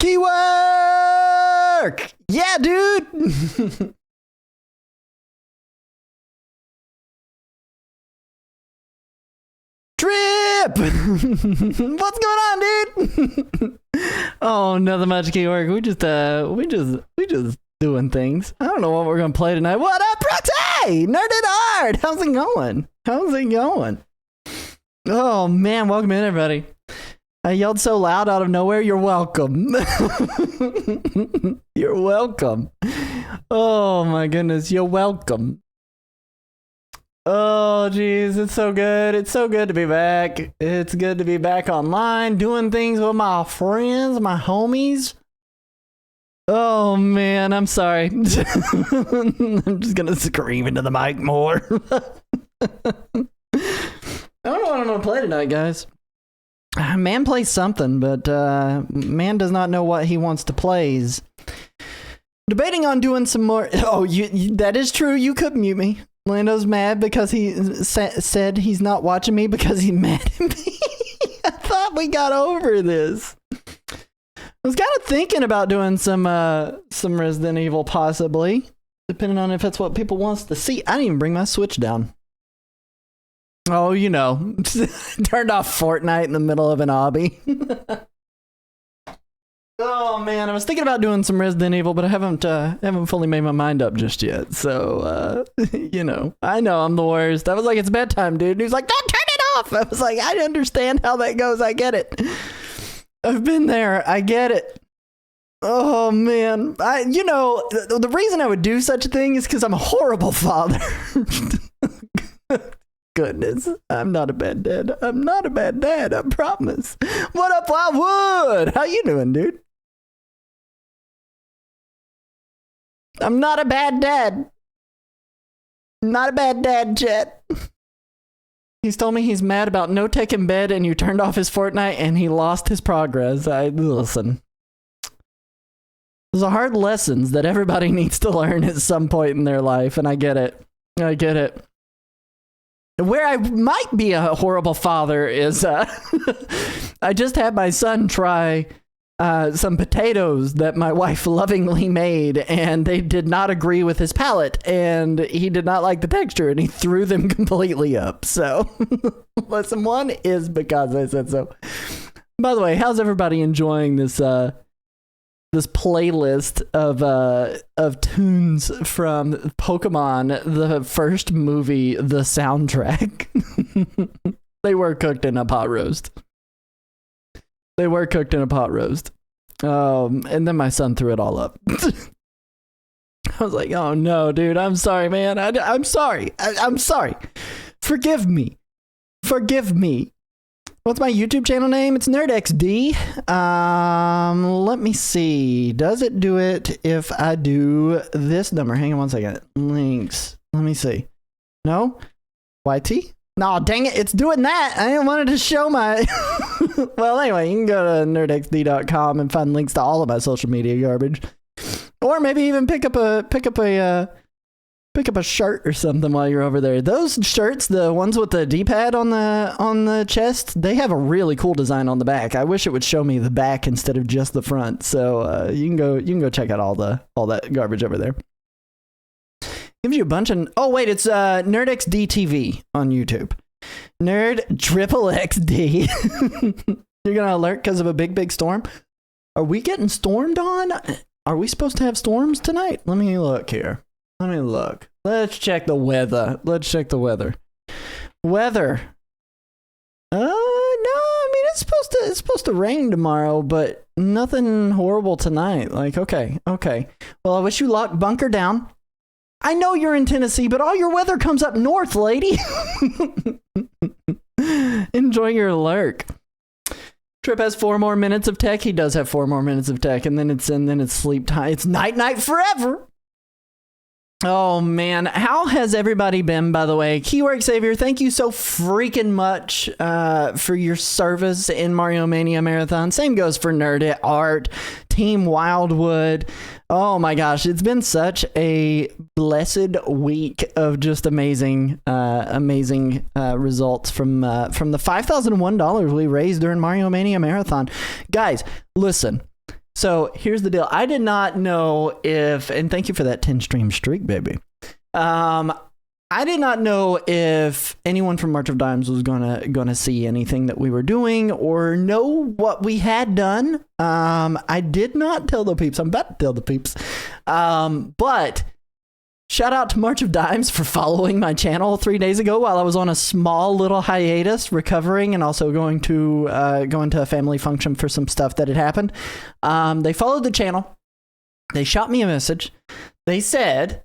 Keyword! Yeah, dude! Trip! What's going on, dude? Oh, nothing much, Keyword. We just doing things. I don't know what we're gonna play tonight. What up, Proxy? Nerded Hard! How's it going? Oh man, welcome in, everybody. I yelled so loud out of nowhere. You're welcome. You're welcome. Oh my goodness, you're welcome. Oh geez, it's so good. It's so good to be back. It's good to be back online, doing things with my friends, my homies. Oh man, I'm sorry. I'm just gonna scream into the mic more. I don't know what I'm gonna play tonight, guys. Man plays something, but man does not know what he wants to plays. Debating on doing some more. Oh, that is true. You could mute me. Lando's mad because he said he's not watching me because he's mad at me. I thought we got over this. I was kind of thinking about doing some Resident Evil, possibly, depending on if that's what people wants to see. I didn't even bring my Switch down. Oh, you know, turned off Fortnite in the middle of an obby. Oh man, I was thinking about doing some Resident Evil, but I haven't fully made my mind up just yet. So, you know, I know I'm the worst. I was like, it's bedtime, dude. And he was like, don't turn it off. I was like, I understand how that goes. I get it. I've been there. I get it. Oh man, you know, the reason I would do such a thing is because I'm a horrible father. Goodness, I'm not a bad dad. I promise. What up, Wildwood? How you doing, dude? I'm not a bad dad. Not a bad dad, Jet. He's told me he's mad about no tech in bed and you turned off his Fortnite and he lost his progress. Listen. Those are hard lessons that everybody needs to learn at some point in their life, and I get it. Where I might be a horrible father is I just had my son try some potatoes that my wife lovingly made, and they did not agree with his palate, and he did not like the texture, and he threw them completely up. So, lesson one is because I said so. By the way, how's everybody enjoying this this playlist of tunes from Pokemon, the first movie, the soundtrack? They were cooked in a pot roast. And then my son threw it all up. I was like, oh no, dude, I'm sorry, man. I'm sorry. I'm sorry. Forgive me. What's my YouTube channel name? It's NerdXD. Let me see. Does it do it if I do this number? Hang on one second. Links. Let me see. No? YT? No, dang it. It's doing that. I didn't want it to show my... Well, anyway, you can go to nerdxd.com and find links to all of my social media garbage. Or maybe even pick up a shirt or something while you're over there. Those shirts, the ones with the D-pad on the chest, they have a really cool design on the back. I wish it would show me the back instead of just the front. So you can go check out all that garbage over there. Gives you a bunch of... Oh wait, it's NerdXD TV on YouTube. Nerd Triple XD. You're gonna alert because of a big storm. Are we getting stormed on? Are we supposed to have storms tonight? Let me look here. Let's check the weather. Weather. No, I mean it's supposed to rain tomorrow, but nothing horrible tonight. Like, okay. Well, I wish you luck. Bunker down. I know you're in Tennessee, but all your weather comes up north, lady. Enjoy your lurk. Trip has 4 more minutes of tech. He does have 4 more minutes of tech, and then it's sleep time. It's night forever. Oh man, how has everybody been, by the way? Keyword Savior, thank you so freaking much for your service in Mario Mania Marathon. Same goes for Nerd at Art, Team Wildwood. Oh my gosh, it's been such a blessed week of just amazing results from the $5,001 we raised during Mario Mania Marathon. Guys, listen. So here's the deal. I did not know if, and thank you for that 10 stream streak, baby. I did not know if anyone from March of Dimes was gonna see anything that we were doing or know what we had done. I did not tell the peeps. I'm about to tell the peeps. But shout out to March of Dimes for following my channel 3 days ago while I was on a small little hiatus, recovering and also going to a family function for some stuff that had happened. They followed the channel. They shot me a message. They said,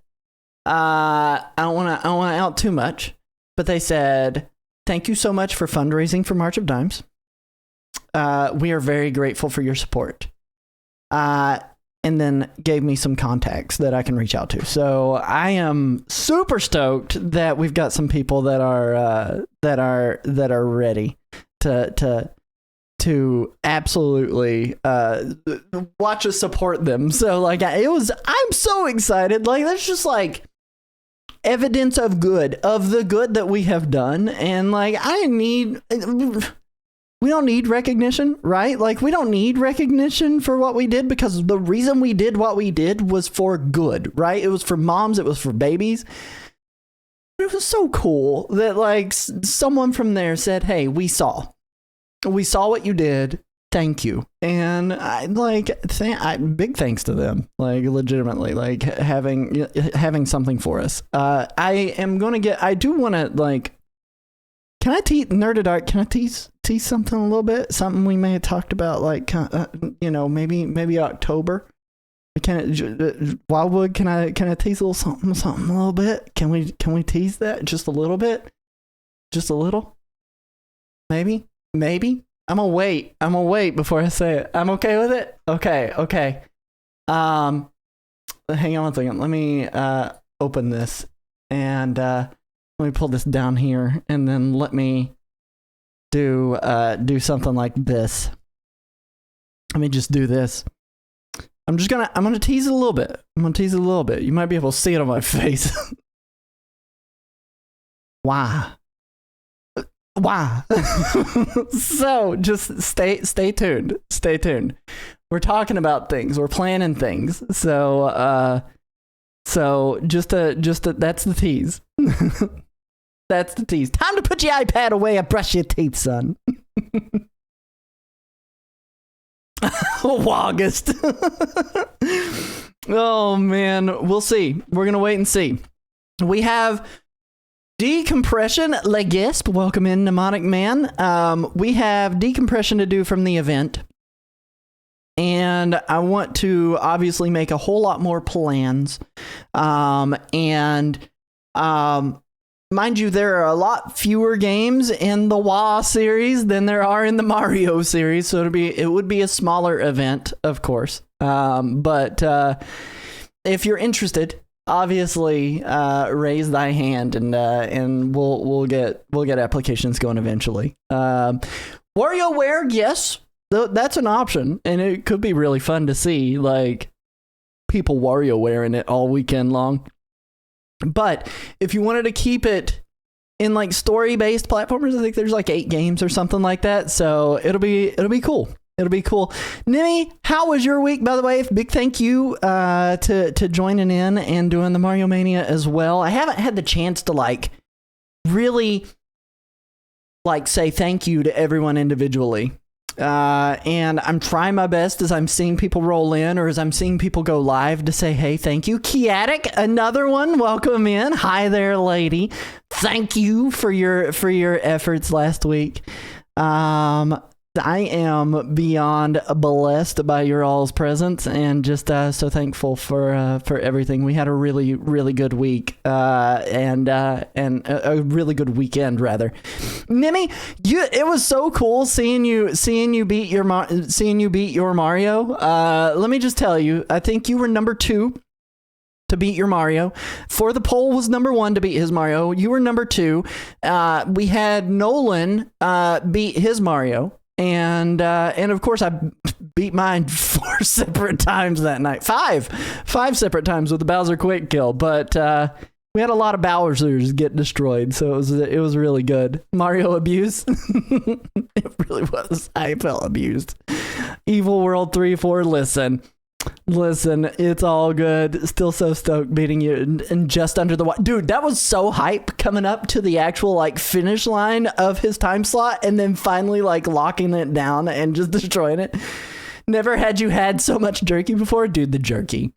I don't want to out too much, but they said, thank you so much for fundraising for March of Dimes. We are very grateful for your support. And then gave me some contacts that I can reach out to. So I am super stoked that we've got some people that are ready to absolutely watch us support them. So like I'm so excited. Like that's just like evidence of the good that we have done. And like we don't need recognition, right? Like we don't need recognition for what we did because the reason we did what we did was for good, right? It was for moms. It was for babies. It was so cool that like someone from there said, hey, we saw what you did. Thank you. And I big thanks to them, like legitimately, like having something for us. I do want to like, can I tease Nerded Art? Can I tease something a little bit? Something we may have talked about, like maybe October. Wildwood? Can I tease a little something a little bit? Can we tease that just a little bit? Just a little? Maybe. I'm gonna wait before I say it. I'm okay with it. Okay. Hang on one second. Let me open this and let me pull this down here, and then let me do something like this. Let me just do this. I'm gonna tease it a little bit. You might be able to see it on my face. Why? So just stay tuned. We're talking about things. We're planning things. So just that's the tease. That's the tease. Time to put your iPad away and brush your teeth, son. August. Oh, man. We'll see. We're going to wait and see. We have decompression. Le Guesp. Welcome in, Mnemonic Man. We have decompression to do from the event. And I want to obviously make a whole lot more plans. Mind you, there are a lot fewer games in the Wah series than there are in the Mario series, so it would be a smaller event, of course. But if you're interested, obviously raise thy hand, and we'll get applications going eventually. WarioWare, yes, that's an option, and it could be really fun to see like people WarioWare in it all weekend long. But if you wanted to keep it in like story-based platformers, I think there's like 8 games or something like that. So it'll be cool. Nimi, how was your week, by the way? Big thank you to joining in and doing the Mario Mania as well. I haven't had the chance to like really like say thank you to everyone individually. And I'm trying my best as I'm seeing people roll in or as I'm seeing people go live to say, hey, thank you. Kiatic, another one. Welcome in. Hi there, lady. Thank you for your efforts last week. I am beyond blessed by your all's presence and just so thankful for everything. We had a really, really good week and a really good weekend, rather. Nimi, it was so cool seeing you beat your Mario. Let me just tell you, I think you were number 2 to beat your Mario. For the poll was number 1 to beat his Mario. You were number 2. We had Nolan beat his Mario. And of course I beat mine 4 separate times that night. 5 separate times with the Bowser quick kill, but we had a lot of Bowsers get destroyed, so it was really good. Mario abuse. It really was. I felt abused. Evil World 3-4, listen, it's all good. Still so stoked beating you and just under the wire. Dude, that was so hype coming up to the actual like finish line of his time slot and then finally like locking it down and just destroying it. Never had you had so much jerky before. Dude, the jerky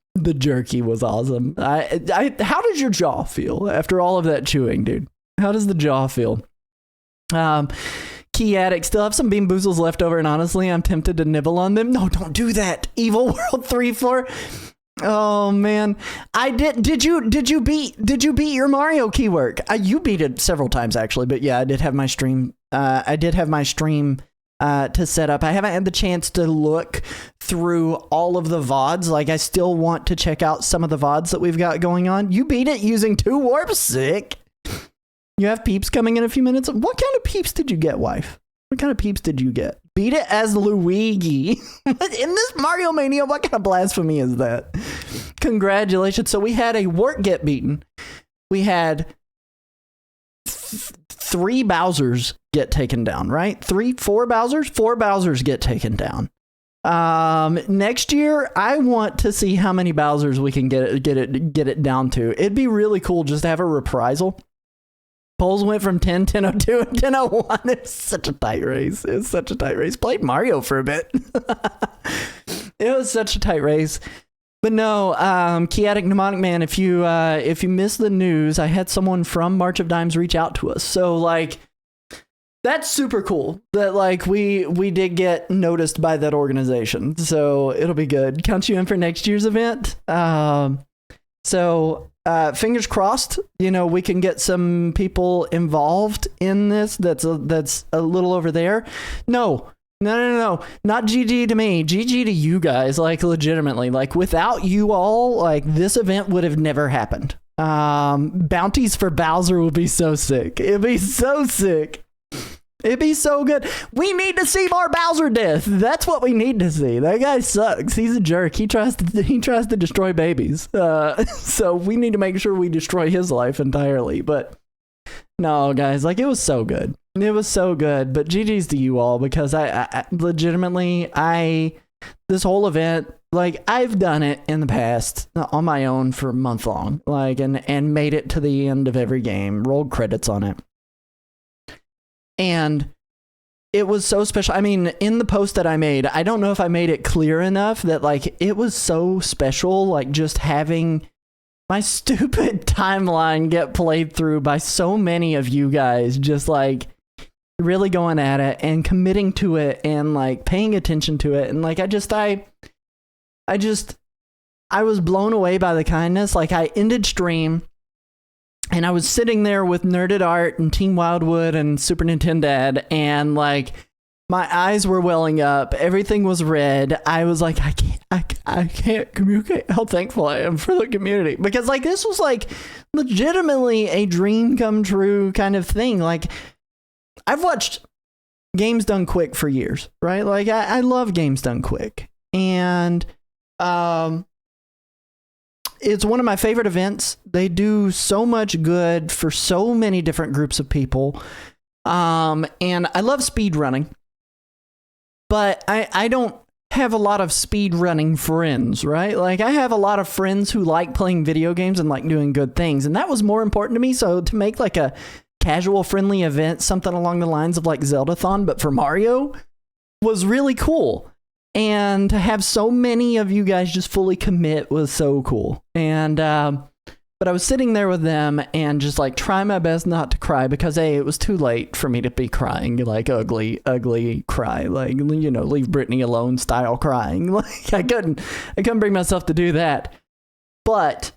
was awesome. How did your jaw feel after all of that chewing, dude? How does the jaw feel? Key Addict, still have some Bean Boozles left over, and honestly, I'm tempted to nibble on them. No, don't do that. Evil World 3-4. Oh man, I did. Did you beat your Mario keywork? You beat it several times actually, but yeah, I did have my stream. To set up. I haven't had the chance to look through all of the VODs. Like, I still want to check out some of the VODs that we've got going on. You beat it using 2 warps? Sick. You have peeps coming in a few minutes. What kind of peeps did you get, wife? What kind of peeps did you get? Beat it as Luigi. In this Mario Mania, what kind of blasphemy is that? Congratulations. So we had a wart get beaten. We had 3 Bowsers get taken down, right? 4 Bowsers? 4 Bowsers get taken down. Next year, I want to see how many Bowsers we can get it down to. It'd be really cool just to have a reprisal. Polls went from 10, 10:02, and 10:01. It's such a tight race. Played Mario for a bit. It was such a tight race. But no, Chaotic Mnemonic Man, if you missed the news, I had someone from March of Dimes reach out to us. So like, that's super cool that like we did get noticed by that organization. So it'll be good. Count you in for next year's event. So fingers crossed, we can get some people involved in this. That's a little over there. No, not GG to me, GG to you guys. Like, legitimately, like, without you all, like, this event would have never happened. Bounties for Bowser would be so sick. It'd be so sick. It'd be so good. We need to see more Bowser death. That's what we need to see. That guy sucks. He's a jerk. He tries to destroy babies. So we need to make sure we destroy his life entirely. But no, guys, like, it was so good. It was so good. But GG's to you all, because I legitimately, this whole event, like, I've done it in the past on my own for a month long, like, and made it to the end of every game, rolled credits on it. And it was so special. I mean, in the post that I made, I don't know if I made it clear enough that, like, it was so special, like, just having my stupid timeline get played through by so many of you guys, just, like, really going at it and committing to it and, like, paying attention to it. And, like, I was blown away by the kindness. Like, I ended stream, and I was sitting there with Nerded Art and Team Wildwood and Super Nintendo Dad, and like, my eyes were welling up. Everything was red. I was like, I can't communicate how thankful I am for the community, because like, this was like legitimately a dream come true kind of thing. Like, I've watched Games Done Quick for years, right? Like, I love Games Done Quick, and it's one of my favorite events. They do so much good for so many different groups of people. And I love speed running, but I don't have a lot of speed running friends, right? Like, I have a lot of friends who like playing video games and like doing good things. And that was more important to me. So to make like a casual friendly event, something along the lines of like Zeldathon, but for Mario, was really cool. And to have so many of you guys just fully commit was so cool. And, but I was sitting there with them and just like trying my best not to cry, because it was too late for me to be crying, like ugly cry, like, leave Britney alone style crying. Like, I couldn't bring myself to do that. But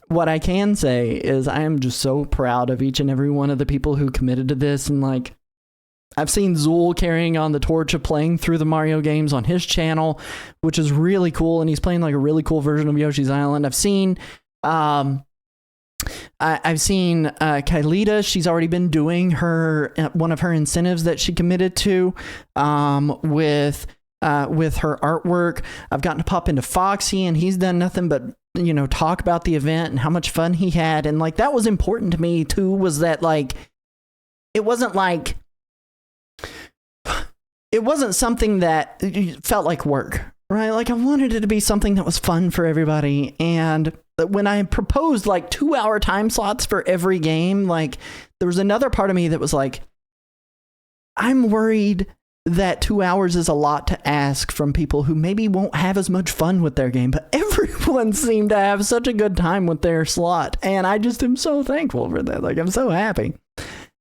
what I can say is I am just so proud of each and every one of the people who committed to this. And like, I've seen Zool carrying on the torch of playing through the Mario games on his channel, which is really cool. And he's playing like a really cool version of Yoshi's Island. I've seen Kylita. She's already been doing one of her incentives that she committed to with her artwork. I've gotten to pop into Foxy, and he's done nothing but talk about the event and how much fun he had. And like, that was important to me too, was that like, it wasn't like, it wasn't something that felt like work, right? Like I wanted it to be something that was fun for everybody. And when I proposed like 2-hour time slots for every game, like there was another part of me that was like, I'm worried that 2 hours is a lot to ask from people who maybe won't have as much fun with their game, but everyone seemed to have such a good time with their slot. And I just am so thankful for that. Like, I'm so happy.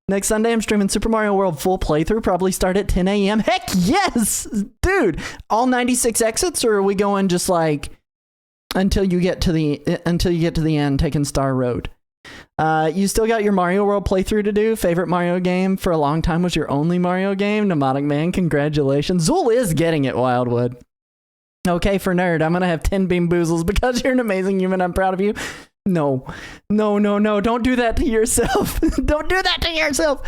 Next Sunday, I'm streaming Super Mario World full playthrough, probably start at 10 a.m. Heck yes, dude. All 96 exits, or are we going just like until you get to the end, taking Star Road? You still got your Mario World playthrough to do. Favorite Mario game for a long time was your only Mario game. Mnemonic Man, congratulations. Zool is getting it, Wildwood. Okay, for nerd, I'm going to have 10 Bean Boozles because you're an amazing human. I'm proud of you. No. Don't do that to yourself. Don't do that to yourself.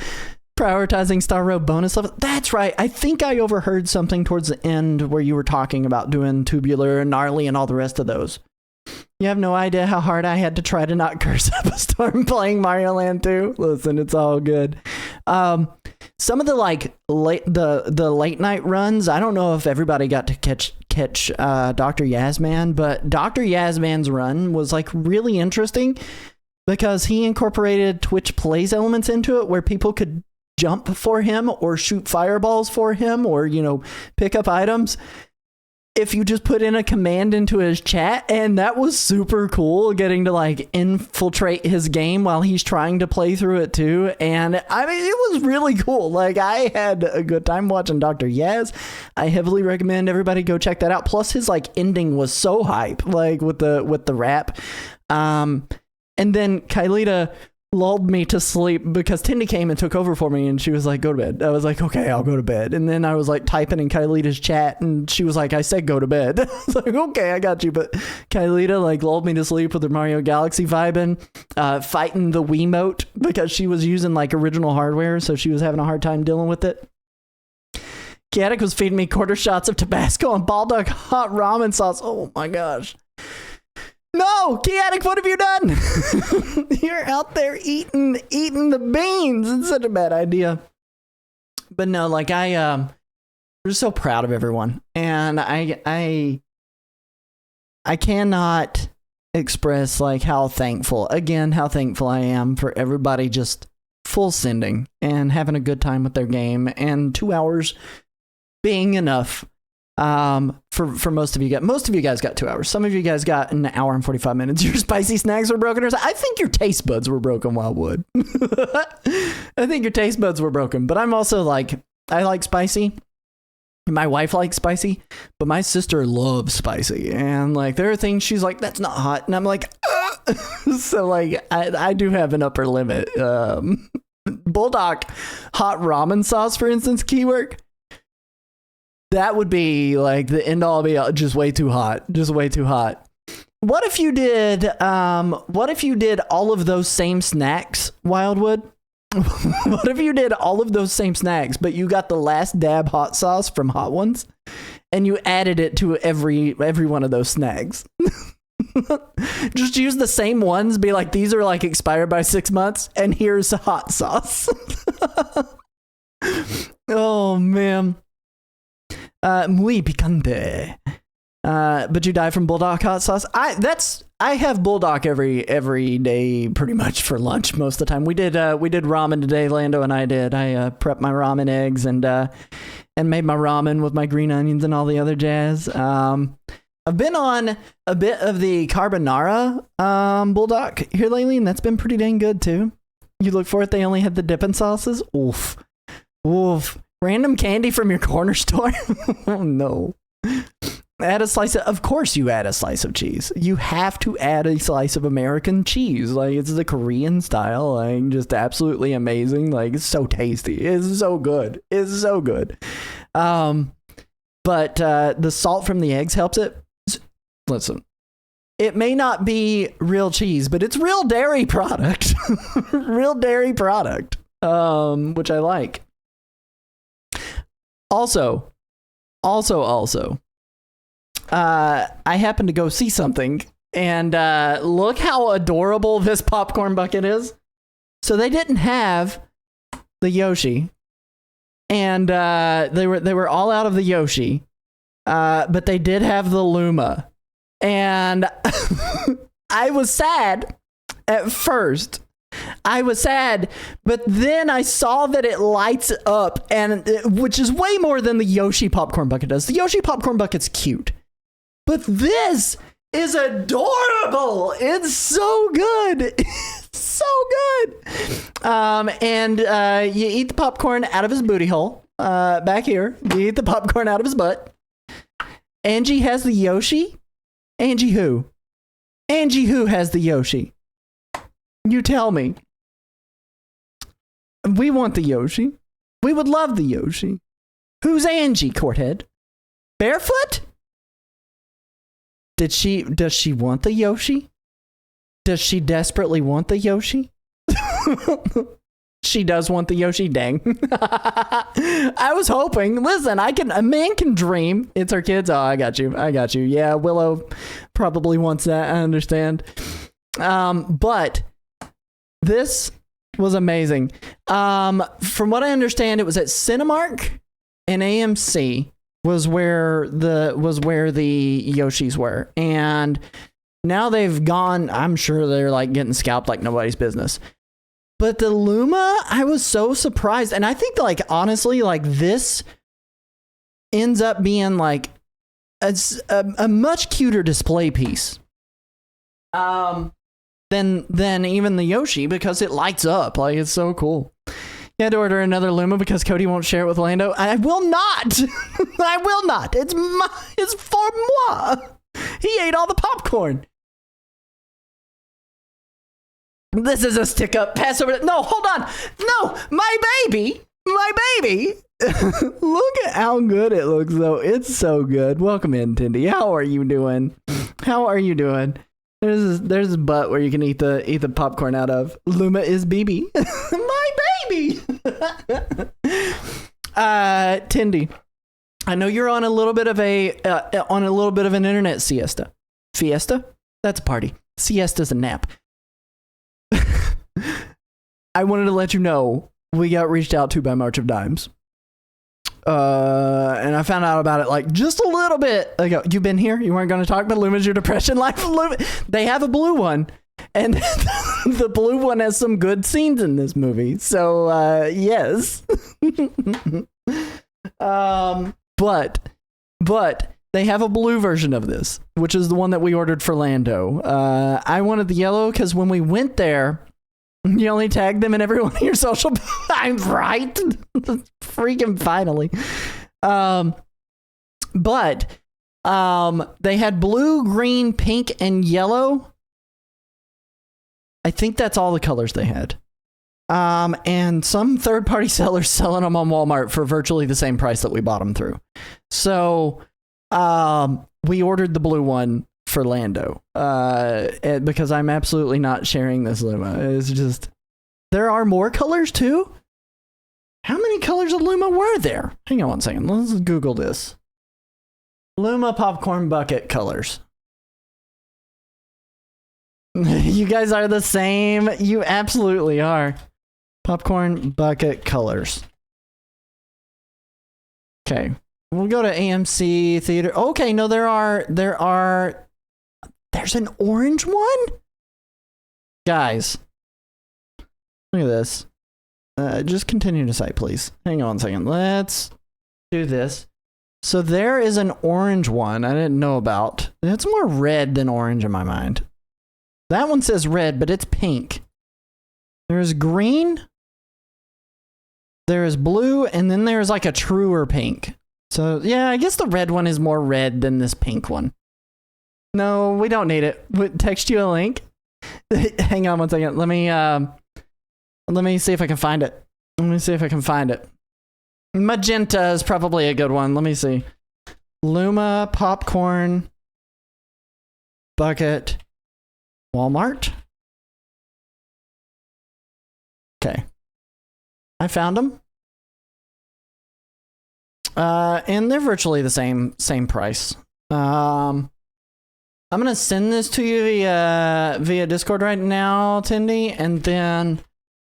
Prioritizing Star Road bonus level. That's right. I think I overheard something towards the end where you were talking about doing Tubular and Gnarly and all the rest of those. You have no idea how hard I had to try to not curse up a storm playing Mario Land 2. Listen, it's all good. Some of the like the late night runs, I don't know if everybody got to catch Dr. Yasman, but Dr. Yasman's run was like really interesting because he incorporated Twitch Plays elements into it where people could jump for him or shoot fireballs for him or, you know, pick up items if you just put in a command into his chat. And that was super cool, getting to like infiltrate his game while he's trying to play through it too. And I mean, it was really cool. Like, I had a good time watching Dr. Yaz. I heavily recommend everybody go check that out. Plus his like ending was so hype, like with the rap. And then Kylita lulled me to sleep because Tindy came and took over for me, and she was like, go to bed. I was like, okay, I'll go to bed. And then I was like typing in Kylita's chat, and she was like, I said go to bed. I was like, okay, I got you. But Kylita like lulled me to sleep with her Mario Galaxy vibing, fighting the Wiimote because she was using like original hardware, so she was having a hard time dealing with it. Chaotic was feeding me quarter shots of Tabasco and Baldock hot ramen sauce. Oh my gosh. No, Chaotic, what have you done? You're out there eating the beans. It's such a bad idea. But no, like I'm just so proud of everyone. And I cannot express like how thankful I am for everybody just full sending and having a good time with their game, and 2 hours being enough. For most of you guys got 2 hours. Some of you guys got an hour and 45 minutes. Your spicy snacks were broken. I think your taste buds were broken, Wildwood. I think your taste buds were broken. But I'm also like, I like spicy. My wife likes spicy, but my sister loves spicy. And like, there are things she's like, that's not hot. And I'm like, so like, I do have an upper limit. Bulldog hot ramen sauce, for instance, keyword. That would be like the end all be all, just way too hot. What if you did all of those same snacks, Wildwood? What if you did all of those same snacks, but you got the last dab hot sauce from Hot Ones and you added it to every one of those snacks? Just use the same ones, be like, these are like expired by 6 months, and here's hot sauce. Oh man. Muy picante. But you die from Bulldog hot sauce. I have Bulldog every day pretty much for lunch most of the time. We did ramen today, Lando and I did. I prepped my ramen eggs and made my ramen with my green onions and all the other jazz. I've been on a bit of the carbonara Bulldog here lately, and that's been pretty dang good too. You look for it, they only had the dipping sauces. Oof. Random candy from your corner store? Oh no. Add a slice of course you add a slice of cheese. You have to add a slice of American cheese. Like, it's the Korean style, like just absolutely amazing. Like, it's so tasty. It's so good. But the salt from the eggs helps it. Listen, it may not be real cheese, but it's real dairy product. Real dairy product. Which I like. Also, I happened to go see something, and look how adorable this popcorn bucket is. So they didn't have the Yoshi, and they were all out of the Yoshi, but they did have the Luma, and I was sad at first. I was sad, but then I saw that it lights up, which is way more than the Yoshi popcorn bucket does. The Yoshi popcorn bucket's cute, but this is adorable. It's so good. It's so good. And you eat the popcorn out of his booty hole. Back here, you eat the popcorn out of his butt. Angie has the Yoshi. Angie who? Angie who has the Yoshi? You tell me. We want the Yoshi. We would love the Yoshi. Who's Angie, Courthead? Barefoot? Does she want the Yoshi? Does she desperately want the Yoshi? She does want the Yoshi, dang. I was hoping. Listen, a man can dream. It's our kids. Oh, I got you. Yeah, Willow probably wants that. I understand. But this was amazing. From what I understand, it was at Cinemark and AMC was where the Yoshis were, and now they've gone. I'm sure they're like getting scalped like nobody's business. But the Luma, I was so surprised, and I think like honestly, like this ends up being like a much cuter display piece. Than even the Yoshi, because it lights up. Like, it's so cool. You had to order another Luma because Cody won't share it with Lando. I will not. I will not. It's for moi. He ate all the popcorn. This is a stick up. Pass over. No, hold on. No, my baby. Look at how good it looks, though. It's so good. Welcome in, Tindy. How are you doing? There's a butt where you can eat the popcorn out of. Luma is BB. My baby. Tindy, I know you're on a little bit of an internet siesta. Fiesta? That's a party. Siesta's a nap. I wanted to let you know we got reached out to by March of Dimes. And I found out about it like just a little bit ago. You've been here? You weren't going to talk about Luma's Your Depression Life? They have a blue one, and the blue one has some good scenes in this movie. So, yes. But they have a blue version of this, which is the one that we ordered for Lando. I wanted the yellow because when we went there, you only tag them in every one of your social. I'm right. Freaking finally. But they had blue, green, pink, and yellow. I think that's all the colors they had. And some third-party sellers selling them on Walmart for virtually the same price that we bought them through. So we ordered the blue one for Lando, because I'm absolutely not sharing this Luma. It's just, there are more colors too. How many colors of Luma were there? Hang on one second. Let's Google this. Luma popcorn bucket colors. You guys are the same. You absolutely are. Popcorn bucket colors. Okay. We'll go to AMC theater. Okay, no, there's an orange one? Guys, look at this. Just continue to cite, please. Hang on a second. Let's do this. So there is an orange one I didn't know about. It's more red than orange in my mind. That one says red, but it's pink. There's green. There is blue, and then there's like a truer pink. So, yeah, I guess the red one is more red than this pink one. No, we don't need it. We'll text you a link. Hang on one second. Let me see if I can find it. Magenta is probably a good one. Let me see. Luma popcorn bucket Walmart. Okay. I found them. And they're virtually the same price. I'm gonna send this to you via Discord right now, Tindy, and then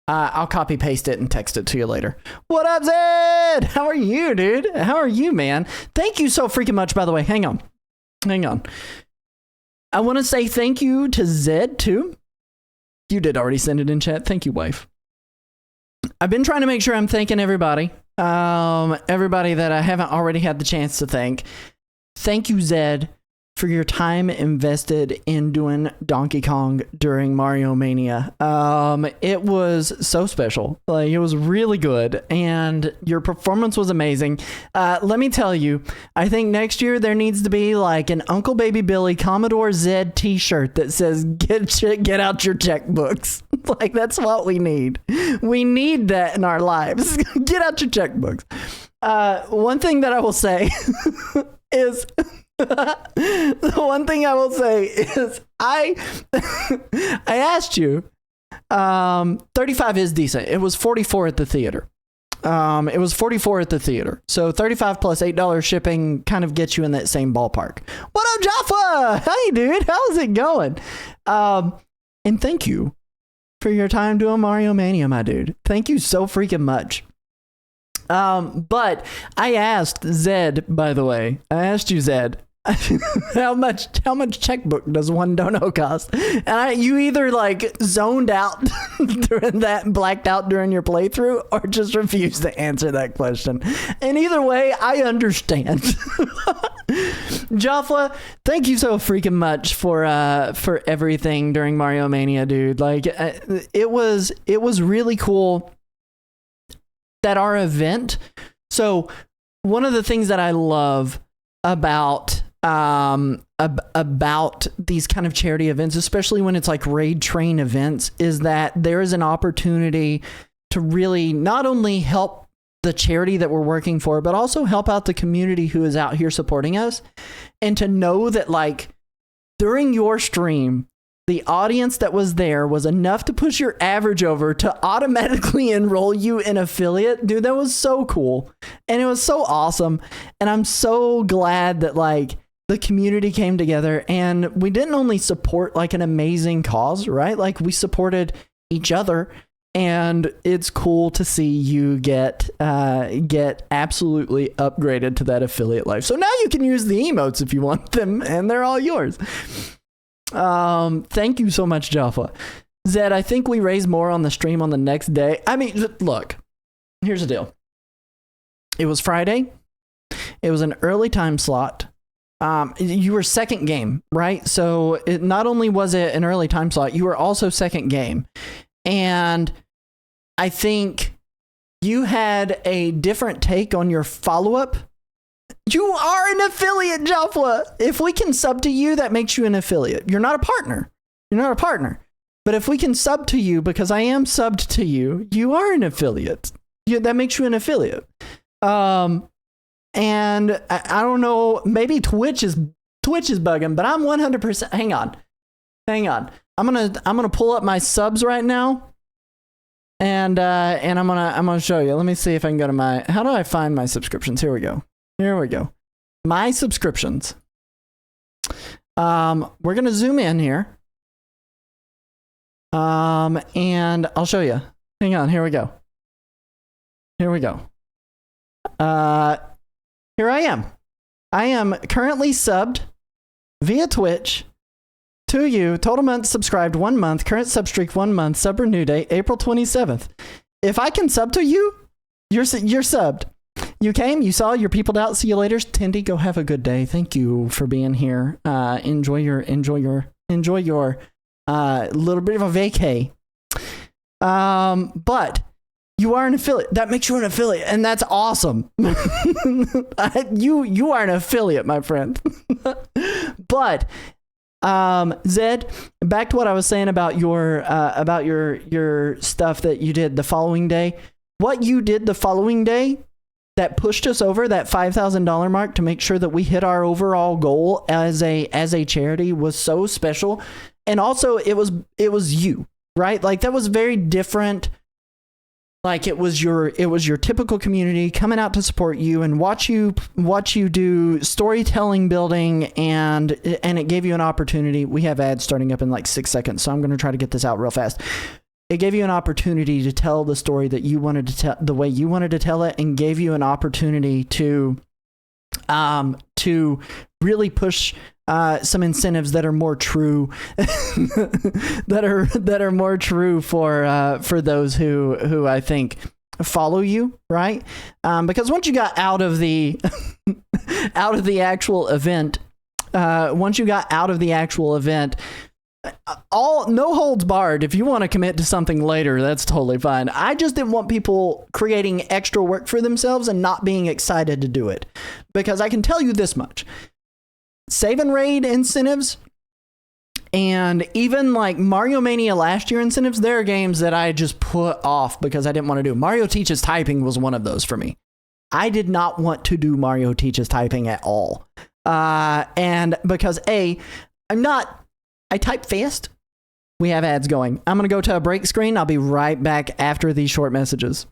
I'll copy paste it and text it to you later. What up, Zed? How are you, dude? How are you, man? Thank you so freaking much, by the way. Hang on. I want to say thank you to Zed, too. You did already send it in chat. Thank you, wife. I've been trying to make sure I'm thanking everybody. Everybody that I haven't already had the chance to thank. Thank you, Zed, for your time invested in doing Donkey Kong during Mario Mania. It was so special. Like, it was really good, and your performance was amazing. Let me tell you, I think next year there needs to be like an Uncle Baby Billy Commodore Z t-shirt that says get out your checkbooks. Like, that's what we need. We need that in our lives. Get out your checkbooks. One thing that I will say is the one thing I will say is I asked you, 35 is decent. It was 44 at the theater. It was 44 at the theater. So 35 plus $8 shipping kind of gets you in that same ballpark. What up, Jaffa? Hey, dude, how's it going? And thank you for your time doing Mario Mania, my dude. Thank you so freaking much. But I asked Zed, by the way, Zed, how much checkbook does one dono cost? And you either like zoned out during that and blacked out during your playthrough, or just refused to answer that question. And either way, I understand. Jaffa, thank you so freaking much for everything during Mario Mania, dude. Like, it was really cool that our event. So one of the things that I love about these kind of charity events, especially when it's like raid train events, is that there is an opportunity to really not only help the charity that we're working for, but also help out the community who is out here supporting us. And to know that, like, during your stream, the audience that was there was enough to push your average over to automatically enroll you in affiliate. Dude, that was so cool. And it was so awesome. And I'm so glad that, like, the community came together, and we didn't only support like an amazing cause, right? Like, we supported each other, and it's cool to see you get absolutely upgraded to that affiliate life. So now you can use the emotes if you want them, and they're all yours. Thank you so much, Jaffa. Zed, I think we raise more on the stream on the next day. I mean, look, here's the deal. It was Friday. It was an early time slot. You were second game, right? So not only was it an early time slot, you were also second game. And I think you had a different take on your follow-up. You are an affiliate, Jaffa. If we can sub to you, that makes you an affiliate. You're not a partner. But if we can sub to you, because I am subbed to you, you are an affiliate. That makes you an affiliate. And I don't know, maybe Twitch is bugging, but I'm 100%. Hang on. I'm gonna pull up my subs right now, and I'm gonna show you. Let me see if I can go to how do I find my subscriptions? Here we go. My subscriptions. We're gonna zoom in here. And I'll show you. Hang on. Here we go. Here I am. I am currently subbed via Twitch to you. Total months subscribed 1 month. Current sub streak 1 month. Sub renew date April 27th. If I can sub to you, you're subbed. You came, you saw, you're peopled out. See you later. Tindy, go have a good day. Thank you for being here. Enjoy your little bit of a vacay. But you are an affiliate. That makes you an affiliate, and that's awesome. You are an affiliate, my friend. But Zed, back to what I was saying about your stuff that you did the following day. What you did the following day that pushed us over that $5,000 mark to make sure that we hit our overall goal as a charity was so special. And also it was you, right? Like, that was very different. Like, it was your typical community coming out to support you and watch you do storytelling building, and it gave you an opportunity. We have ads starting up in like 6 seconds, so I'm going to try to get this out real fast. it gave you an opportunity to tell the story that you wanted to tell the way you wanted to tell it, and gave you an opportunity to really push some incentives that are more true, that are more true for those who I think follow you, right? Because once you got out of the actual event, no holds barred. If you want to commit to something later, that's totally fine. I just didn't want people creating extra work for themselves and not being excited to do it, because I can tell you this much: save and raid incentives, and even like Mario Mania last year incentives, there are games that I just put off because I didn't want to do. Mario Teaches Typing was one of those for me. I did not want to do Mario Teaches Typing at all. And because I type fast. We have ads going. I'm going to go to a break screen. I'll be right back after these short messages.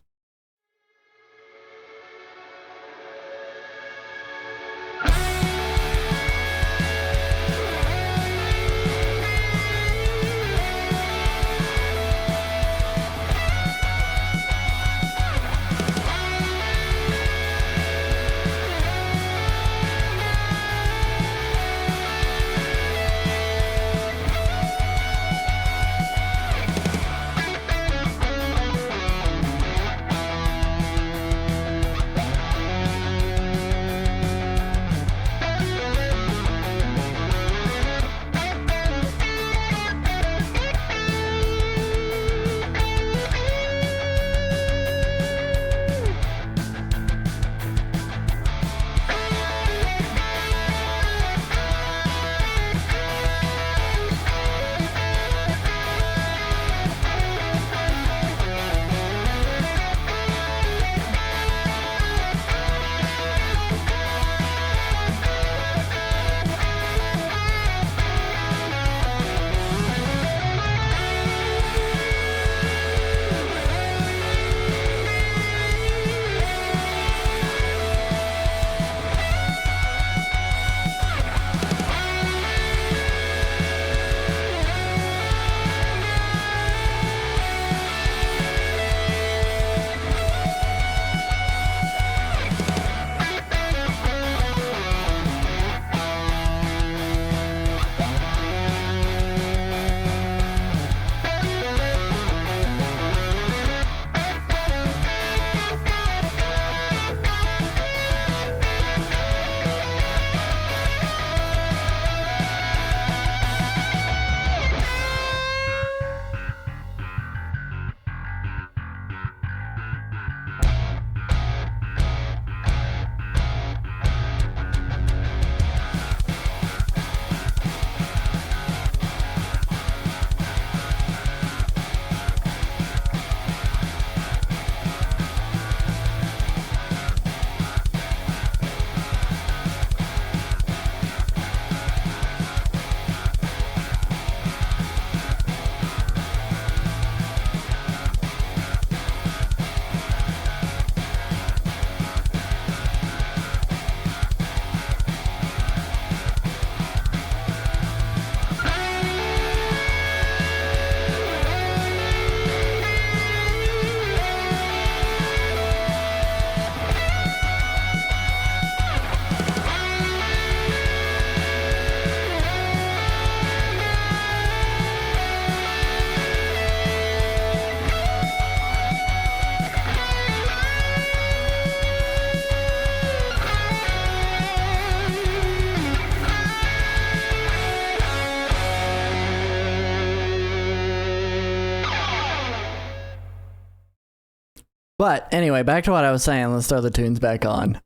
But anyway, back to what I was saying. Let's throw the tunes back on.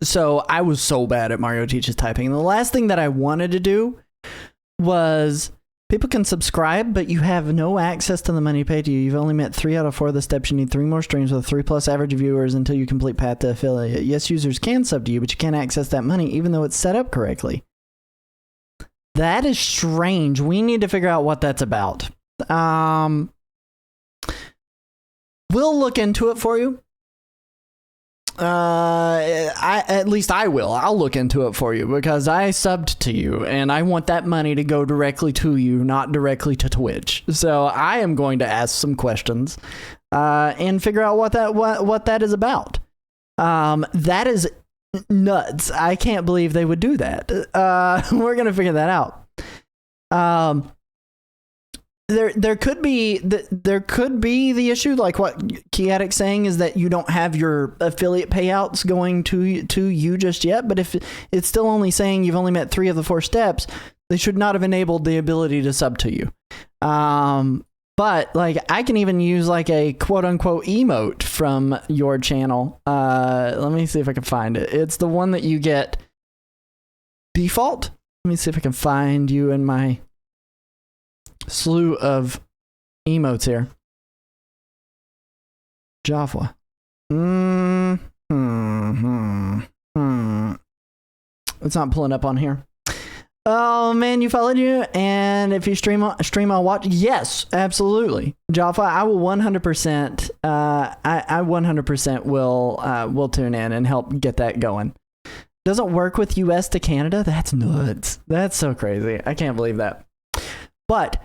So I was so bad at Mario Teaches Typing. The last thing that I wanted to do was, people can subscribe, but you have no access to the money paid to you. You've only met 3 out of 4 of the steps. You need 3 more streams with 3+ average viewers until you complete path to affiliate. Yes, users can sub to you, but you can't access that money even though it's set up correctly. That is strange. We need to figure out what that's about. We'll look into it for you. at least I will. I'll look into it for you because I subbed to you and I want that money to go directly to you, not directly to Twitch. So I am going to ask some questions and figure out what that is about. That is nuts. I can't believe they would do that. We're gonna figure that out. There could be the issue, like what Kiatic's saying, is that you don't have your affiliate payouts going to you just yet. But if it's still only saying you've only met 3 of the 4 steps, they should not have enabled the ability to sub to you. But like I can even use like a quote unquote emote from your channel. Let me see if I can find it. It's the one that you get default. Let me see if I can find you in my slew of emotes here. Jaffa. It's not pulling up on here. Oh man, you followed you, and if you stream, I'll watch. Yes, absolutely, Jaffa. I will 100%. I 100% will tune in and help get that going. Doesn't work with US to Canada. That's nuts. That's so crazy. I can't believe that. But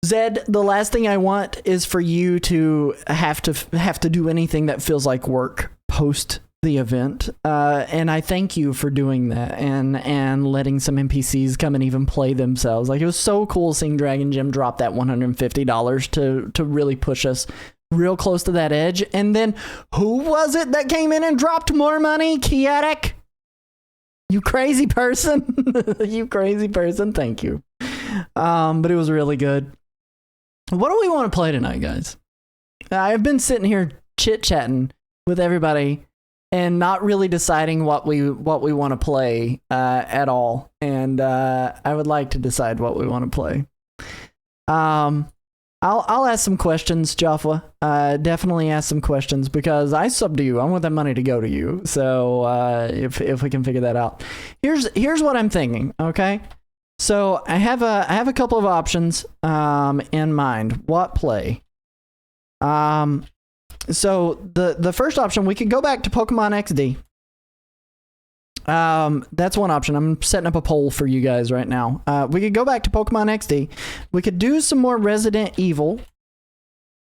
Zed, the last thing I want is for you to have to do anything that feels like work post the event, and I thank you for doing that and letting some NPCs come and even play themselves. Like, it was so cool seeing Dragon Gym drop that $150 to really push us real close to that edge. And then who was it that came in and dropped more money? Kiatic, you crazy person. You crazy person. Thank you. But it was really good. What do we want to play tonight, guys? I've been sitting here chit-chatting with everybody and not really deciding what we want to play at all. And I would like to decide what we want to play. I'll ask some questions, Jaffa. Definitely ask some questions because I sub to you. I want that money to go to you. So if we can figure that out, here's what I'm thinking. Okay, so I have a couple of options in mind. What play? So the first option, we could go back to Pokemon XD. That's one option. I'm setting up a poll for you guys right now. We could go back to Pokemon XD. We could do some more Resident Evil.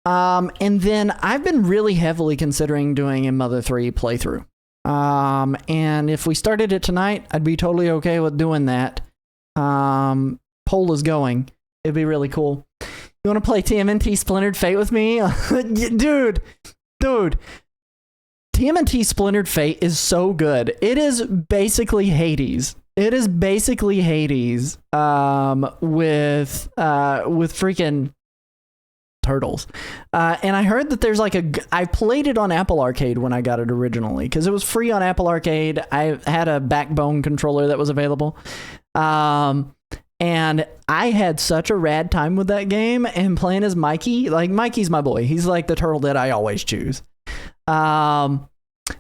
And then I've been really heavily considering doing a Mother 3 playthrough. And if we started it tonight, I'd be totally okay with doing that. Poll is going. It'd be really cool. You want to play TMNT Splintered Fate with me? Dude. TMNT Splintered Fate is so good. It is basically Hades. It is basically Hades with freaking turtles. And I heard that there's like I played it on Apple Arcade when I got it originally because it was free on Apple Arcade. I had a Backbone controller that was available. And I had such a rad time with that game and playing as Mikey. Like, Mikey's my boy. He's like the turtle that I always choose. Yeah,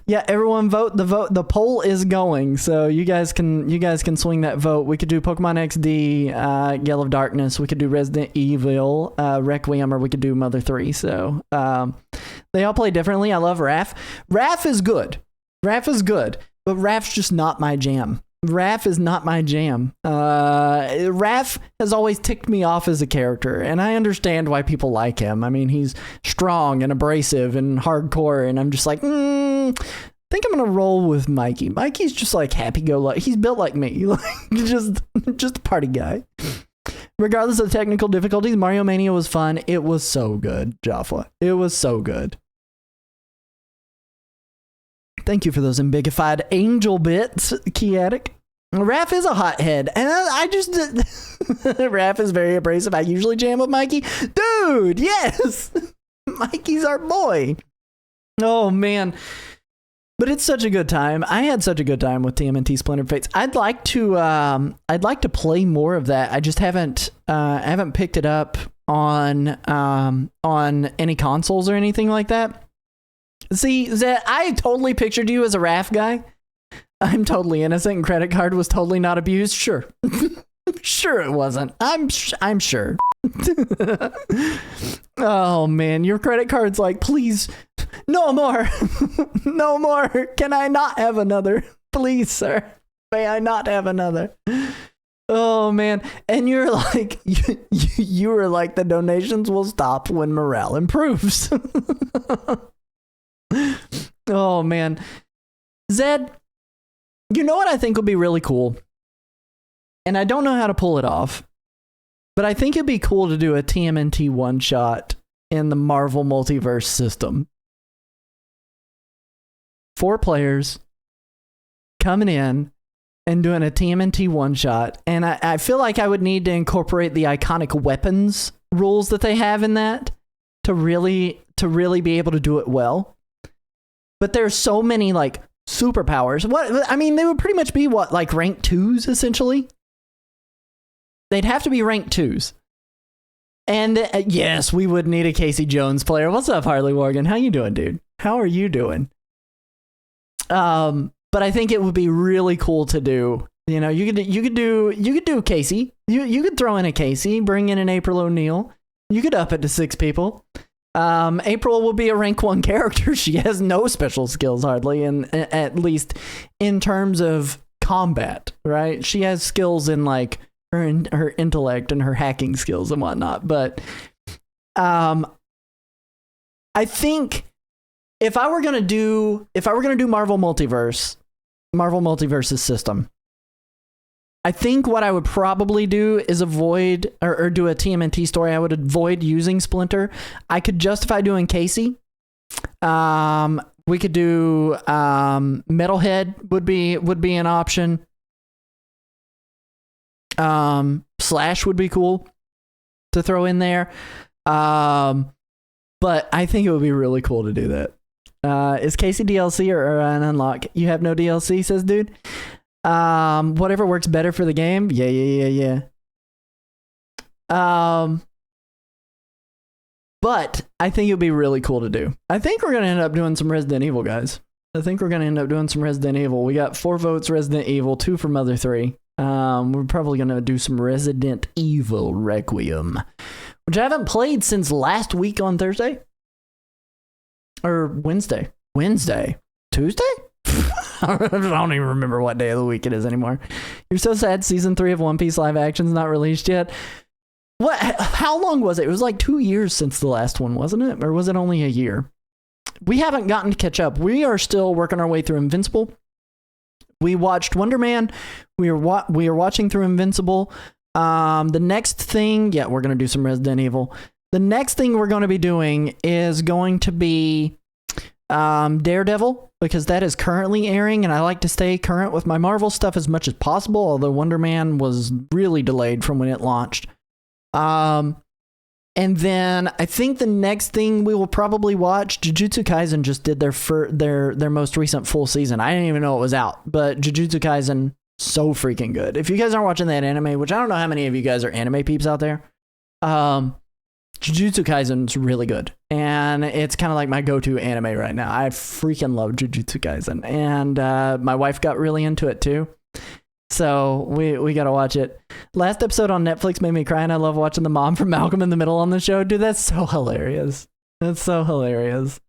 everyone vote. The poll is going, so you guys can swing that vote. We could do Pokemon XD, Gale of Darkness. We could do Resident Evil, Requiem, or we could do Mother 3. So they all play differently. I love Raph. Raph is good, but Raph's just not my jam. Raph is not my jam. Raph has always ticked me off as a character, and I understand why people like him. I mean, he's strong and abrasive and hardcore, and I'm just like, I think I'm gonna roll with Mikey. Mikey's just like happy-go-lucky. He's built like me, like just a party guy. Regardless of technical difficulties, Mario Mania was fun. It was so good, Jaffa. It was so good. Thank you for those ambigified angel bits, Kiatic. Raph is a hothead, and I just Raph is very abrasive. I usually jam with Mikey. Dude, yes! Mikey's our boy. Oh, man. But it's such a good time. I had such a good time with TMNT Splintered Fates. I'd like to play more of that. I just haven't picked it up on any consoles or anything like that. See, Zed, I totally pictured you as a Raph guy. I'm totally innocent and credit card was totally not abused. Sure. Sure it wasn't. I'm sure. Oh man, your credit card's like, please No more. No more. Can I not have another? Please, sir. May I not have another? Oh, man. And you're like, you were like, the donations will stop when morale improves. Oh, man. Zed, you know what I think would be really cool? And I don't know how to pull it off, but I think it'd be cool to do a TMNT one-shot in the Marvel Multiverse system. 4 players coming in and doing a TMNT one-shot. And I feel like I would need to incorporate the iconic weapons rules that they have in that to really be able to do it well. But there's so many, like, superpowers. They would pretty much be, like rank 2s, essentially? They'd have to be rank 2s. And yes, we would need a Casey Jones player. What's up, Harley Morgan? How you doing, dude? How are you doing? But I think it would be really cool to do. You know, you could do Casey. You could throw in a Casey, bring in an April O'Neil. You could up it to 6 people. April will be a rank 1 character. She has no special skills hardly, and at least in terms of combat, right? She has skills in like her intellect and her hacking skills and whatnot. But I think if I were gonna do Marvel Multiverse's system, I think what I would probably do is avoid or do a TMNT story. I would avoid using Splinter. I could justify doing Casey. We could do Metalhead would be an option. Slash would be cool to throw in there. But I think it would be really cool to do that. Is Casey DLC or an unlock? You have no DLC, says dude. Whatever works better for the game. Yeah. But I think it would be really cool to do. I think we're going to end up doing some Resident Evil, guys. We got 4 votes Resident Evil, 2 for Mother 3. We're probably going to do some Resident Evil Requiem, which I haven't played since last week on Thursday. Or Wednesday. Tuesday? I don't even remember what day of the week it is anymore. You're so sad season 3 of One Piece live action's not released yet. What? How long was it? It was like 2 years since the last one, wasn't it? Or was it only a year? We haven't gotten to catch up. We are still working our way through Invincible. We watched Wonder Man. We are watching through Invincible. The next thing, we're going to do some Resident Evil. The next thing we're going to be doing is going to be Daredevil, because that is currently airing, and I like to stay current with my Marvel stuff as much as possible, although Wonder Man was really delayed from when it launched. And then I think the next thing we will probably watch, Jujutsu Kaisen just did their most recent full season. I didn't even know it was out, but Jujutsu Kaisen, so freaking good. If you guys aren't watching that anime, which I don't know how many of you guys are anime peeps out there, Jujutsu Kaisen's really good, and it's kind of like my go-to anime right now. I freaking love Jujutsu Kaisen, and my wife got really into it too, so we gotta watch it. Last episode on Netflix made me cry, and I love watching the mom from Malcolm in the Middle on the show. Dude, that's so hilarious. That's so hilarious.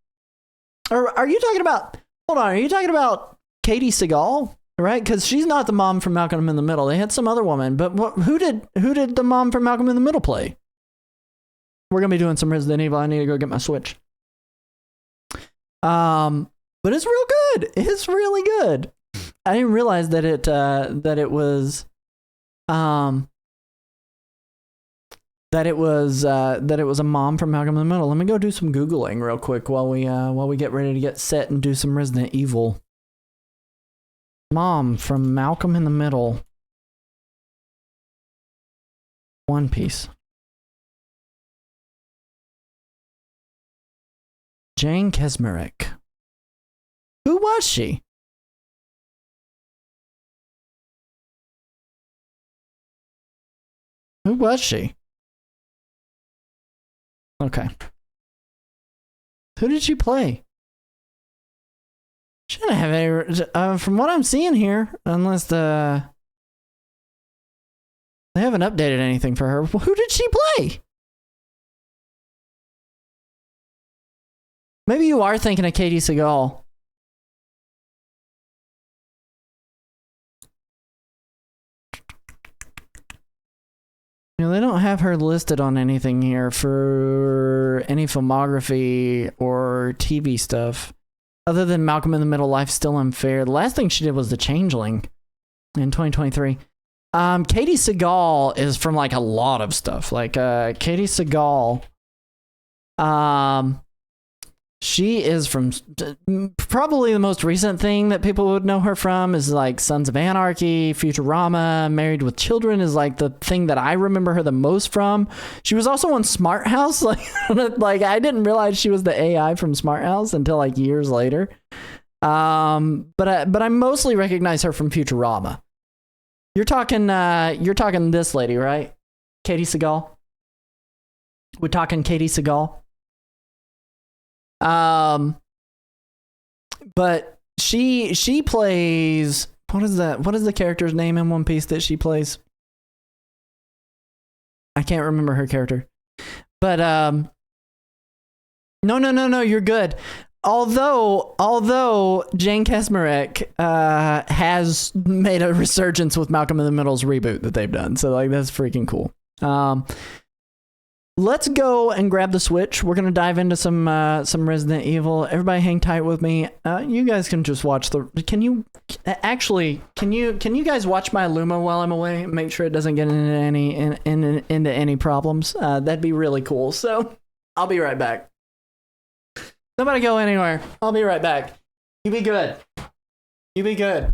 Or are you talking about? Hold on, are you talking about Katie Seagal? Right, because she's not the mom from Malcolm in the Middle. They had some other woman, but who did the mom from Malcolm in the Middle play? We're gonna be doing some Resident Evil. I need to go get my Switch. But it's real good. It's really good. I didn't realize that it was a mom from Malcolm in the Middle. Let me go do some Googling real quick while we get ready to get set and do some Resident Evil. Mom from Malcolm in the Middle. One Piece. Jane Kesmerick. Who was she? Who was she? Okay. Who did she play? She didn't have any, from what I'm seeing here, unless they haven't updated anything for her. Who did she play? Maybe you are thinking of Katie Seagal. You know, they don't have her listed on anything here for any filmography or TV stuff. Other than Malcolm in the Middle, Life's Still Unfair. The last thing she did was The Changeling in 2023. Katie Seagal is from like a lot of stuff. Like Katie Seagal, she is from probably the most recent thing that people would know her from is like Sons of Anarchy, Futurama, Married with Children is like the thing that I remember her the most from. She was also on Smart House. Like I didn't realize she was the AI from Smart House until like years later. But I mostly recognize her from Futurama. You're talking this lady, right? Katie Seagal. We're talking Katie Seagal. But she plays, what is the character's name in One Piece that she plays? I can't remember her character. But no, you're good. Although Jane Kasmarek has made a resurgence with Malcolm in the Middle's reboot that they've done. So like that's freaking cool. Let's go and grab the Switch. We're gonna dive into some Resident Evil. Everybody, hang tight with me. You guys can just watch the. Can you guys watch my Luma while I'm away? Make sure it doesn't get into any problems. That'd be really cool. So I'll be right back. Nobody go anywhere. I'll be right back. You be good. You be good.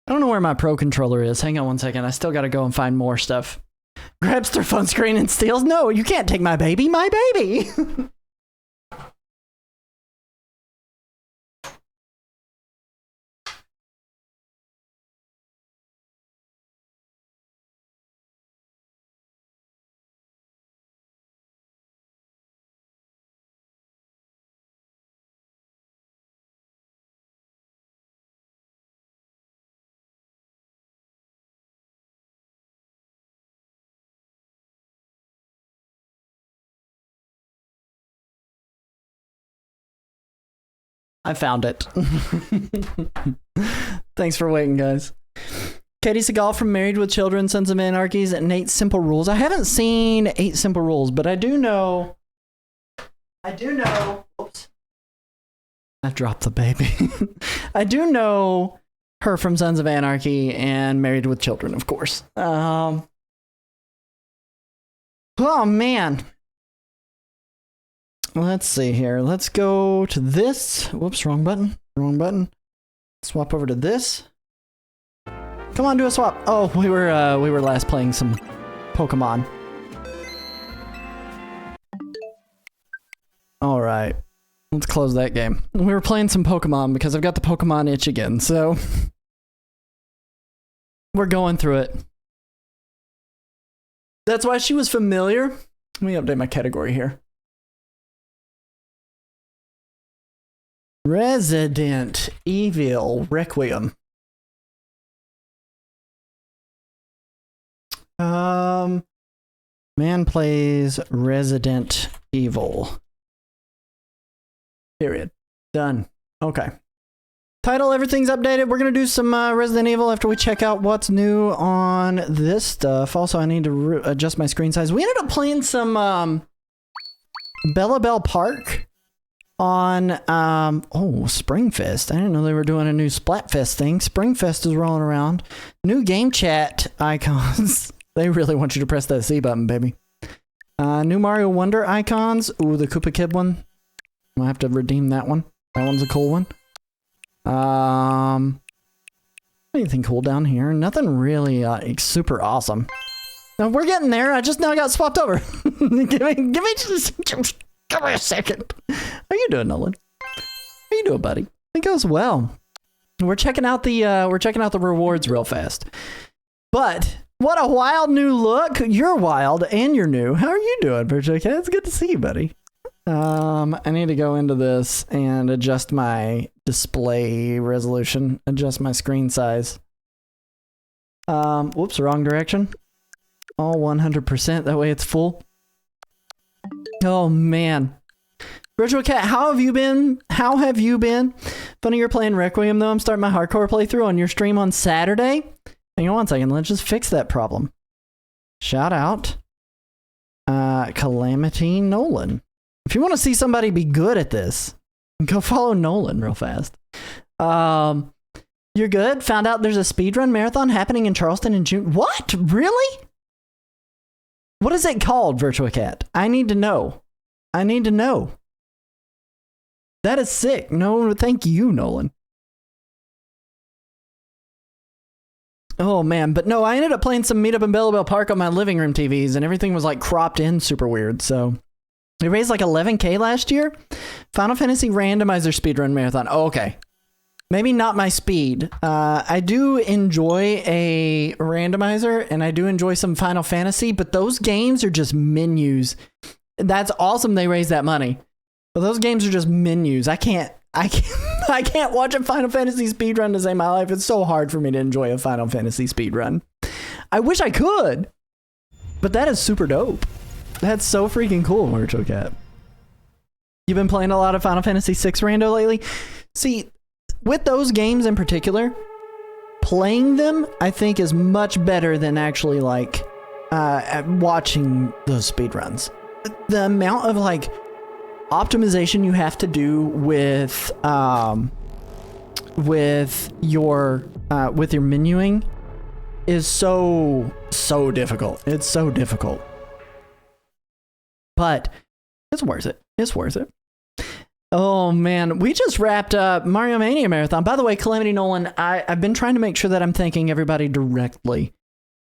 I don't know where my Pro Controller is. Hang on one second. I still got to go and find more stuff. Grabs their phone screen and steals. No, you can't take my baby. My baby. I found it. Thanks for waiting, guys. Katie Seagal from Married with Children, Sons of Anarchies, and 8 Simple Rules. I haven't seen 8 Simple Rules, but I do know. Oops. I dropped the baby. I do know her from Sons of Anarchy and Married with Children, of course. Oh, man. Let's see here. Let's go to this. Whoops, wrong button. Wrong button. Swap over to this. Come on, do a swap. Oh, we were last playing some Pokemon. All right. Let's close that game. We were playing some Pokemon because I've got the Pokemon itch again, so we're going through it. That's why she was familiar. Let me update my category here. Resident Evil Requiem. Man plays Resident Evil. Period. Done. Okay. Title, everything's updated. We're going to do some Resident Evil after we check out what's new on this stuff. Also, I need to adjust my screen size. We ended up playing some Bella Bell Park on, Springfest. I didn't know they were doing a new Splatfest thing. Springfest is rolling around. New game chat icons. They really want you to press that C button, baby. New Mario Wonder icons. Ooh, the Koopa Kid one. I'll have to redeem that one. That one's a cool one. Anything cool down here? Nothing really super awesome. No, we're getting there. I just now got swapped over. give me a second. How you doing, Nolan? How you doing, buddy? It goes well. We're checking out the rewards real fast. But what a wild new look. You're wild and you're new. How are you doing, Virtual Cat? It's good to see you, buddy. I need to go into this and adjust my display resolution, adjust my screen size. Whoops, wrong direction. All 100%, that way it's full. Oh man. Virtual Cat, how have you been? How have you been? Funny you're playing Requiem though. I'm starting my hardcore playthrough on your stream on Saturday. Hang on one second, let's just fix that problem. Shout out. Calamity Nolan. If you want to see somebody be good at this, go follow Nolan real fast. You're good? Found out there's a speedrun marathon happening in Charleston in June. What? Really? What is it called, Virtua Cat? I need to know. I need to know. That is sick. No, thank you, Nolan. Oh man, but no, I ended up playing some Meetup in Bella Bell Park on my living room TVs and everything was like cropped in super weird, so... They raised like 11K last year. Final Fantasy Randomizer Speedrun Marathon. Oh, okay. Maybe not my speed. I do enjoy a randomizer and I do enjoy some Final Fantasy, but those games are just menus. That's awesome they raised that money. But those games are just menus. I can't watch a Final Fantasy speedrun to save my life. It's so hard for me to enjoy a Final Fantasy speedrun. I wish I could, but that is super dope. That's so freaking cool, Virtual Cat. You've been playing a lot of Final Fantasy VI Rando lately? See, with those games in particular, playing them, I think, is much better than actually, like, watching those speedruns. The amount of, like, optimization you have to do with your menuing is so difficult. It's so difficult. But it's worth it. It's worth it. Oh man, we just wrapped up Mario Mania Marathon. By the way, Calamity Nolan, I've been trying to make sure that I'm thanking everybody directly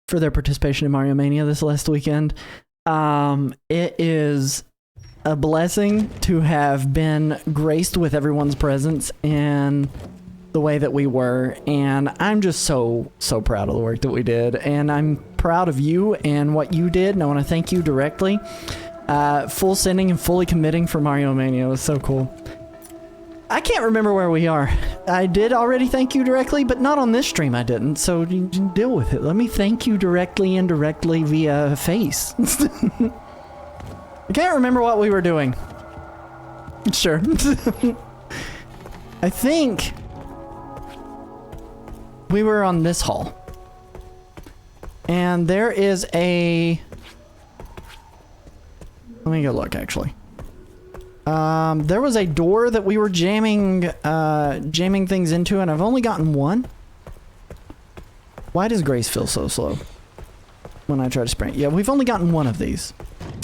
for their participation in Mario Mania this last weekend. It is a blessing to have been graced with everyone's presence and the way that we were, and I'm just so proud of the work that we did, and I'm proud of you and what you did, and I want to thank you directly. Full sending and fully committing for Mario Mania. It was so cool. I can't remember where we are. I did already thank you directly, but not on this stream I didn't, so you deal with it. Let me thank you directly and indirectly via face. I can't remember what we were doing. Sure. I think we were on this hall. And there is a... Let me go look, actually. There was a door that we were jamming things into, and I've only gotten one. Why does Grace feel so slow when I try to sprint? Yeah, we've only gotten one of these.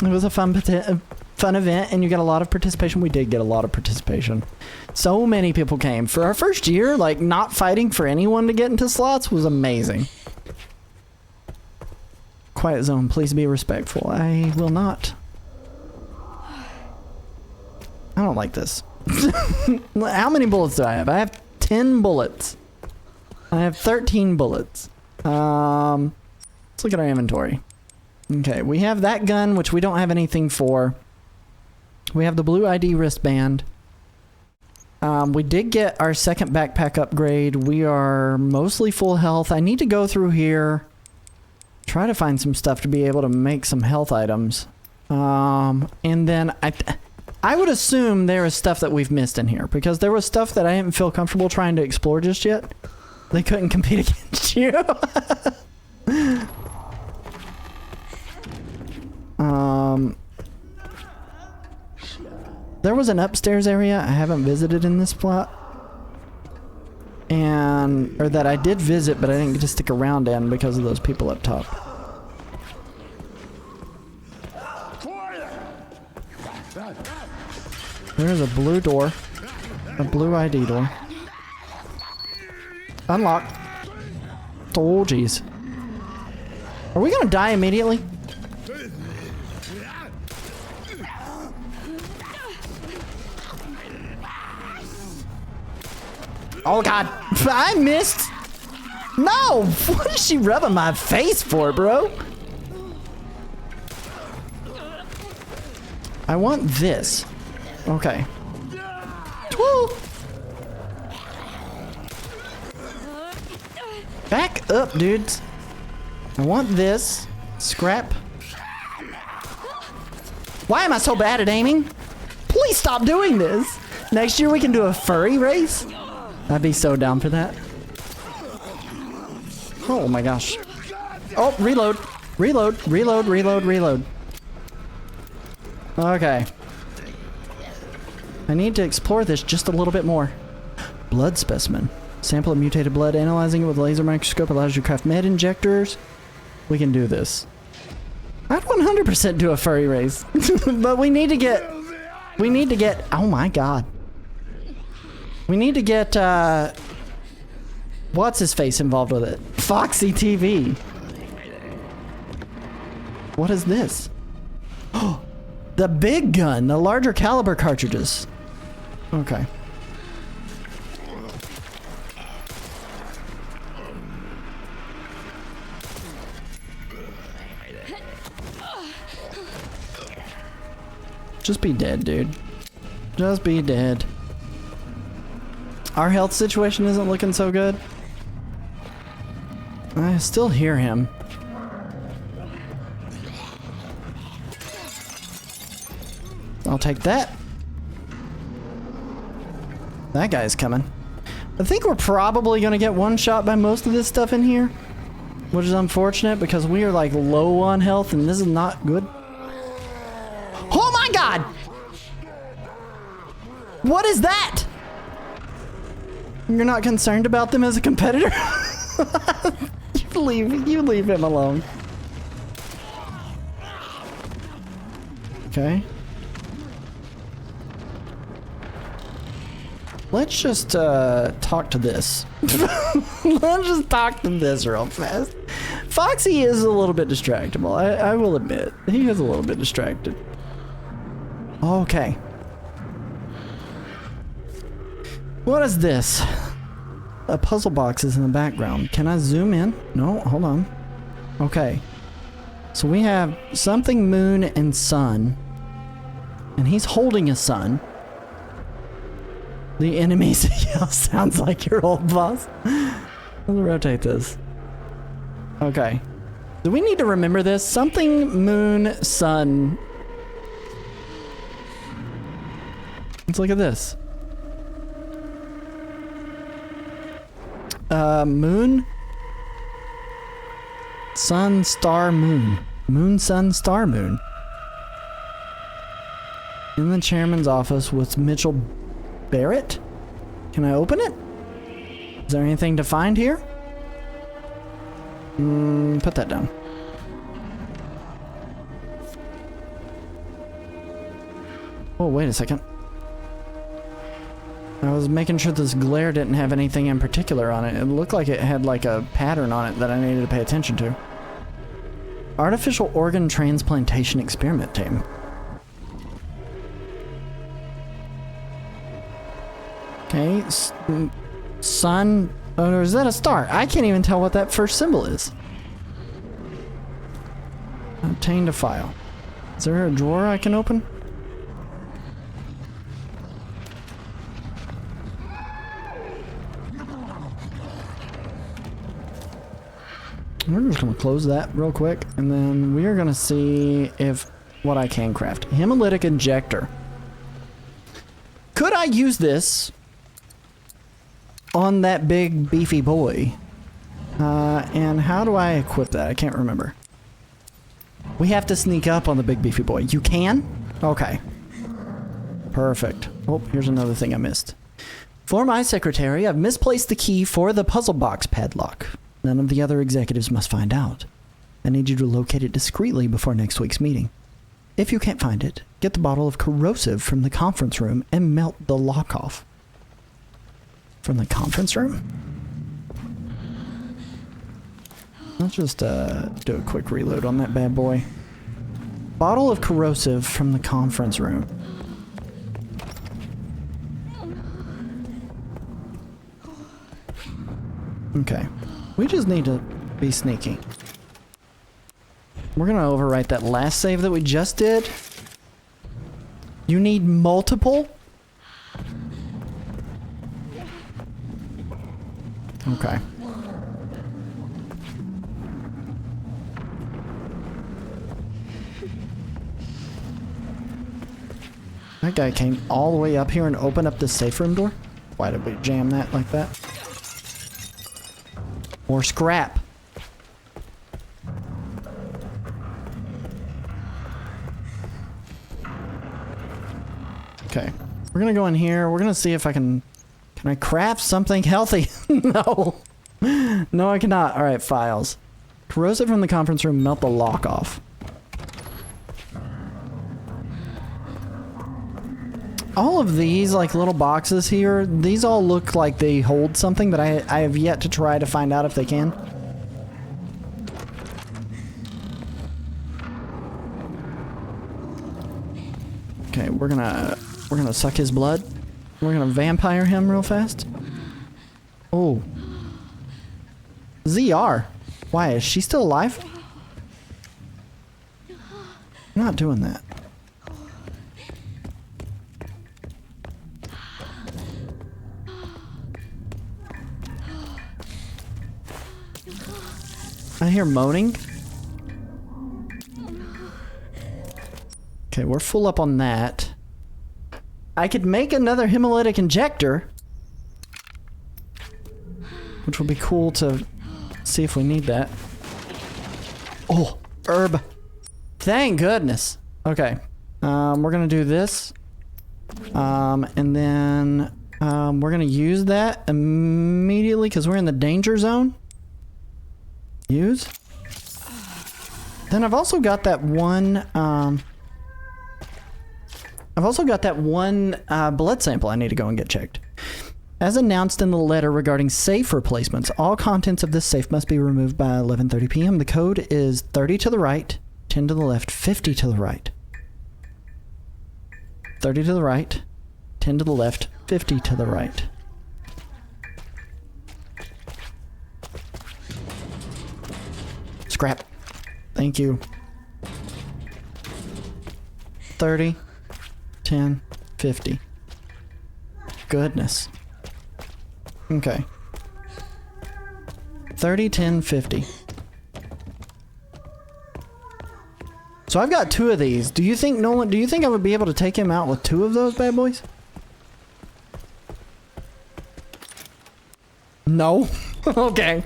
It was a fun event, and you got a lot of participation. We did get a lot of participation. So many people came. For our first year, like, not fighting for anyone to get into slots was amazing. Quiet zone, please be respectful. I will not. I don't like this. How many bullets do I have? I have 10 bullets. I have 13 bullets. Let's look at our inventory. Okay, we have that gun, which we don't have anything for. We have the blue ID wristband. We did get our second backpack upgrade. We are mostly full health. I need to go through here, try to find some stuff to be able to make some health items. And then I would assume there is stuff that we've missed in here because there was stuff that I didn't feel comfortable trying to explore just yet. They couldn't compete against you. There was an upstairs area I haven't visited in this plot. Or that I did visit, but I didn't get to stick around in because of those people up top. There's a blue door. A blue ID door. Unlock. Oh, jeez. Are we gonna die immediately? Oh god, I missed! No! What is she rubbing my face for, bro? I want this. Okay. Woo! Back up, dudes. I want this. Scrap. Why am I so bad at aiming? Please stop doing this. Next year we can do a furry race. I'd be so down for that. Oh my gosh. Oh, reload. Reload, reload, reload, reload. Okay. I need to explore this just a little bit more. Blood specimen. Sample of mutated blood. Analyzing it with a laser microscope allows you to craft med injectors. We can do this. I'd 100% do a furry race. But we need to get... Oh my god. We need to get, what's his face involved with it? Foxy TV. What is this? Oh, the big gun, the larger caliber cartridges. Okay. Just be dead, dude. Just be dead. Our health situation isn't looking so good. I still hear him. I'll take that. That guy's coming. I think we're probably gonna get one shot by most of this stuff in here, which is unfortunate because we are like low on health and this is not good. Oh my god! What is that? You're not concerned about them as a competitor? You leave him alone. Okay. Let's just talk to this. Let's just talk to this real fast. Foxy is a little bit distractible. I will admit. He is a little bit distracted. Okay. What is this? A puzzle box is in the background. Can I zoom in? No, hold on. Okay. So we have something moon and sun. And he's holding a sun. The enemies yell sounds like your old boss. Let's rotate this. Okay. Do we need to remember this? Something moon sun. Let's look at this. Moon, sun, star, moon. Moon, sun, star, moon. In the chairman's office with Mitchell Barrett? Can I open it? Is there anything to find here? Put that down. Oh, wait a second. I was making sure this glare didn't have anything in particular on it. It looked like it had like a pattern on it that I needed to pay attention to. Artificial organ transplantation experiment team. Okay, sun. Oh, is that a star? I can't even tell what that first symbol is. Obtained a file. Is there a drawer I can open? We're just gonna close that real quick, and then we are gonna see if what I can craft. Hemolytic injector. Could I use this on that big beefy boy? And how do I equip that? I can't remember. We have to sneak up on the big beefy boy. You can? Okay. Perfect. Oh, here's another thing I missed. For my secretary, I've misplaced the key for the puzzle box padlock. None of the other executives must find out. I need you to locate it discreetly before next week's meeting. If you can't find it, get the bottle of corrosive from the conference room and melt the lock off. From the conference room? Let's just do a quick reload on that bad boy. Bottle of corrosive from the conference room. Okay. We just need to be sneaky. We're gonna overwrite that last save that we just did. You need multiple? Okay. That guy came all the way up here and opened up the safe room door? Why did we jam that like that? More scrap. Okay. We're gonna go in here. We're gonna see if I can I craft something healthy? No. No, I cannot. Alright, files. Corrosive from the conference room, melt the lock off. All of these, like, little boxes here, these all look like they hold something, but I have yet to try to find out if they can. Okay, we're gonna suck his blood. We're gonna vampire him real fast. Oh. ZR. Why, is she still alive? I'm not doing that. I hear moaning. Okay, we're full up on that. I could make another hemolytic injector, which will be cool to see if we need that. Oh, herb. Thank goodness. Okay, we're gonna do this, and then we're gonna use that immediately because we're in the danger zone. Use. Then I've also got that one. Blood sample I need to go and get checked. As announced in the letter regarding safe replacements, all contents of this safe must be removed by 11:30 p.m. The code is 30 to the right, 10 to the left, 50 to the right. 30 to the right, 10 to the left, 50 to the right. Scrap. Thank you. 30, 10, 50. Goodness. Okay. 30, 10, 50. So I've got 2 of these. Do you think, Nolan, do you think I would be able to take him out with 2 of those bad boys? No? Okay.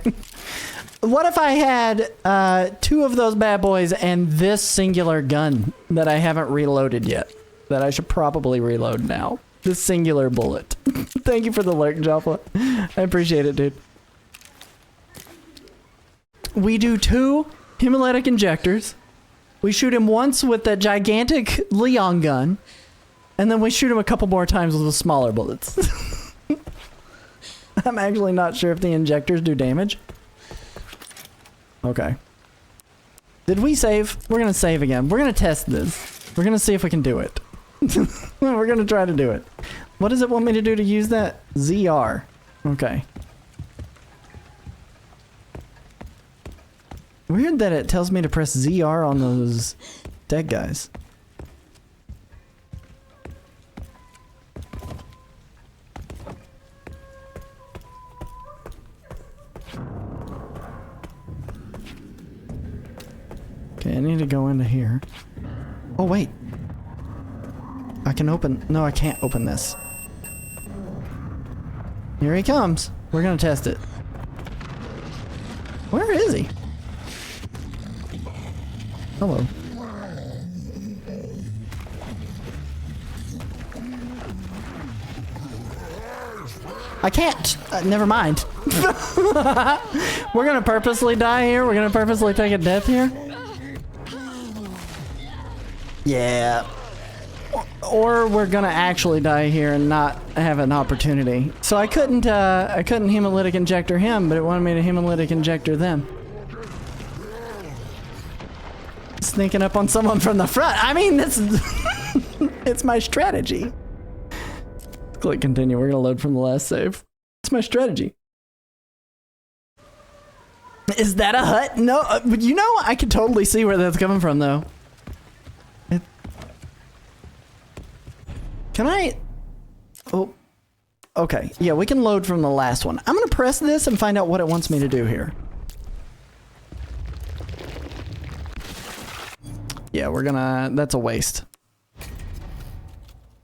What if I had 2 of those bad boys and this singular gun that I haven't reloaded yet? That I should probably reload now. This singular bullet. Thank you for the lurk, Joppa. I appreciate it, dude. We do 2 hemolytic injectors. We shoot him once with that gigantic Leon gun. And then we shoot him a couple more times with the smaller bullets. I'm actually not sure if the injectors do damage. Okay. Did we save? We're gonna save again. We're gonna test this. We're gonna see if we can do it. We're gonna try to do it. What does it want me to do to use that? ZR. Okay. Weird that it tells me to press ZR on those dead guys. Okay, I need to go into here. Oh, wait. I can open... No, I can't open this. Here he comes. We're gonna test it. Where is he? Hello. I can't. Never mind. We're gonna purposely die here. We're gonna purposely take a death here. Yeah. Or we're gonna actually die here and not have an opportunity. So I couldn't hemolytic injector him, but it wanted me to hemolytic injector them. Sneaking up on someone from the front. I mean, this is it's my strategy. Click continue. We're gonna load from the last save. It's my strategy. Is that a hut? No, but you know, I could totally see where that's coming from, though. Can I? Oh, okay. Yeah, we can load from the last one. I'm gonna press this and find out what it wants me to do here. Yeah, we're gonna. That's a waste.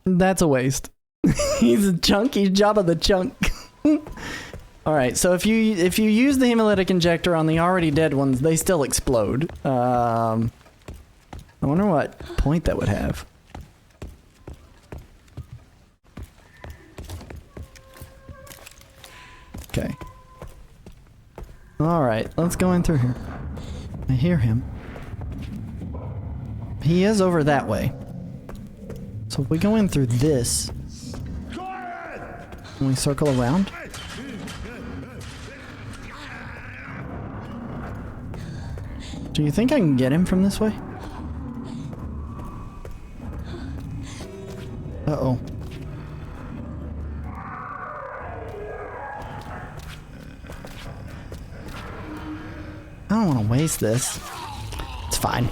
That's a waste. He's a chunk. He's Jabba the Chunk. All right. So if you use the hemolytic injector on the already dead ones, they still explode. I wonder what point that would have. Okay. All right. Let's go in through here. I hear him. He is over that way. So if we go in through this, and we circle around. Do you think I can get him from this way? Uh-oh. I don't want to waste this. It's fine.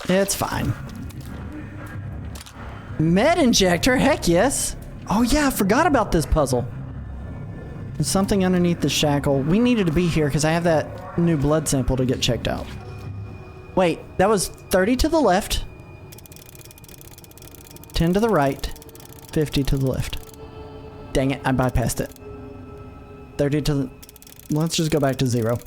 It's fine. Med injector? Heck yes. Oh yeah, I forgot about this puzzle. There's something underneath the shackle. We needed to be here because I have that new blood sample to get checked out. Wait, that was 30 to the left. 10 to the right. 50 to the left. Dang it, I bypassed it. 30 to the... Let's just go back to 0.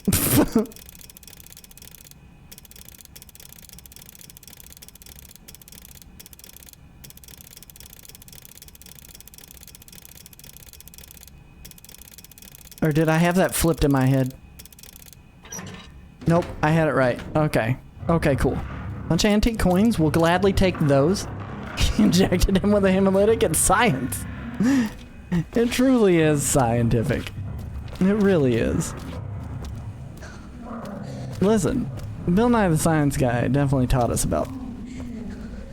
Or did I have that flipped in my head? Nope, I had it right. Okay. Okay, cool. Bunch of antique coins. We'll gladly take those. Injected him with a hemolytic. It's science. It truly is scientific. It really is. Listen, Bill Nye the Science Guy definitely taught us about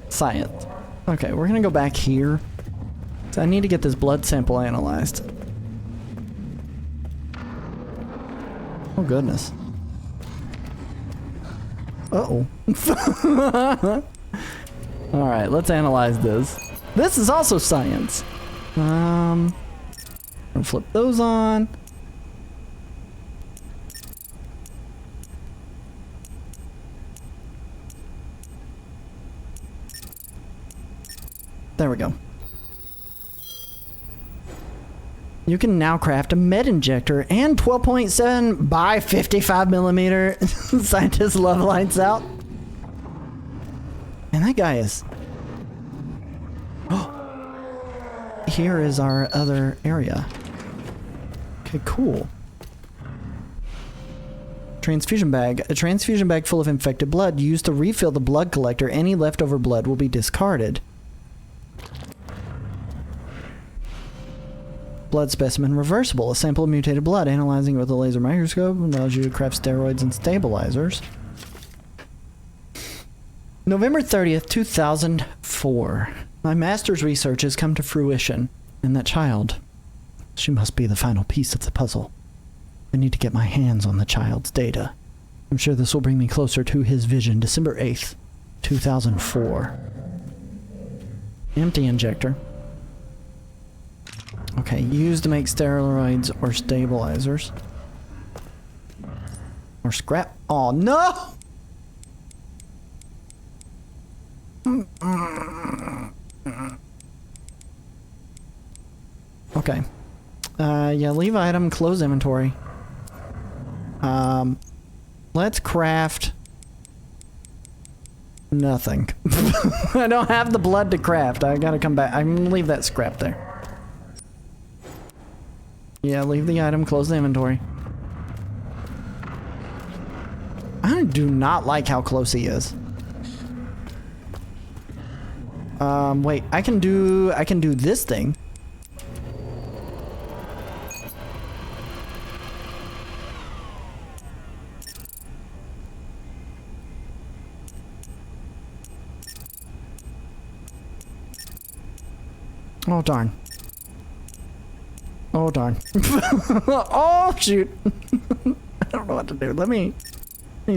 science. Okay, we're gonna go back here. So I need to get this blood sample analyzed. Oh goodness. Uh-oh. Alright, let's analyze this. This is also science. I'll flip those on. There we go. You can now craft a med injector and 12.7 by 55 millimeter. Scientists love lights out. And that guy is... Oh! Here is our other area. Okay, cool. Transfusion bag. A transfusion bag full of infected blood used to refill the blood collector. Any leftover blood will be discarded. Blood specimen reversible. A sample of mutated blood. Analyzing it with a laser microscope allows you to craft steroids and stabilizers. November 30th, 2004. My master's research has come to fruition. And that child, she must be the final piece of the puzzle. I need to get my hands on the child's data. I'm sure this will bring me closer to his vision. December 8th, 2004. Empty injector. Okay, used to make steroids or stabilizers. Or scrap. Oh no! Okay. Yeah, leave item, close inventory. Let's craft nothing. I don't have the blood to craft. I gotta come back. I'm gonna leave that scrap there. Yeah, leave the item, close the inventory. I do not like how close he is. Wait, I can do this thing. Oh darn. Oh darn. Oh shoot. I don't know what to do. Let me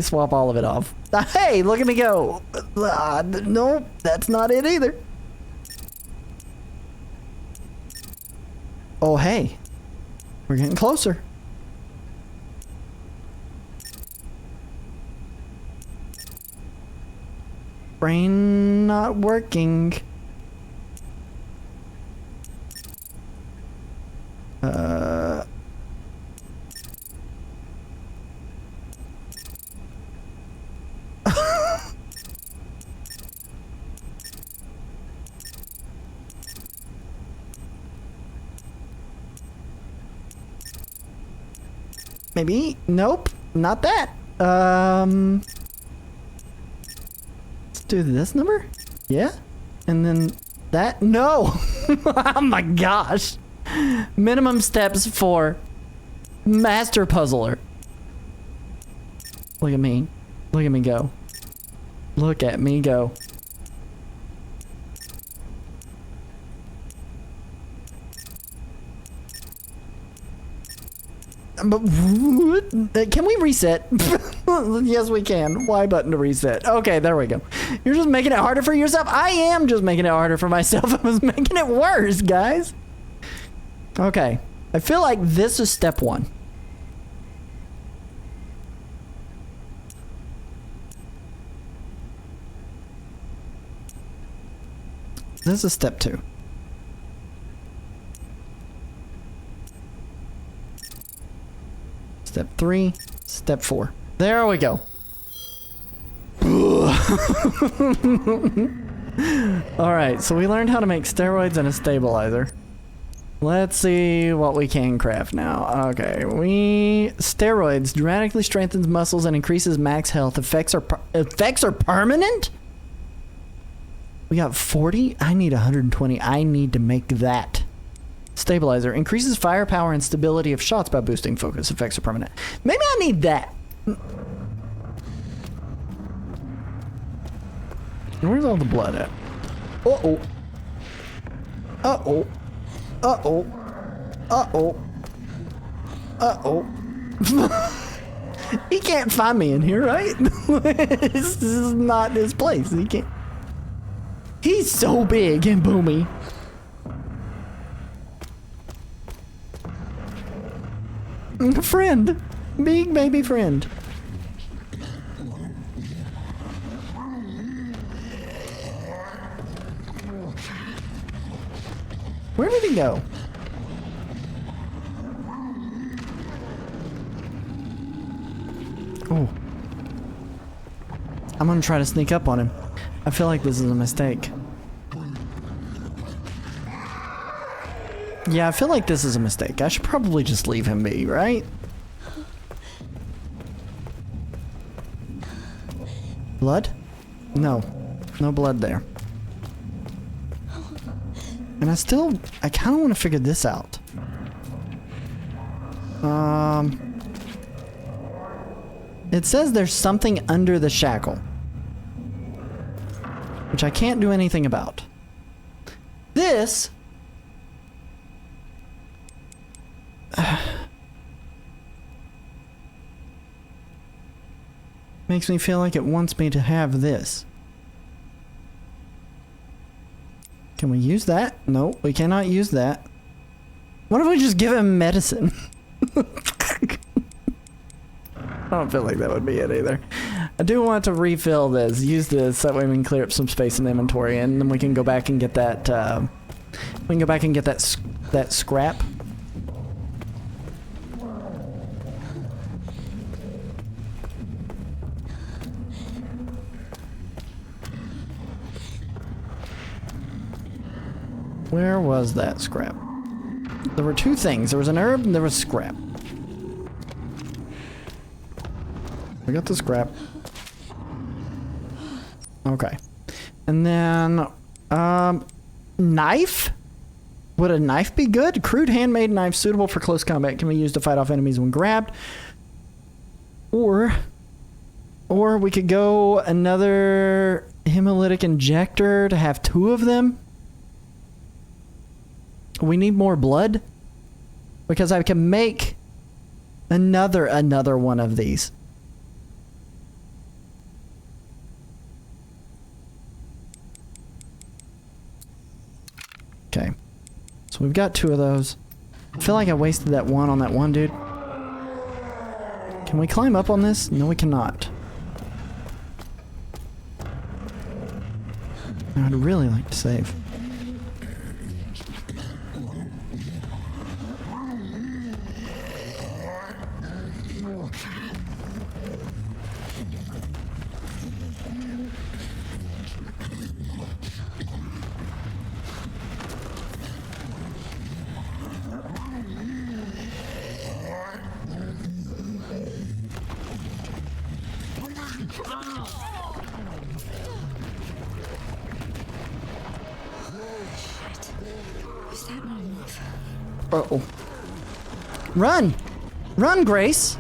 swap all of it off. Hey, look at me go. Nope, that's not it either. Oh hey. We're getting closer. Brain not working. Maybe? Nope, not that. Let's do this number? Yeah? And then that? No! Oh my gosh! Minimum steps for master puzzler. Look at me. Look at me go. Look at me go. But can we reset? Yes, we can. Y button to reset. Okay, there we go. You're just making it harder for yourself. I am just making it harder for myself. I was making it worse, guys. Okay. I feel like this is step 1. This is step 2. Step 3, step 4. There we go. Alright, so we learned how to make steroids and a stabilizer. Let's see what we can craft now. Okay, steroids dramatically strengthens muscles and increases max health. Effects are permanent? We got 40? I need 120. I need to make that. Stabilizer increases firepower and stability of shots by boosting focus. Effects are permanent. Maybe I need that. Where's all the blood at? Uh-oh. Uh-oh. Uh-oh. Uh-oh. Uh-oh. He can't find me in here, right? This is not his place. He can't. He's so big and boomy. Friend. Big baby friend. Where did he go? Oh. I'm gonna try to sneak up on him. I feel like this is a mistake. Yeah, I feel like this is a mistake. I should probably just leave him be, right? Blood? No. No blood there. And I kind of want to figure this out. It says there's something under the shackle, which I can't do anything about. This makes me feel like it wants me to have this. Can we use that? No, we cannot use that. What if we just give him medicine? I don't feel like that would be it either. I do want to refill this, use this, that way we can clear up some space in the inventory, and then we can go back and get that, that scrap. Where was that scrap? There were two things. There was an herb and there was scrap. We got the scrap. Okay. And then, knife? Would a knife be good? Crude handmade knife suitable for close combat can be used to fight off enemies when grabbed. Or we could go another hemolytic injector to have two of them. We need more blood because I can make another one of these. Okay. So we've got two of those. I feel like I wasted that one on that one dude. Can we climb up on this? No, we cannot. I'd really like to save. Uh-oh. Run! Run, Grace!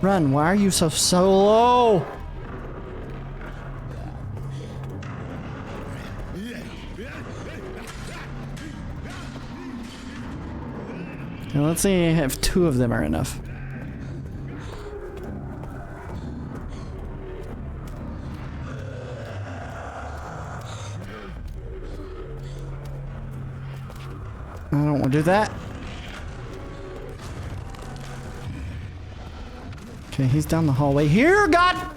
Run, why are you so slow? Now let's see if two of them are enough. I don't want to do that. Okay, he's down the hallway here. God!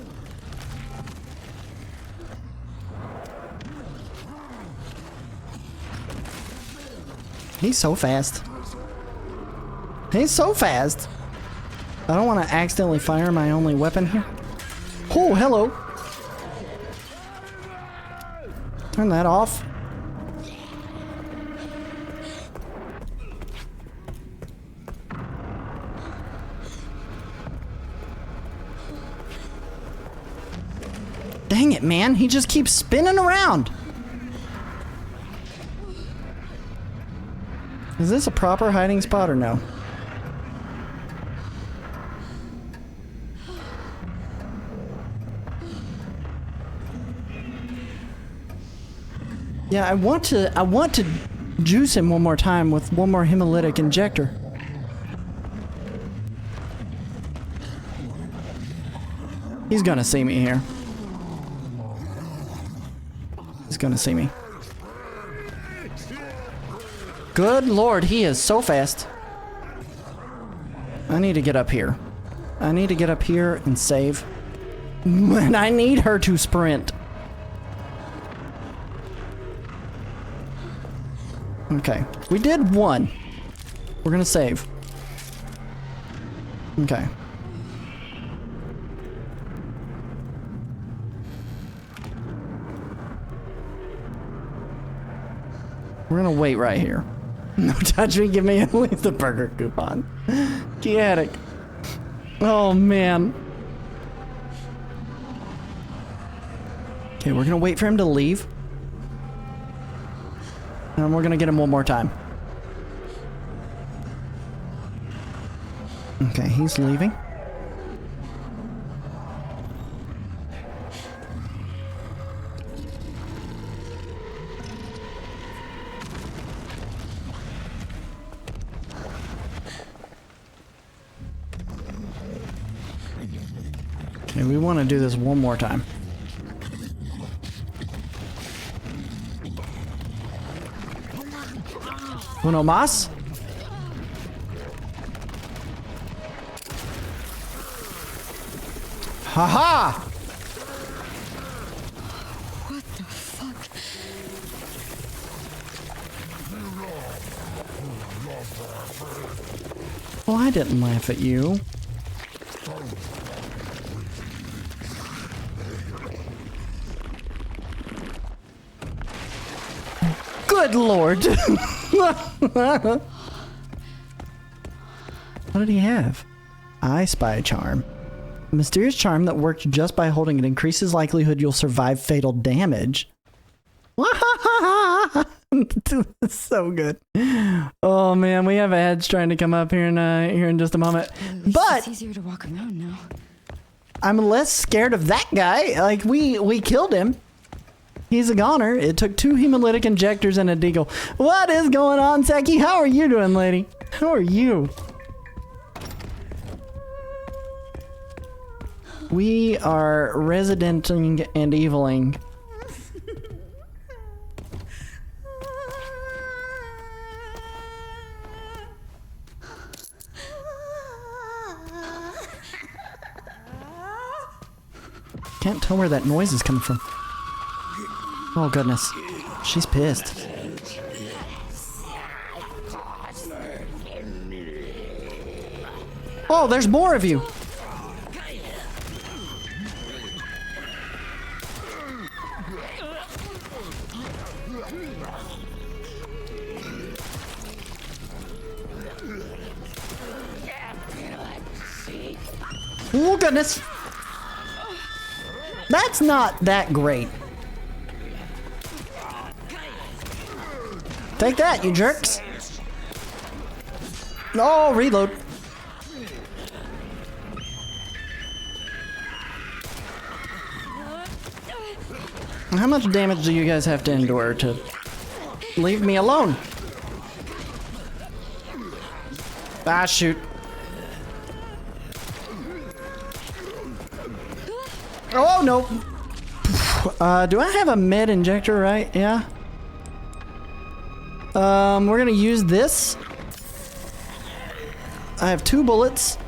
He's so fast. He's so fast. I don't want to accidentally fire my only weapon here. Oh, hello. Turn that off. Dang it, man. He just keeps spinning around. Is this a proper hiding spot or no? Yeah, I want to juice him one more time with one more hemolytic injector. He's gonna see me here. He's gonna see me. Good Lord, he is so fast. I need to get up here. I need to get up here and save. And I need her to sprint. Okay, we did one. We're gonna save. Okay. We're gonna wait right here. No touch me, give me at least a burger coupon. Chaotic. Oh man. Okay, we're gonna wait for him to leave. And we're gonna get him one more time. Okay, he's leaving. Okay, we want to do this one more time. Uno más? Haha! What the fuck? Oh, I didn't laugh at you. Good Lord. What did he have? I Spy Charm. A mysterious charm that works just by holding it increases likelihood you'll survive fatal damage. So good. Oh man, we have ads trying to come up here in just a moment. But it's easier to walk around now. I'm less scared of that guy. Like we killed him. He's a goner. It took 2 hemolytic injectors and a deagle. What is going on, Seki? How are you doing, lady? How are you? We are residenting and eviling. Can't tell where that noise is coming from. Oh goodness. She's pissed. Oh, there's more of you. Oh goodness. That's not that great. Take that, you jerks. Oh, reload. How much damage do you guys have to endure to leave me alone? Ah, shoot. Oh, no. Do I have a med injector, right? Yeah. We're gonna use this. I have 2 bullets.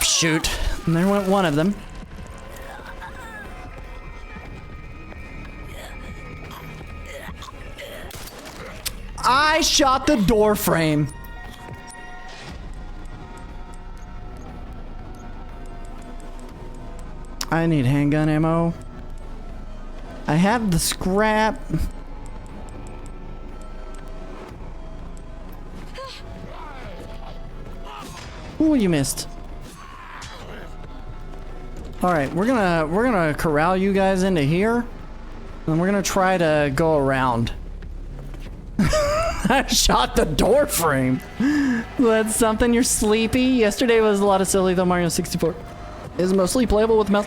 Shoot. And there went one of them. I shot the door frame. I need handgun ammo. I have the scrap. Ooh, you missed. All right, we're gonna corral you guys into here, and we're gonna try to go around. I shot the door frame. That's something. You're sleepy. Yesterday was a lot of silly though. Mario 64 is mostly playable with the mouse.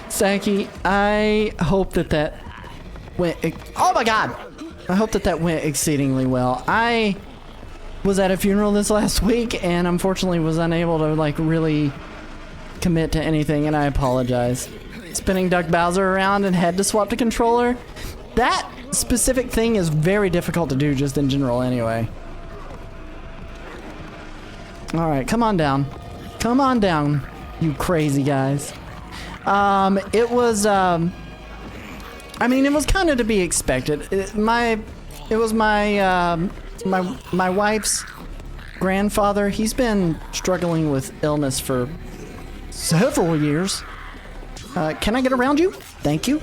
Saki, I hope that went. Oh my God! I hope that went exceedingly well. I was at a funeral this last week, and unfortunately was unable to like really commit to anything, and I apologize. Spinning Duck Bowser around and had to swap the controller. That specific thing is very difficult to do just in general anyway. All right, come on down. Come on down, you crazy guys. It was, I mean, it was kind of to be expected. It was my wife's grandfather. He's been struggling with illness for several years. Can I get around you? Thank you.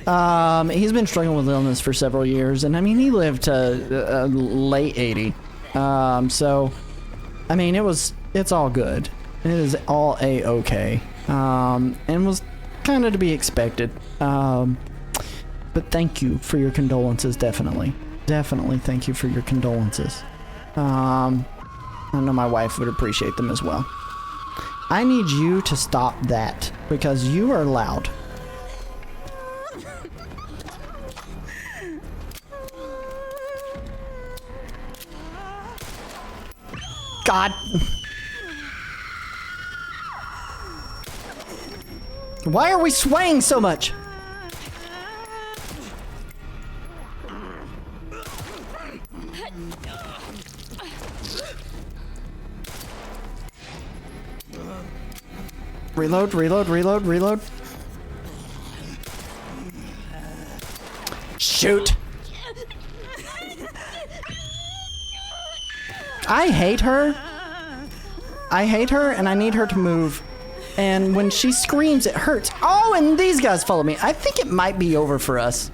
He's been struggling with illness for several years, and I mean, he lived to late 80. So, I mean, it's all good. It is all a-okay. And was kind of to be expected. But thank you for your condolences, definitely. Definitely thank you for your condolences. I know my wife would appreciate them as well. I need you to stop that, because you are loud. God. Why are we swaying so much? Reload, reload, reload, reload. Shoot. I hate her. I hate her, and I need her to move. And when she screams, it hurts. Oh, and these guys follow me. I think it might be over for us.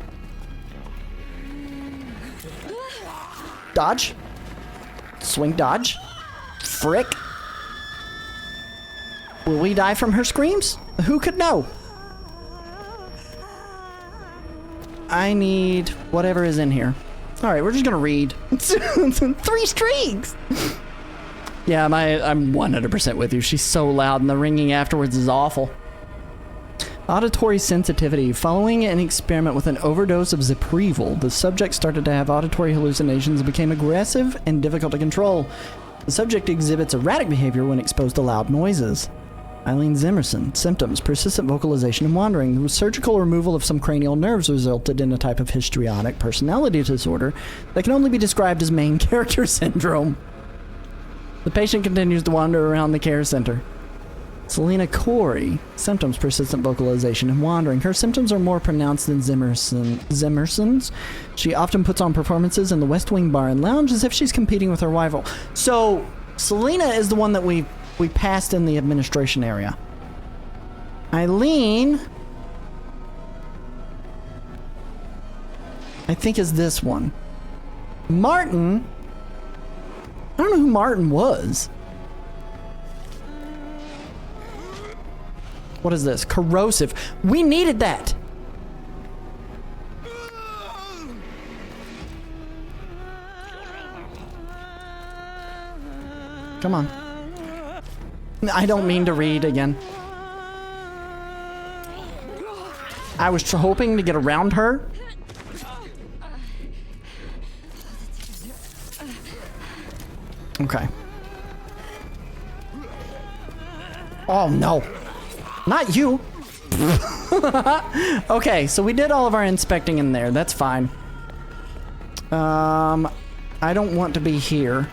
Dodge. Swing dodge. Frick. Will we die from her screams? Who could know? I need whatever is in here. All right, we're just gonna read. 3 streaks. Yeah, I'm 100% with you. She's so loud, and the ringing afterwards is awful. Auditory sensitivity. Following an experiment with an overdose of Ziprevil, the subject started to have auditory hallucinations and became aggressive and difficult to control. The subject exhibits erratic behavior when exposed to loud noises. Eileen Zimmerson. Symptoms: persistent vocalization and wandering. The surgical removal of some cranial nerves resulted in a type of histrionic personality disorder that can only be described as main character syndrome. The patient continues to wander around the care center. Selena Corey. Symptoms: persistent vocalization and wandering. Her symptoms are more pronounced than Zimmerson's. She often puts on performances in the West Wing Bar and Lounge as if she's competing with her rival. So, Selena is the one that we passed in the administration area. Eileen, I think, is this one. Martin, I don't know who Martin was. What is this? Corrosive. We needed that. Come on. I don't mean to read again. I was hoping to get around her. Okay. Oh no. Not you. Okay, so we did all of our inspecting in there. That's fine. I don't want to be here.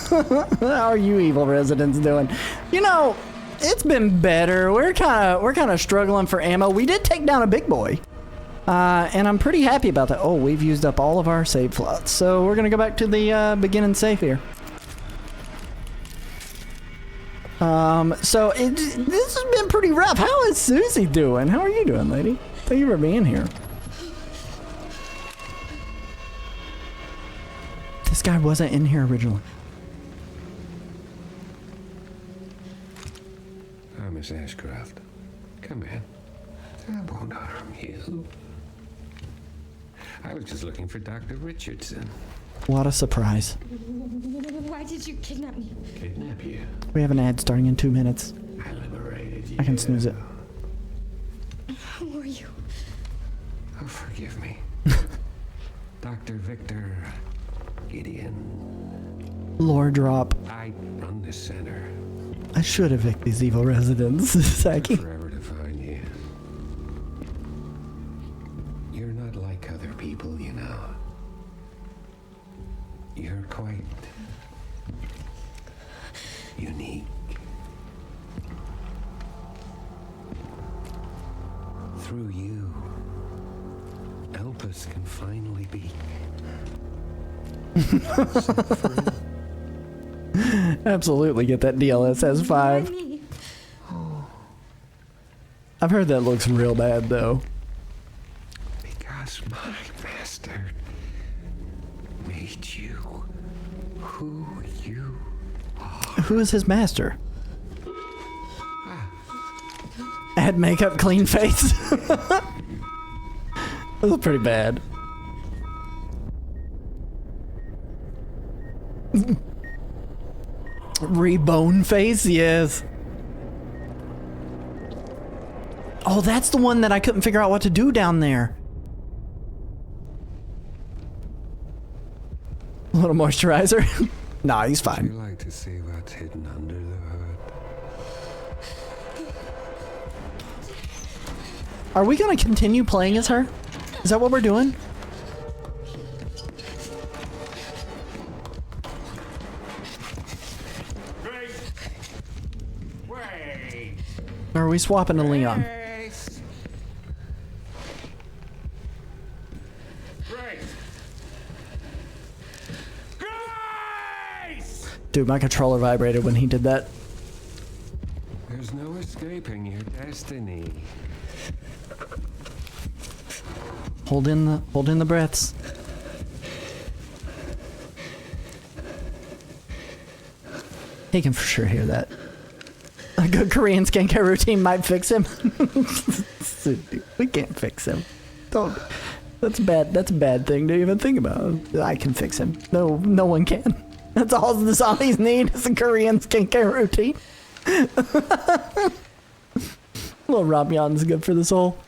How are you evil residents doing? You know, it's been better. We're kind of struggling for ammo. We did take down a big boy. And I'm pretty happy about that. Oh, we've used up all of our save slots. So we're going to go back to the beginning save here. So this has been pretty rough. How is Susie doing? How are you doing, lady? Thank you for being here. This guy wasn't in here originally. Miss Ashcroft, come in. I won't harm you. I was just looking for Dr. Richardson. What a surprise. Why did you kidnap me? Kidnap you? We have an ad starting in 2 minutes. I liberated you. I can snooze it. Who are you? Oh, forgive me. Dr. Victor Gideon. Lore drop. I run this center. I should evict these evil residents, Saki. Forever to find you. You're not like other people, you know. You're quite unique. Through you, Elpis can finally be set free. Absolutely get that DLSS 5. I've heard that looks real bad though. Because my master made you who you are. Who is his master? Add makeup, clean face. That was pretty bad. Rebone face, yes. Oh, that's the one that I couldn't figure out what to do down there. A little moisturizer. Nah, he's You fine. like to see what's hidden under the hood. Are we gonna continue playing as her? Is that what we're doing? Or are we swapping to Leon? Dude, my controller vibrated when he did that. There's no escaping your destiny. Hold in the breaths. He can for sure hear that. A good Korean skincare routine might fix him. We can't fix him. Don't. That's bad. That's a bad thing to even think about. I can fix him. No one can. That's all the zombies need is a Korean skincare routine. Little ramyun's good for the soul.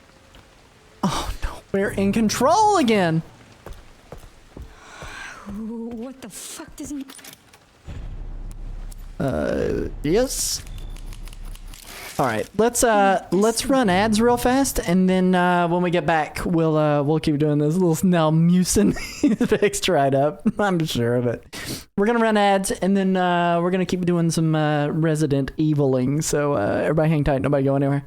Oh no, we're in control again. What the fuck does he... Yes. All right, let's run ads real fast, and then when we get back, we'll keep doing this. Little now Musin fixed right up. I'm sure of it. We're gonna run ads, and then we're gonna keep doing some Resident Eviling. So everybody hang tight. Nobody go anywhere.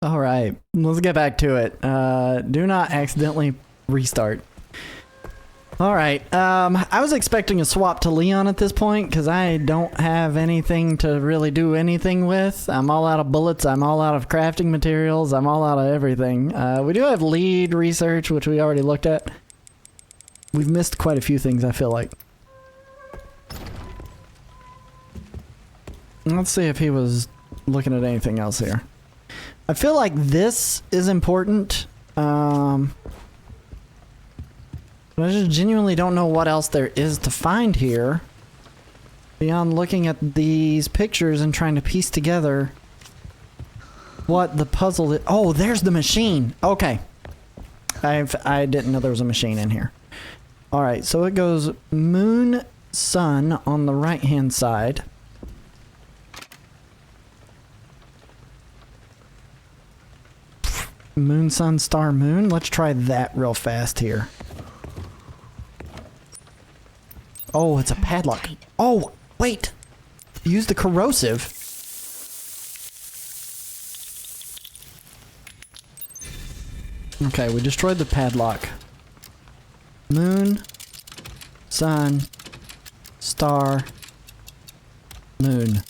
All right, let's get back to it. Do not accidentally restart. All right, I was expecting a swap to Leon at this point because I don't have anything to really do anything with. I'm all out of bullets. I'm all out of crafting materials. I'm all out of everything. We do have lead research, which we already looked at. We've missed quite a few things, I feel like. Let's see if he was looking at anything else here. I feel like this is important. But I just genuinely don't know what else there is to find here. beyond looking at these pictures and trying to piece together what the puzzle is. Oh, there's the machine. Okay. I didn't know there was a machine in here. All right, so it goes moon, sun on the right-hand side. Moon, sun, star, moon. Let's try that real fast here. Oh, it's a padlock. Oh, wait. Use the corrosive. Okay, we destroyed the padlock. Moon, sun, star, moon.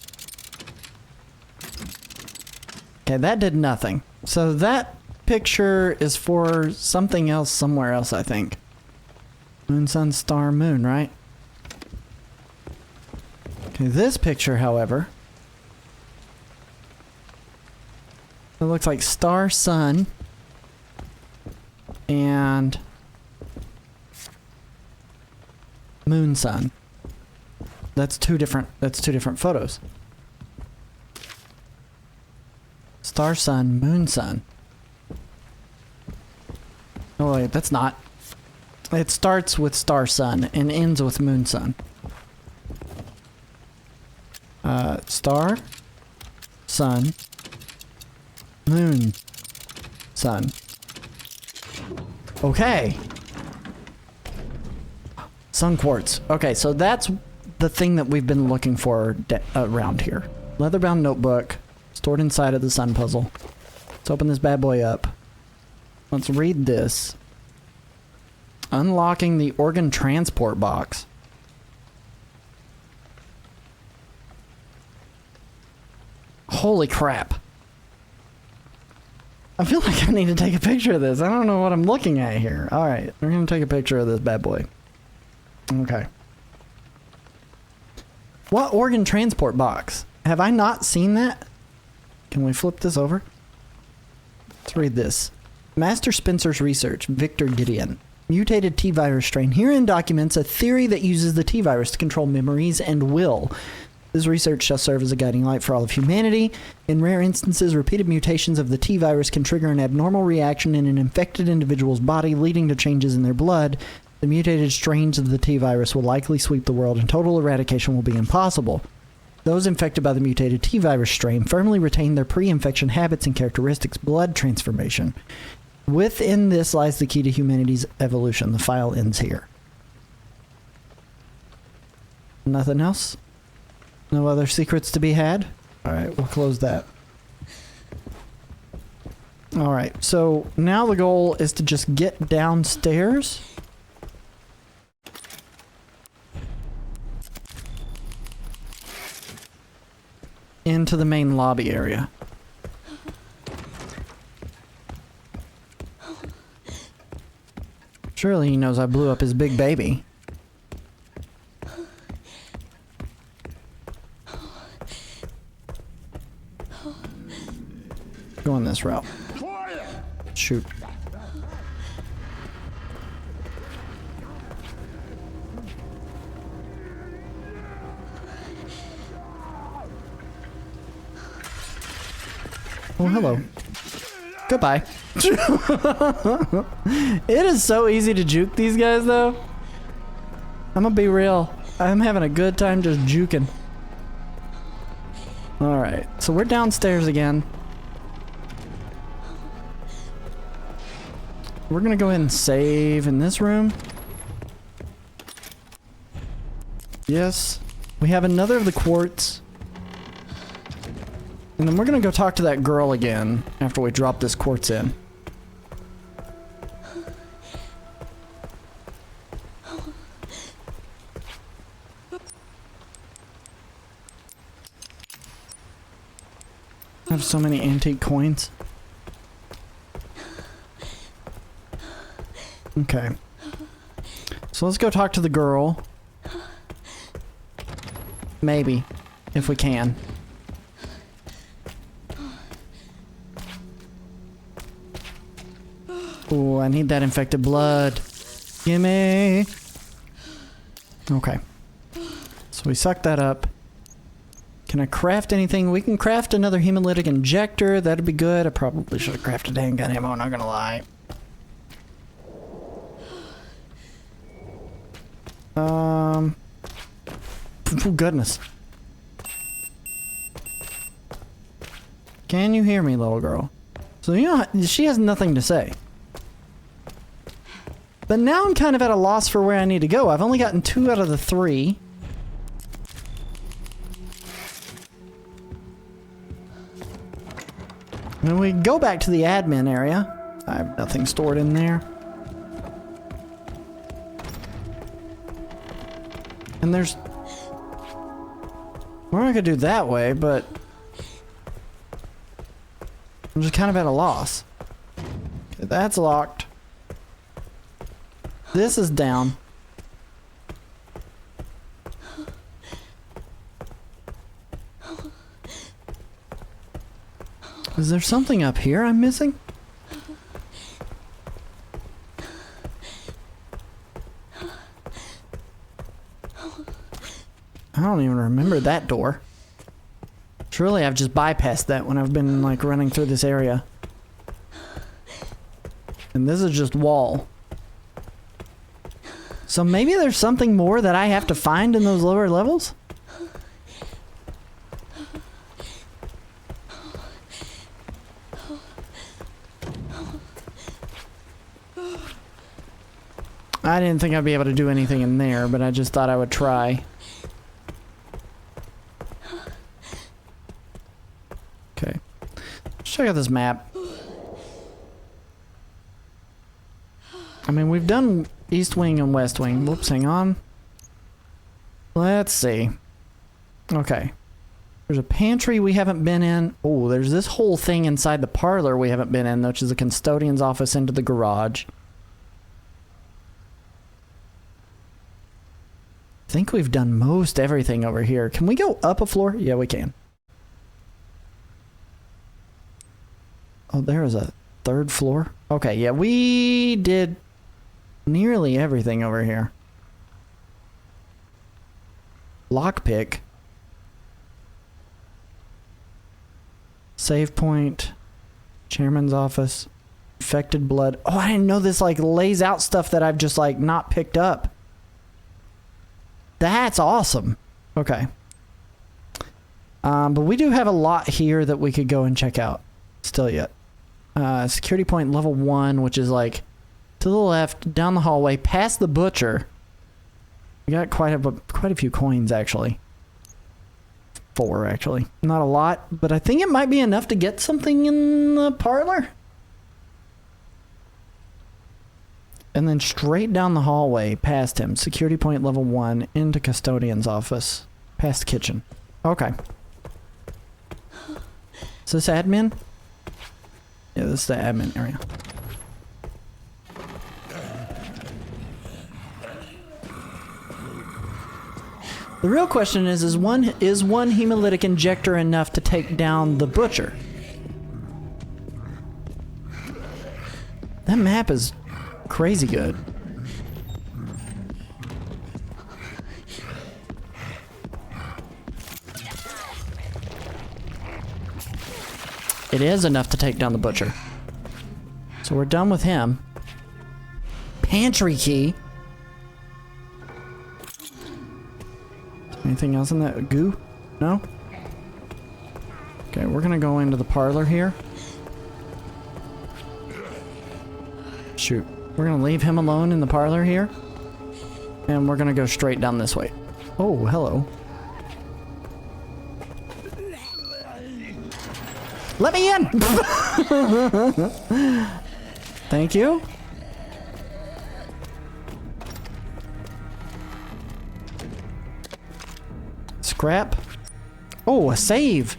Okay, that did nothing. So that picture is for something else somewhere else, I think. Moon, sun, star, moon, right? Okay, this picture, however, it looks like star, sun, and moon, sun. That's two different photos. Star, sun, moon, sun. Oh wait, that's not. It starts with star, sun and ends with moon, sun. Star, sun, moon, sun. Okay. Sun quartz. Okay, so that's the thing that we've been looking for around here. Leather-bound notebook stored inside of the sun puzzle. Let's open this bad boy up. Let's read this. Unlocking the organ transport box. Holy crap. I feel like I need to take a picture of this. I don't know what I'm looking at here. Alright, we're going to take a picture of this bad boy. Okay. What organ transport box? Have I not seen that? Can we flip this over? Let's read this. Master Spencer's research, Victor Gideon. Mutated T-virus strain herein documents a theory that uses the T-virus to control memories and will. This research shall serve as a guiding light for all of humanity. In rare instances, repeated mutations of the T-virus can trigger an abnormal reaction in an infected individual's body, leading to changes in their blood. The mutated strains of the T-virus will likely sweep the world, and total eradication will be impossible. Those infected by the mutated T-virus strain firmly retain their pre-infection habits and characteristics. Blood transformation. Within this lies the key to humanity's evolution. The file ends here. Nothing else? No other secrets to be had? Alright, we'll close that. Alright, so now the goal is to just get downstairs. Into the main lobby area. Surely he knows I blew up his big baby. Going this route. Shoot. Oh, hello. Goodbye. It is so easy to juke these guys, though. I'm gonna be real. I'm having a good time just juking. Alright, so we're downstairs again. We're gonna go ahead and save in this room. Yes. We have another of the quartz. And then we're gonna go talk to that girl again after we drop this quartz in. I have so many antique coins. Okay. So let's go talk to the girl. Maybe, if we can. Ooh, I need that infected blood. Gimme. Okay. So So we suck that up. Can I craft anything? We can craft another hemolytic injector. That'd be good. I probably should have crafted handgun ammo, not gonna lie. Oh, goodness. Can you hear me, little girl? So, you know, she has nothing to say. But now I'm kind of at a loss for where I need to go. I've only gotten 2 out of the 3. When we go back to the admin area, I have nothing stored in there. And there's... We're not gonna do that way, but... I'm just kind of at a loss. Okay, that's locked. This is down. Is there something up here I'm missing? I don't even remember that door. Surely I've just bypassed that when I've been like running through this area. And this is just wall. So maybe there's something more that I have to find in those lower levels? I didn't think I'd be able to do anything in there, but I just thought I would try. Okay. Let's check out this map. I mean, we've done East Wing and West Wing. Whoops, hang on. Let's see. Okay. There's a pantry we haven't been in. Oh, there's this whole thing inside the parlor we haven't been in, which is a custodian's office into the garage. I think we've done most everything over here. Can we go up a floor? Yeah, we can. Oh, there is a 3rd floor. Okay, yeah, we did nearly everything over here. Lockpick. Save point. Chairman's office. Infected blood. Oh, I didn't know this like lays out stuff that I've just like not picked up. That's awesome. Okay. But we do have a lot here that we could go and check out still yet. Security point level 1, which is like to the left, down the hallway, past the butcher. We got quite a few coins actually. 4 actually. Not a lot, but I think it might be enough to get something in the parlor. And then straight down the hallway past him. Security point level 1 into custodian's office. Past kitchen. Okay. Is this admin? Yeah, this is the admin area. The real question is one hemolytic injector enough to take down the butcher? That map is crazy good. It is enough to take down the butcher. So we're done with him. Pantry key. Anything else in that goo? No? Okay, we're gonna go into the parlor here. Shoot. We're gonna leave him alone in the parlor here. And we're gonna go straight down this way. Oh, hello. Let me in! Thank you. Scrap. Oh, a save.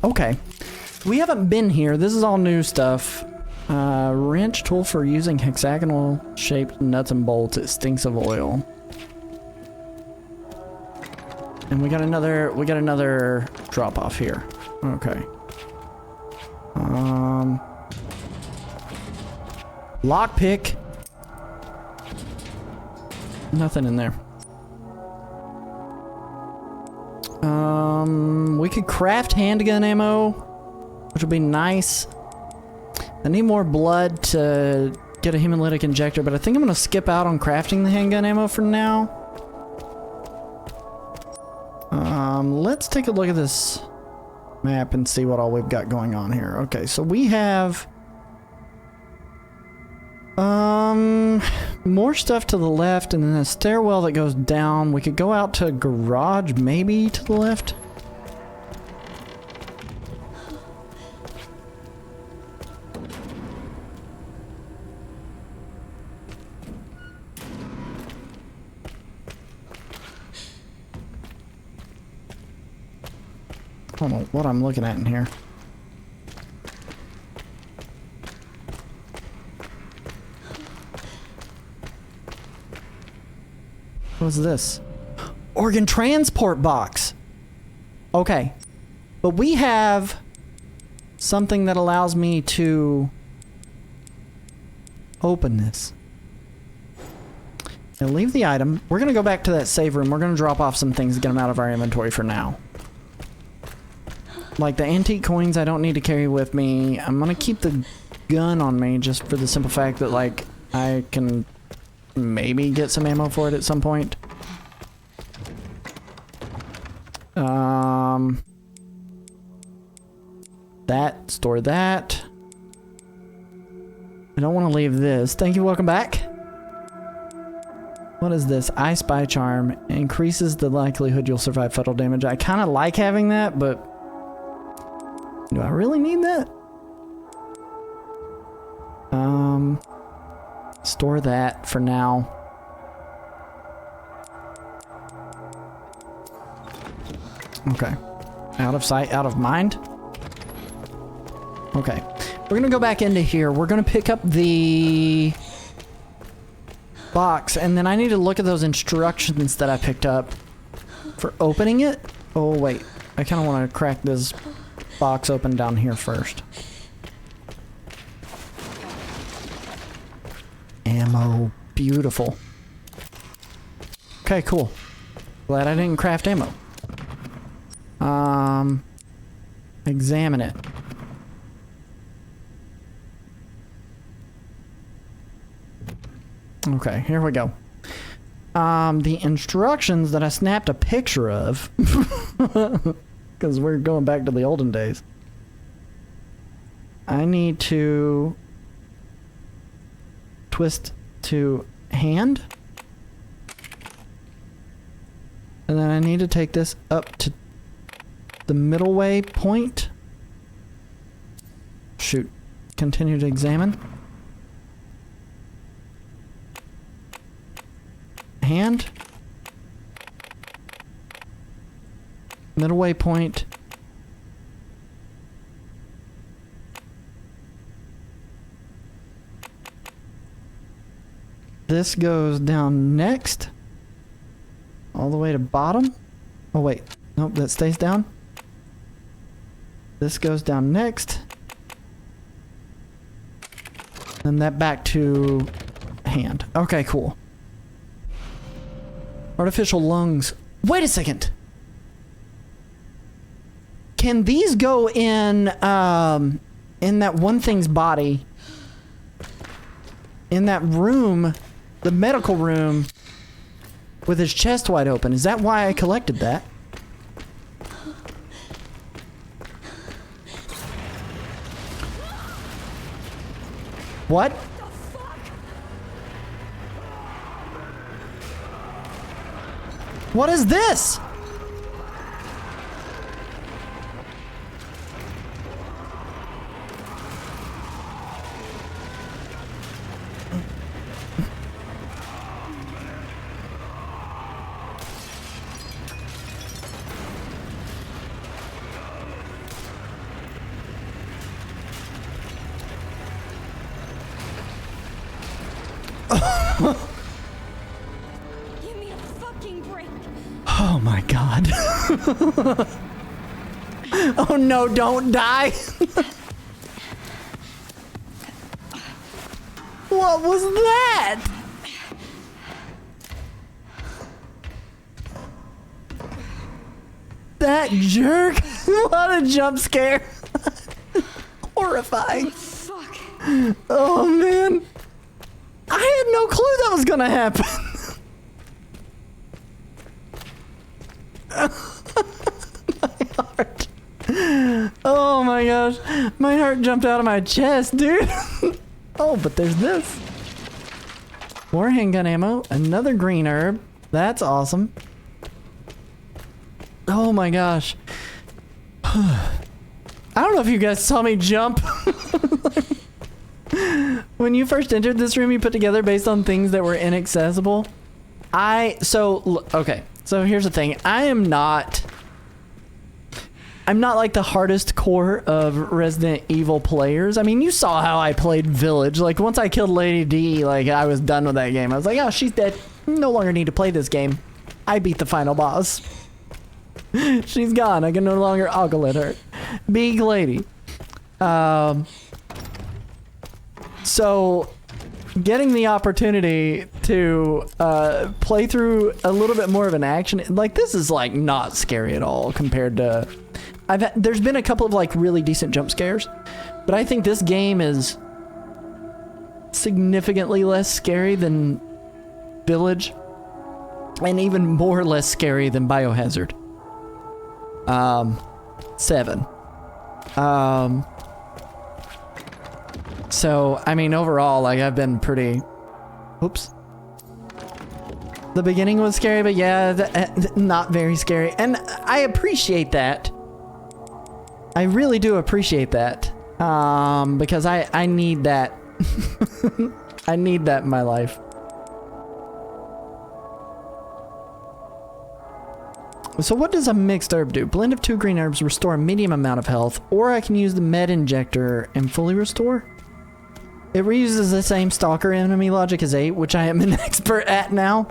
Okay. We haven't been here. This is all new stuff. Wrench tool for using hexagonal shaped nuts and bolts. It stinks of oil. And we got another drop off here. Okay. Lockpick. Nothing in there. We could craft handgun ammo, which would be nice. I need more blood to get a hemolytic injector, but I think I'm gonna skip out on crafting the handgun ammo for now. Let's take a look at this map and see what all we've got going on here. Okay, so we have more stuff to the left and then a stairwell that goes down. We could go out to a garage maybe to the left. I don't know what I'm looking at in here. What's this? Organ transport box. Okay. But we have something that allows me to open this. Now leave the item. We're going to go back to that save room. We're going to drop off some things to get them out of our inventory for now. Like the antique coins I don't need to carry with me. I'm going to keep the gun on me just for the simple fact that like I can maybe get some ammo for it at some point. Store that. I don't want to leave this. Thank you, welcome back. What is this? I Spy Charm increases the likelihood you'll survive fatal damage. I kind of like having that, but do I really need that? Store that for now. Okay. Out of sight, out of mind. Okay. We're gonna go back into here. We're gonna pick up the box, and then I need to look at those instructions that I picked up for opening it. Oh, wait. I kind of want to crack this box open down here first. Ammo. Beautiful. Okay, cool. Glad I didn't craft ammo. Examine it. Okay, here we go. The instructions that I snapped a picture of, because we're going back to the olden days. I need to twist to hand. And then I need to take this up to the middle way point. Shoot. Continue to examine. Hand. Middle way point. This goes down next. All the way to bottom. Oh wait. Nope, that stays down. This goes down next. And that back to hand. Okay, cool. Artificial lungs. Wait a second. Can these go in that one thing's body? In that room, the medical room, with his chest wide open. Is that why I collected that? What? What is this? Give me a fucking break. Oh my god. Oh no, don't die. What was that? that jerk. What a jump scare. Horrifying. Fuck. Oh man. I had no clue that was gonna happen. My heart. Oh my gosh. My heart jumped out of my chest, dude. Oh, but there's this. More handgun ammo. Another green herb. That's awesome. Oh my gosh. I don't know if you guys saw me jump. When you first entered this room, you put together based on things that were inaccessible. Okay. So here's the thing. I'm not like the hardest core of Resident Evil players. I mean, you saw how I played Village. Like, once I killed Lady D, like, I was done with that game. I was like, oh, she's dead. No longer need to play this game. I beat the final boss. She's gone. I can no longer ogle at her. Big lady. So, getting the opportunity to play through a little bit more of an action, like, this is, like, not scary at all compared to... there's been a couple of, like, really decent jump scares, but I think this game is significantly less scary than Village, and even more or less scary than Biohazard 7. So, I mean, overall, like, I've been pretty... Oops. The beginning was scary, but yeah, not very scary. And I appreciate that. I really do appreciate that. Because I need that. I need that in my life. So what does a mixed herb do? Blend of 2 green herbs restore a medium amount of health, or I can use the med injector and fully restore. It reuses the same stalker enemy logic as 8, which I am an expert at now.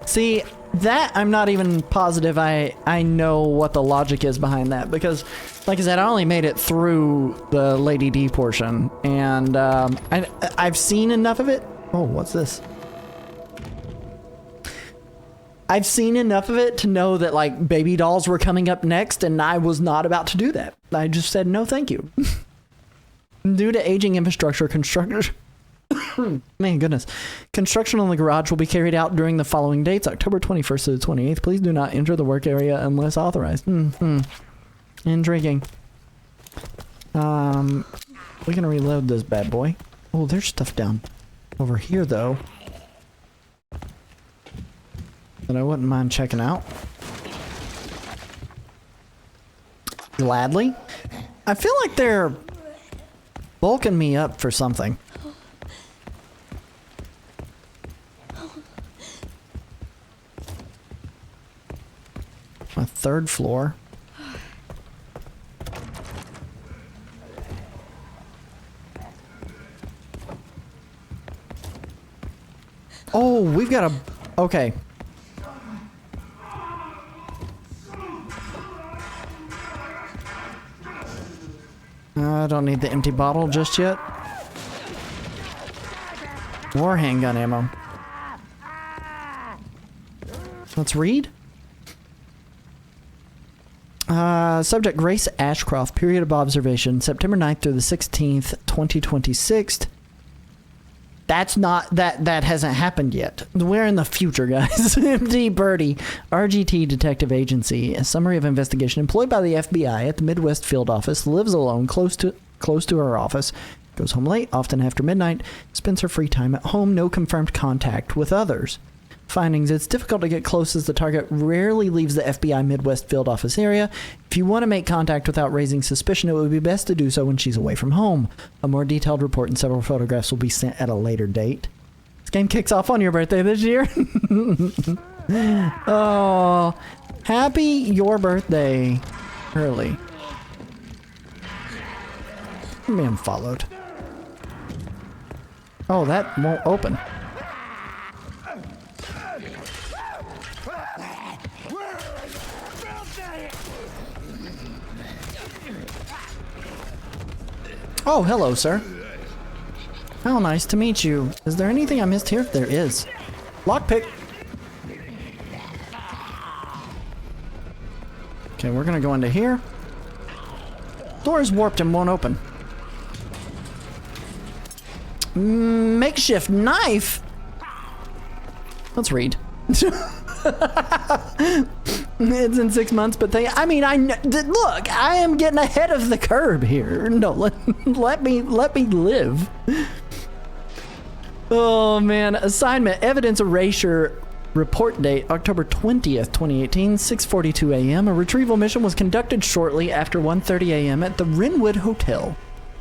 See, that I'm not even positive I know what the logic is behind that, because, like I said, I only made it through the Lady D portion, and I've seen enough of it. Oh, what's this? I've seen enough of it to know that, like, baby dolls were coming up next, and I was not about to do that. I just said no thank you. Due to aging infrastructure, construction on the garage will be carried out during the following dates, October 21st to the 28th. Please do not enter the work area unless authorized. Intriguing. We're gonna reload this bad boy. Oh, there's stuff down over here, though, that I wouldn't mind checking out. Gladly. I feel like they're bulking me up for something. A 3rd floor. Oh, we've got a... Okay. I don't need the empty bottle just yet. More handgun ammo. Let's read. Subject Grace Ashcroft, period of observation, September 9th through the 16th, 2026. That's not, that hasn't happened yet. We're in the future, guys. MD Birdie, RGT Detective Agency, a summary of investigation, employed by the FBI at the Midwest Field Office, lives alone, close to her office, goes home late, often after midnight, spends her free time at home, no confirmed contact with others. Findings: it's difficult to get close as the target rarely leaves the FBI Midwest Field Office area. If you want to make contact without raising suspicion, it would be best to do so when she's away from home. A more detailed report and several photographs will be sent at a later date. This game kicks off on your birthday this year. Oh, happy your birthday early. I'm being followed. Oh, that won't open. Oh, hello, sir. How nice to meet you. Is there anything I missed here? There is. Lockpick. Okay, we're gonna go into here. Door is warped and won't open. Makeshift knife? Let's read. It's in 6 months, but look, I am getting ahead of the curve here. No, let me live. Oh man, assignment, evidence erasure, report date, October 20th, 2018, 6:42 a.m. A retrieval mission was conducted shortly after 1:30 a.m. at the Wynwood Hotel.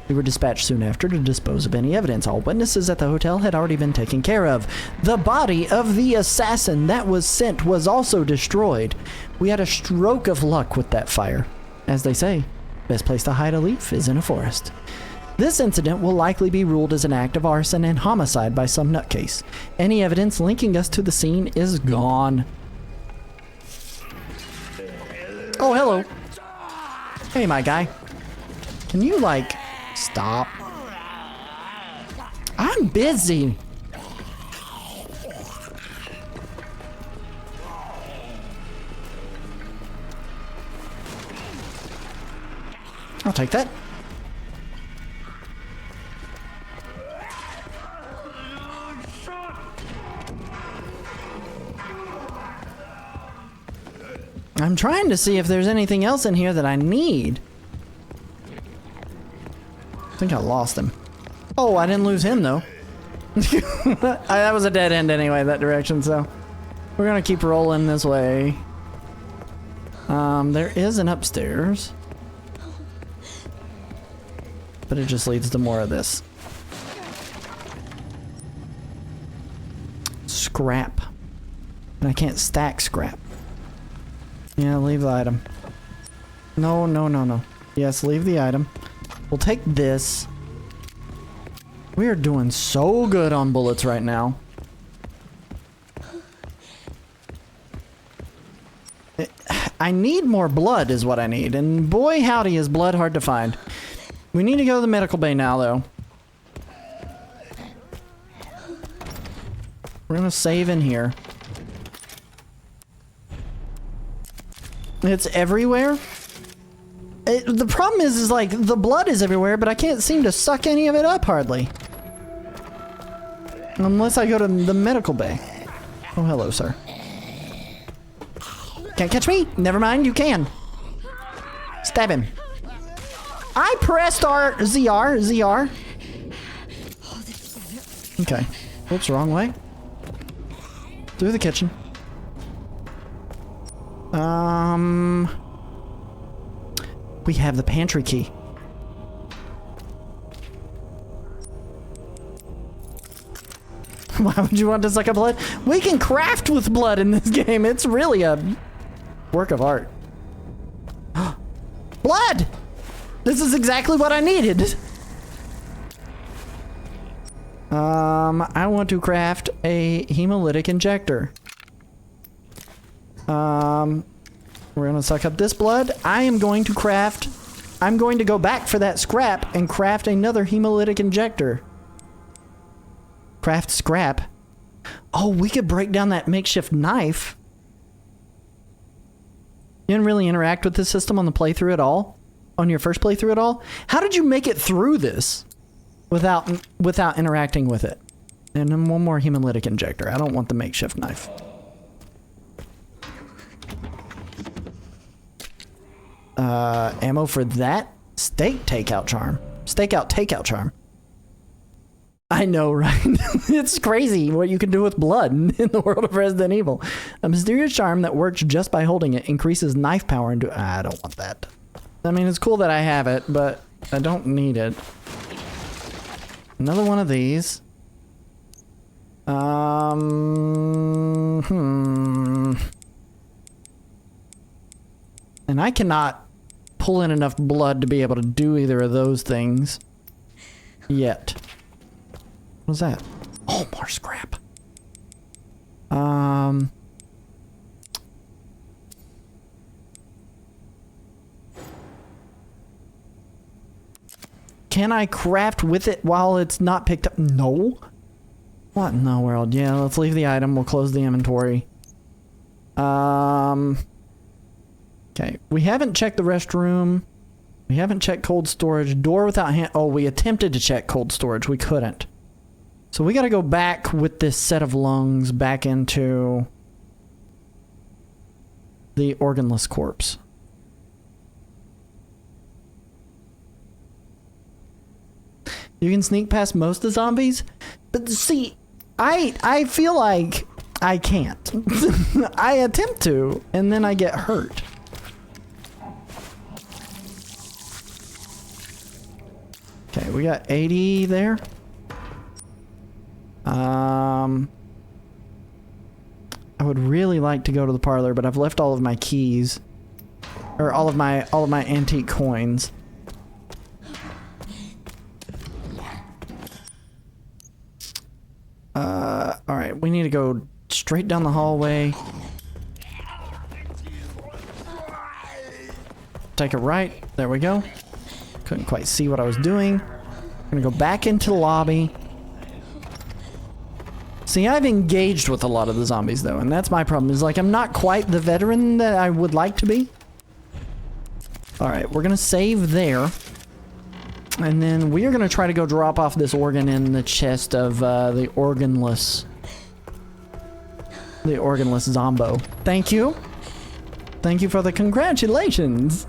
We were dispatched soon after to dispose of any evidence. All witnesses at the hotel had already been taken care of. The body of the assassin that was sent was also destroyed. We had a stroke of luck with that fire. As they say, best place to hide a leaf is in a forest. This incident will likely be ruled as an act of arson and homicide by some nutcase. Any evidence linking us to the scene is gone. Oh, hello. Hey, my guy. Can you, like, stop? I'm busy. I'll take that. I'm trying to see if there's anything else in here that I need. I think I lost him. Oh, I didn't lose him, though. That was a dead end anyway, that direction, so we're gonna keep rolling this way. There is an upstairs. But it just leads to more of this. Scrap. And I can't stack scrap. Yeah, leave the item. No, no, no, no. Yes, leave the item. We'll take this. We are doing so good on bullets right now. I need more blood is what I need. And boy, howdy, is blood hard to find. We need to go to the medical bay now, though. We're gonna save in here. It's everywhere. The problem is like the blood is everywhere, but I can't seem to suck any of it up hardly. Unless I go to the medical bay. Oh, hello, sir. Can't catch me? Never mind, you can. Stab him. I pressed ZR. Okay. Whoops, wrong way. Through the kitchen. We have the pantry key. Why would you want to suck up blood? We can craft with blood in this game. It's really a work of art. Blood! This is exactly what I needed. I want to craft a hemolytic injector. We're gonna suck up this blood. I'm going to go back for that scrap and craft another hemolytic injector. Craft scrap. Oh, we could break down that makeshift knife. You didn't really interact with the system on the playthrough at all? On your first playthrough at all? How did you make it through this without interacting with it? And then one more hemolytic injector. I don't want the makeshift knife. Ammo for that? Stakeout takeout charm. I know, right? It's crazy what you can do with blood in the world of Resident Evil. A mysterious charm that works just by holding it increases knife power and I don't want that. I mean, it's cool that I have it, but I don't need it. Another one of these. And I cannot pull in enough blood to be able to do either of those things yet. What's that? Oh, more scrap. Can I craft with it while it's not picked up? No. What in the world? Yeah, let's leave the item. We'll close the inventory. Okay, we haven't checked the restroom. We haven't checked cold storage. Door without hand. Oh, we attempted to check cold storage. We couldn't. So we got to go back with this set of lungs back into the organless corpse. You can sneak past most of the zombies, but see, I feel like I can't. I attempt to, and then I get hurt. Okay, we got 80 there. I would really like to go to the parlor, but I've left all of my keys, or all of my antique coins. All right, we need to go straight down the hallway. Take a right. There we go. Couldn't quite see what I was doing. I'm gonna go back into the lobby. See, I've engaged with a lot of the zombies though, and that's my problem, is like I'm not quite the veteran that I would like to be. Alright, we're gonna save there. And then we are gonna try to go drop off this organ in the chest of the organless zombo. Thank you. Thank you for the congratulations.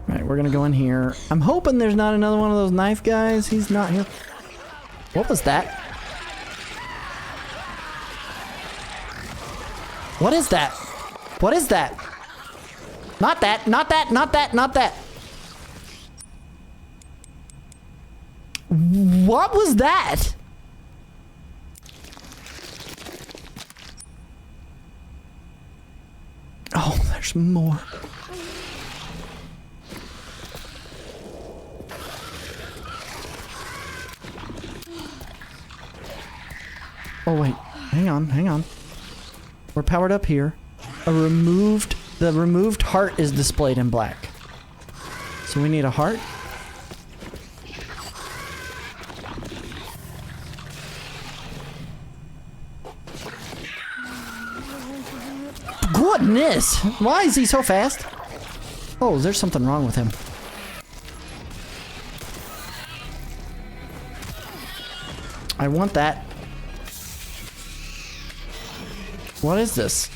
Alright, we're gonna go in here. I'm hoping there's not another one of those knife guys. He's not here. What was that? What is that? What is that? Not that, not that, not that, not that. What was that? Oh, there's more. Oh wait, hang on, hang on. We're powered up here. The removed heart is displayed in black. So we need a heart. Goodness! Why is he so fast? Oh, there's something wrong with him. I want that. What is this?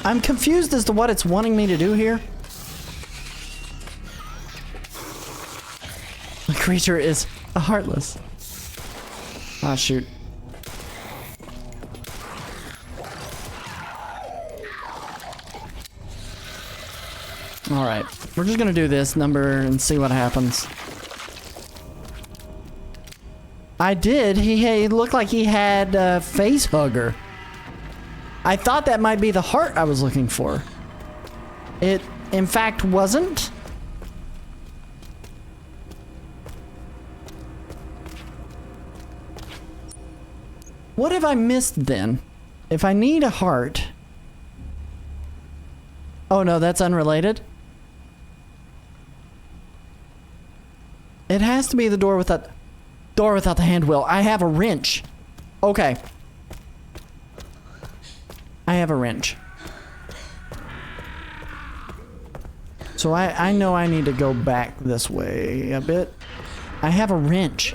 I'm confused as to what it's wanting me to do here. The creature is heartless. Ah, shoot. Alright, we're just gonna do this number and see what happens. I did. He looked like he had a face hugger. I thought that might be the heart I was looking for. It, in fact, wasn't. What have I missed then? If I need a heart... Oh no, that's unrelated. It has to be the door without the hand wheel. I have a wrench. Okay. I have a wrench. So I know I need to go back this way a bit. I have a wrench.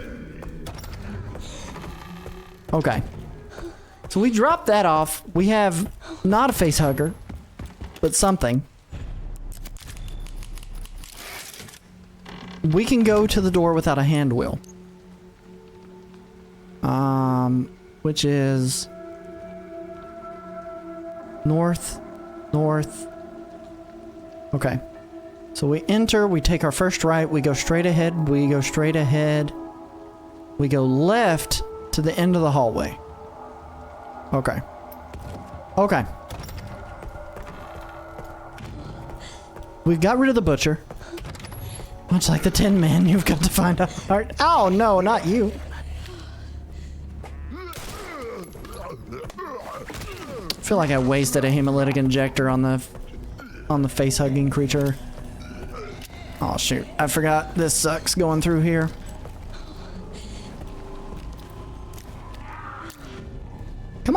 Okay. So we dropped that off. We have not a face hugger, but something. We can go to the door without a hand wheel. Which is north. Okay. So we enter, we take our first right, we go straight ahead, we go left to the end of the hallway. Okay. Okay. We've got rid of the butcher. Much like the Tin Man, you've got to find a heart. Oh, no, not you. I feel like I wasted a hemolytic injector on the face-hugging creature. Oh, shoot. I forgot this sucks going through here.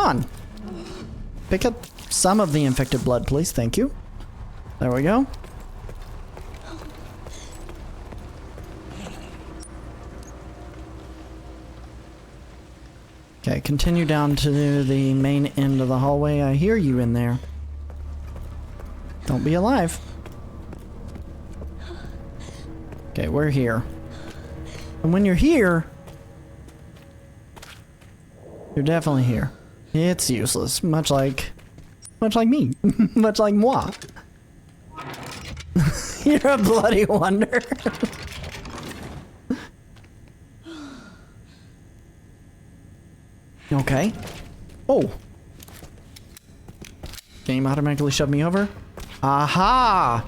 on. Pick up some of the infected blood, please. Thank you. There we go. Okay, continue down to the main end of the hallway. I hear you in there. Don't be alive. Okay, we're here. And when you're here, you're definitely here. It's useless, much like me, much like moi. You're a bloody wonder. Okay. Oh. Game automatically shoved me over. Aha!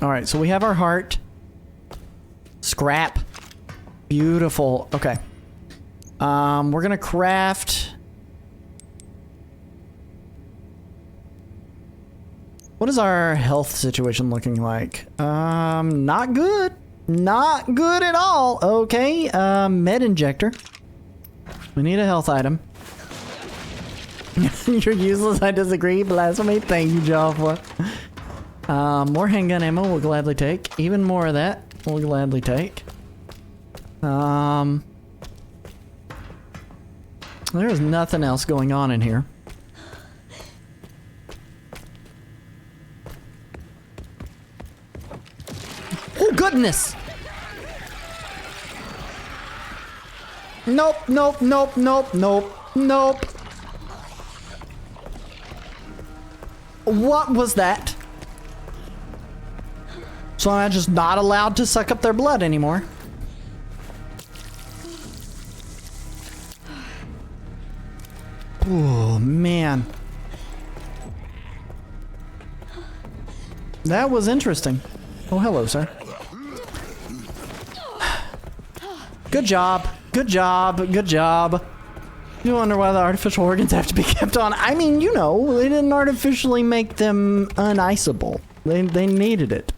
Alright, so we have our heart. Scrap. Beautiful. Okay. We're gonna craft... What is our health situation looking like? Not good. Not good at all. Okay, med injector. We need a health item. You're useless, I disagree. Blasphemy. Thank you, Jaffa. More handgun ammo we'll gladly take. Even more of that we'll gladly take. There is nothing else going on in here. Oh, goodness! Nope, nope, nope, nope, nope, nope. What was that? So I'm just not allowed to suck up their blood anymore. Oh, man. That was interesting. Oh, hello, sir. Good job. Good job. Good job. You wonder why the artificial organs have to be kept on. I mean, you know, they didn't artificially make them uniceable. They needed it.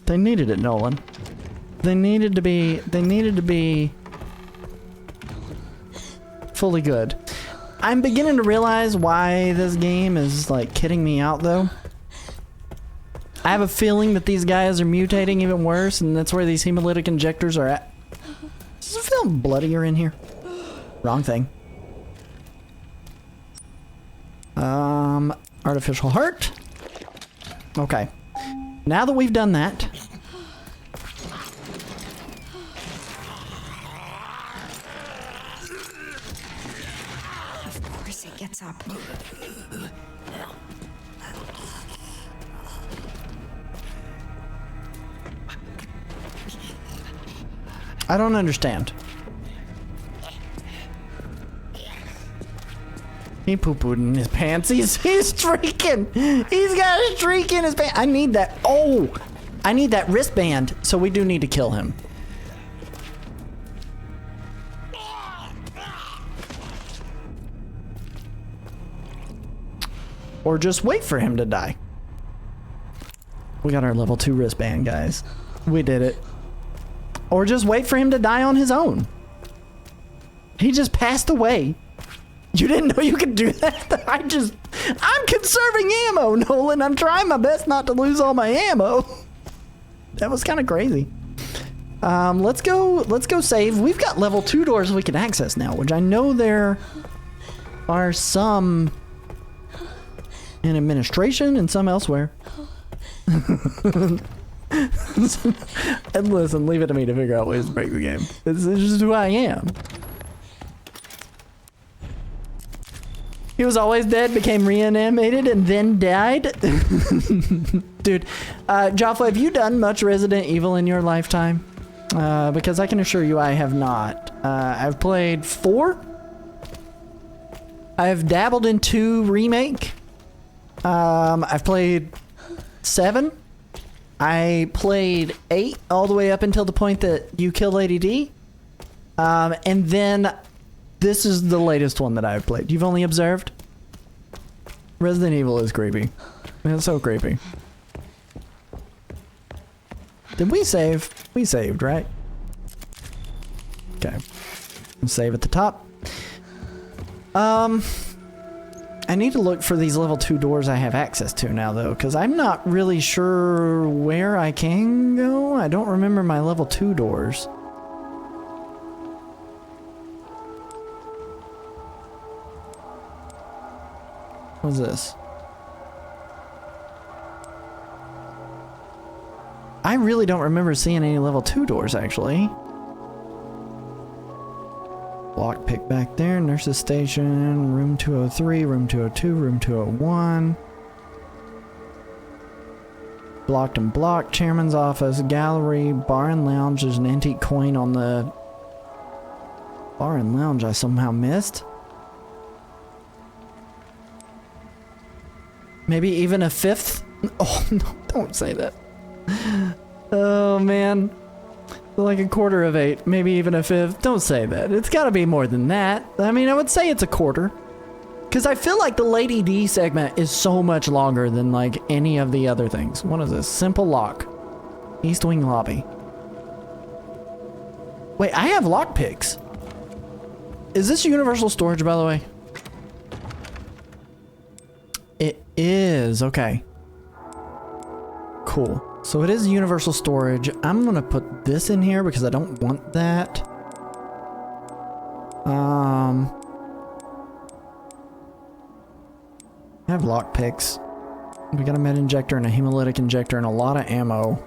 They needed it, Nolan. They needed to be fully good. I'm beginning to realize why this game is like kidding me out though. I have a feeling that these guys are mutating even worse, and that's where these hemolytic injectors are at. Does it feel bloodier in here? Wrong thing. Artificial heart. Okay. Now that we've done that, of course it gets up. I don't understand. He poo-pooed in his pants. He's streaking. He's got a streak in his pants. I need that. Oh, I need that wristband. So we do need to kill him. Or just wait for him to die. We got our level 2 wristband, guys. We did it. Or just wait for him to die on his own. He just passed away. You didn't know you could do that? I'm conserving ammo, Nolan. I'm trying my best not to lose all my ammo. That was kind of crazy. Let's go save. We've got level 2 doors we can access now, which I know there are some in administration and some elsewhere. And listen, leave it to me to figure out ways to break the game. It's just who I am. He was always dead, became reanimated, and then died. Dude, Jaffa, have you done much Resident Evil in your lifetime? Because I can assure you I have not. I've played 4. I've dabbled in 2 remake. I've played 7. I played 8 all the way up until the point that you kill Lady D. And then this is the latest one that I've played. You've only observed? Resident Evil is creepy. It's so creepy. Did we save? We saved, right? Okay. Save at the top. I need to look for these level 2 doors I have access to now, though, because I'm not really sure where I can go. I don't remember my level 2 doors. What's this? I really don't remember seeing any level 2 doors, actually. Lockpick back there, nurse's station, room 203, room 202, room 201. Blocked and blocked, chairman's office, gallery, bar and lounge. There's an antique coin on the bar and lounge I somehow missed. Maybe even a 5th? Oh no, don't say that. Oh man. Like a quarter of 8, maybe even a 5th. Don't say that. It's gotta be more than that. I mean, I would say it's a quarter. Because I feel like the Lady D segment is so much longer than like any of the other things. What is this? Simple lock. East Wing lobby. Wait, I have lockpicks. Is this universal storage, by the way? It is. Okay. Cool. So it is universal storage. I'm gonna put this in here because I don't want that. I have lockpicks. We got a med injector and a hemolytic injector and a lot of ammo.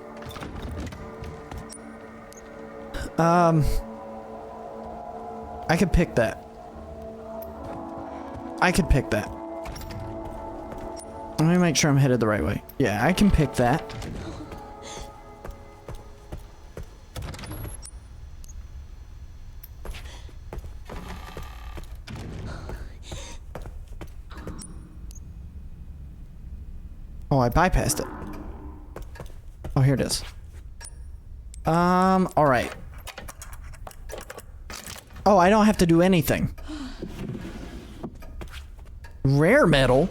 I could pick that. I could pick that. Let me make sure I'm headed the right way. Yeah, I can pick that. Oh, I bypassed it. Oh, here it is. All right. Oh, I don't have to do anything. Rare metal?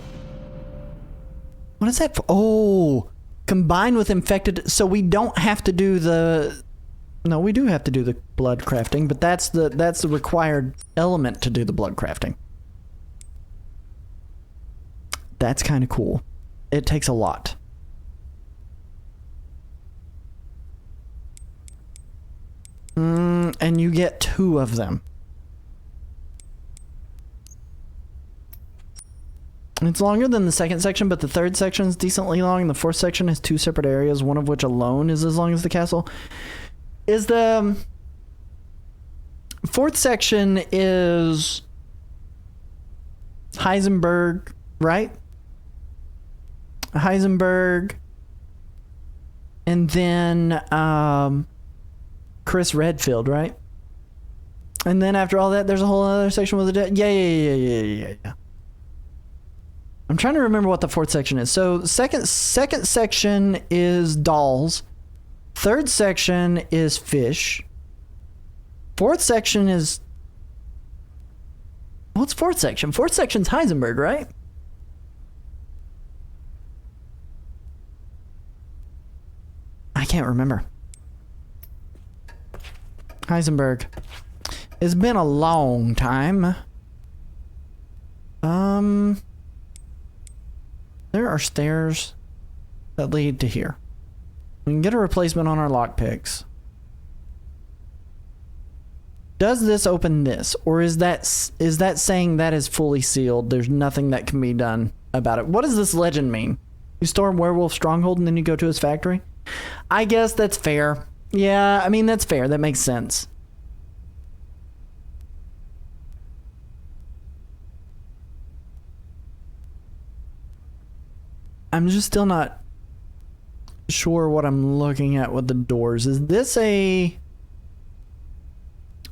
What is that for? Oh, combined with infected. So we don't have to do the... No, we do have to do the blood crafting, but that's the required element to do the blood crafting. That's kind of cool. It takes a lot. And you get 2 of them. It's longer than the second section, but the third section is decently long, and the fourth section has 2 separate areas, one of which alone is as long as the castle. Is the fourth section is Heisenberg, right? Heisenberg, and then Chris Redfield, right? And then after all that, there's a whole other section with the dead. Yeah. I'm trying to remember what the fourth section is. So second section is dolls. Third section is fish. Fourth section is... What's fourth section? Fourth section's Heisenberg, right? I can't remember. Heisenberg. It's been a long time. There are stairs that lead to here. We can get a replacement on our lockpicks. Does this open this? Or is that saying that is fully sealed? There's nothing that can be done about it. What does this legend mean? You storm Werewolf Stronghold and then you go to his factory? I guess that's fair. Yeah, I mean, that's fair. That makes sense. I'm just still not sure what I'm looking at with the doors. Is this a...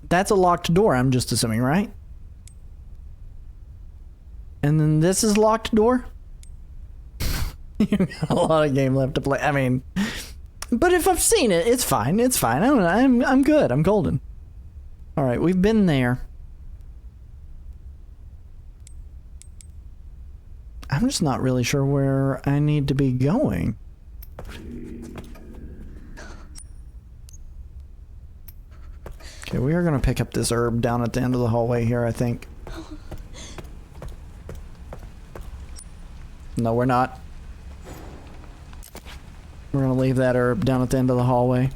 That's a locked door, I'm just assuming, right? And then this is locked door? You got a lot of game left to play. I mean... But if I've seen it, it's fine. It's fine. I'm good. I'm golden. All right, we've been there. I'm just not really sure where I need to be going. Okay, we are going to pick up this herb down at the end of the hallway here, I think. No, we're not. We're going to leave that herb down at the end of the hallway.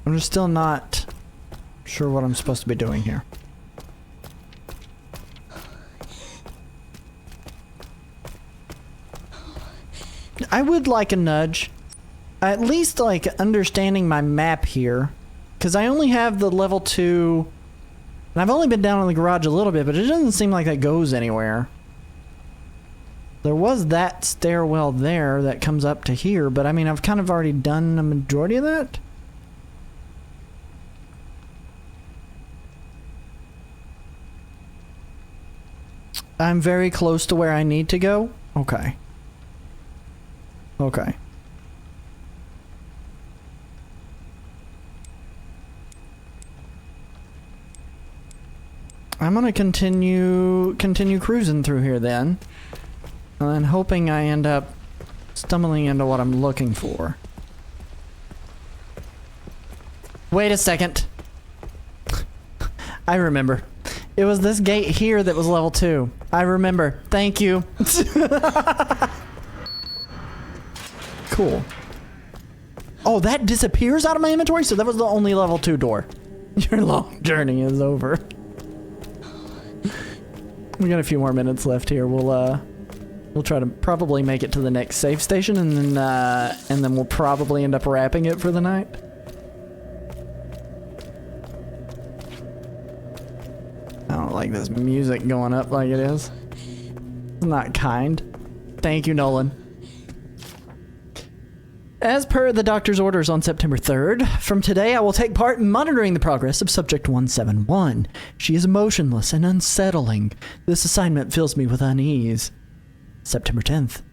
I'm just still not sure what I'm supposed to be doing here. I would like a nudge. At least like understanding my map here. Because I only have the level 2. And I've only been down in the garage a little bit, but it doesn't seem like that goes anywhere. There was that stairwell there that comes up to here, but I mean, I've kind of already done a majority of that. I'm very close to where I need to go. Okay. Okay. I'm gonna continue cruising through here then. And hoping I end up stumbling into what I'm looking for. Wait a second. I remember. It was this gate here that was level 2. I remember. Thank you. Cool. Oh, that disappears out of my inventory? So that was the only level 2 door. Your long journey is over. We got a few more minutes left here. We'll try to probably make it to the next save station, and then we'll probably end up wrapping it for the night. I don't like this music going up like it is. It's not kind. Thank you, Nolan. As per the doctor's orders on September 3rd, from today I will take part in monitoring the progress of Subject 171. She is motionless and unsettling. This assignment fills me with unease. September 10th.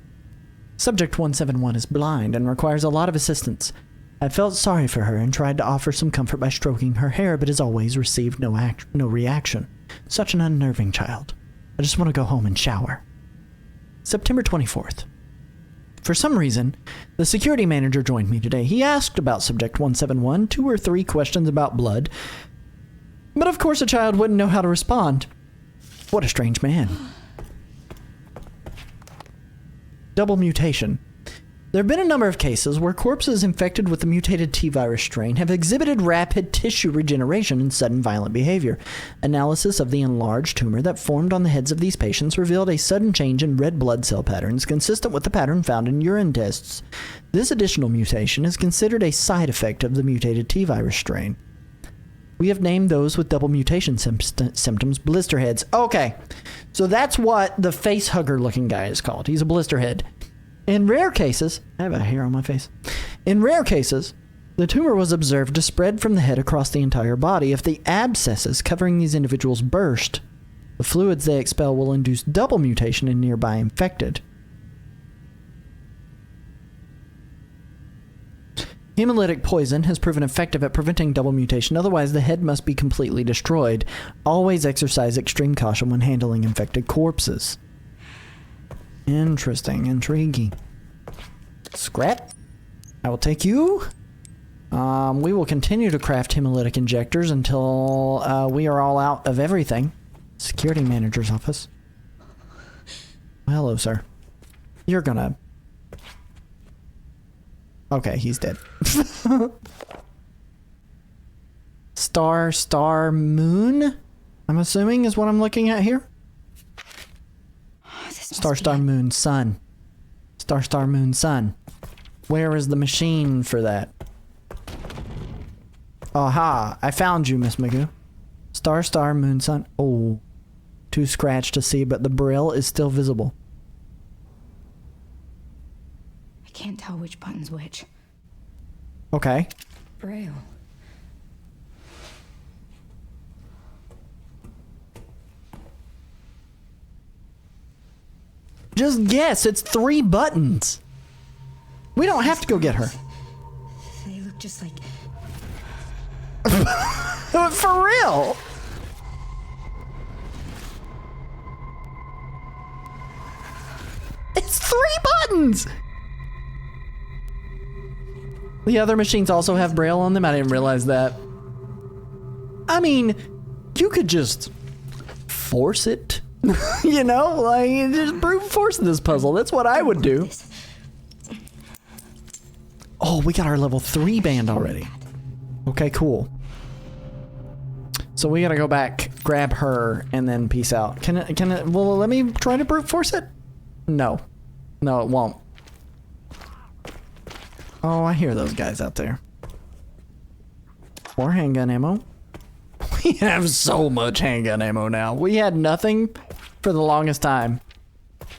Subject 171 is blind and requires a lot of assistance. I felt sorry for her and tried to offer some comfort by stroking her hair, but as always received no reaction. Such an unnerving child. I just want to go home and shower. September 24th. For some reason, the security manager joined me today. He asked about Subject 171, 2 or 3 questions about blood. But of course a child wouldn't know how to respond. What a strange man. Double mutation. There have been a number of cases where corpses infected with the mutated T-virus strain have exhibited rapid tissue regeneration and sudden violent behavior. Analysis of the enlarged tumor that formed on the heads of these patients revealed a sudden change in red blood cell patterns consistent with the pattern found in urine tests. This additional mutation is considered a side effect of the mutated T-virus strain. We have named those with double mutation symptoms blister heads. Okay, so that's what the face hugger looking guy is called. He's a blister head. In rare cases, I have a hair on my face. In rare cases, the tumor was observed to spread from the head across the entire body. If the abscesses covering these individuals burst, the fluids they expel will induce double mutation in nearby infected. Hemolytic poison has proven effective at preventing double mutation, otherwise the head must be completely destroyed. Always exercise extreme caution when handling infected corpses. Interesting, intriguing. Scrap. I will take you. We will continue to craft hemolytic injectors until we are all out of everything. Security manager's office. Hello, sir. You're gonna... Okay, he's dead. Star, moon? I'm assuming is what I'm looking at here. Star, moon, sun. Star, moon, sun. Where is the machine for that? Aha! I found you, Miss Magoo. Star, moon, sun. Oh. Too scratched to see, but the braille is still visible. I can't tell which button's which. Okay. Braille. Just guess, it's 3 buttons. We don't have to go get her. They look just like... For real? It's 3 buttons! The other machines also have Braille on them. I didn't realize that. I mean, you could just force it. You know, like, just brute force this puzzle. That's what I would do. Oh, we got our level 3 band already. Okay, cool. So we gotta go back, grab her, and then peace out. Can it, well, let me try to brute force it? No. No, it won't. Oh, I hear those guys out there. More handgun ammo. We have so much handgun ammo now. We had nothing for the longest time.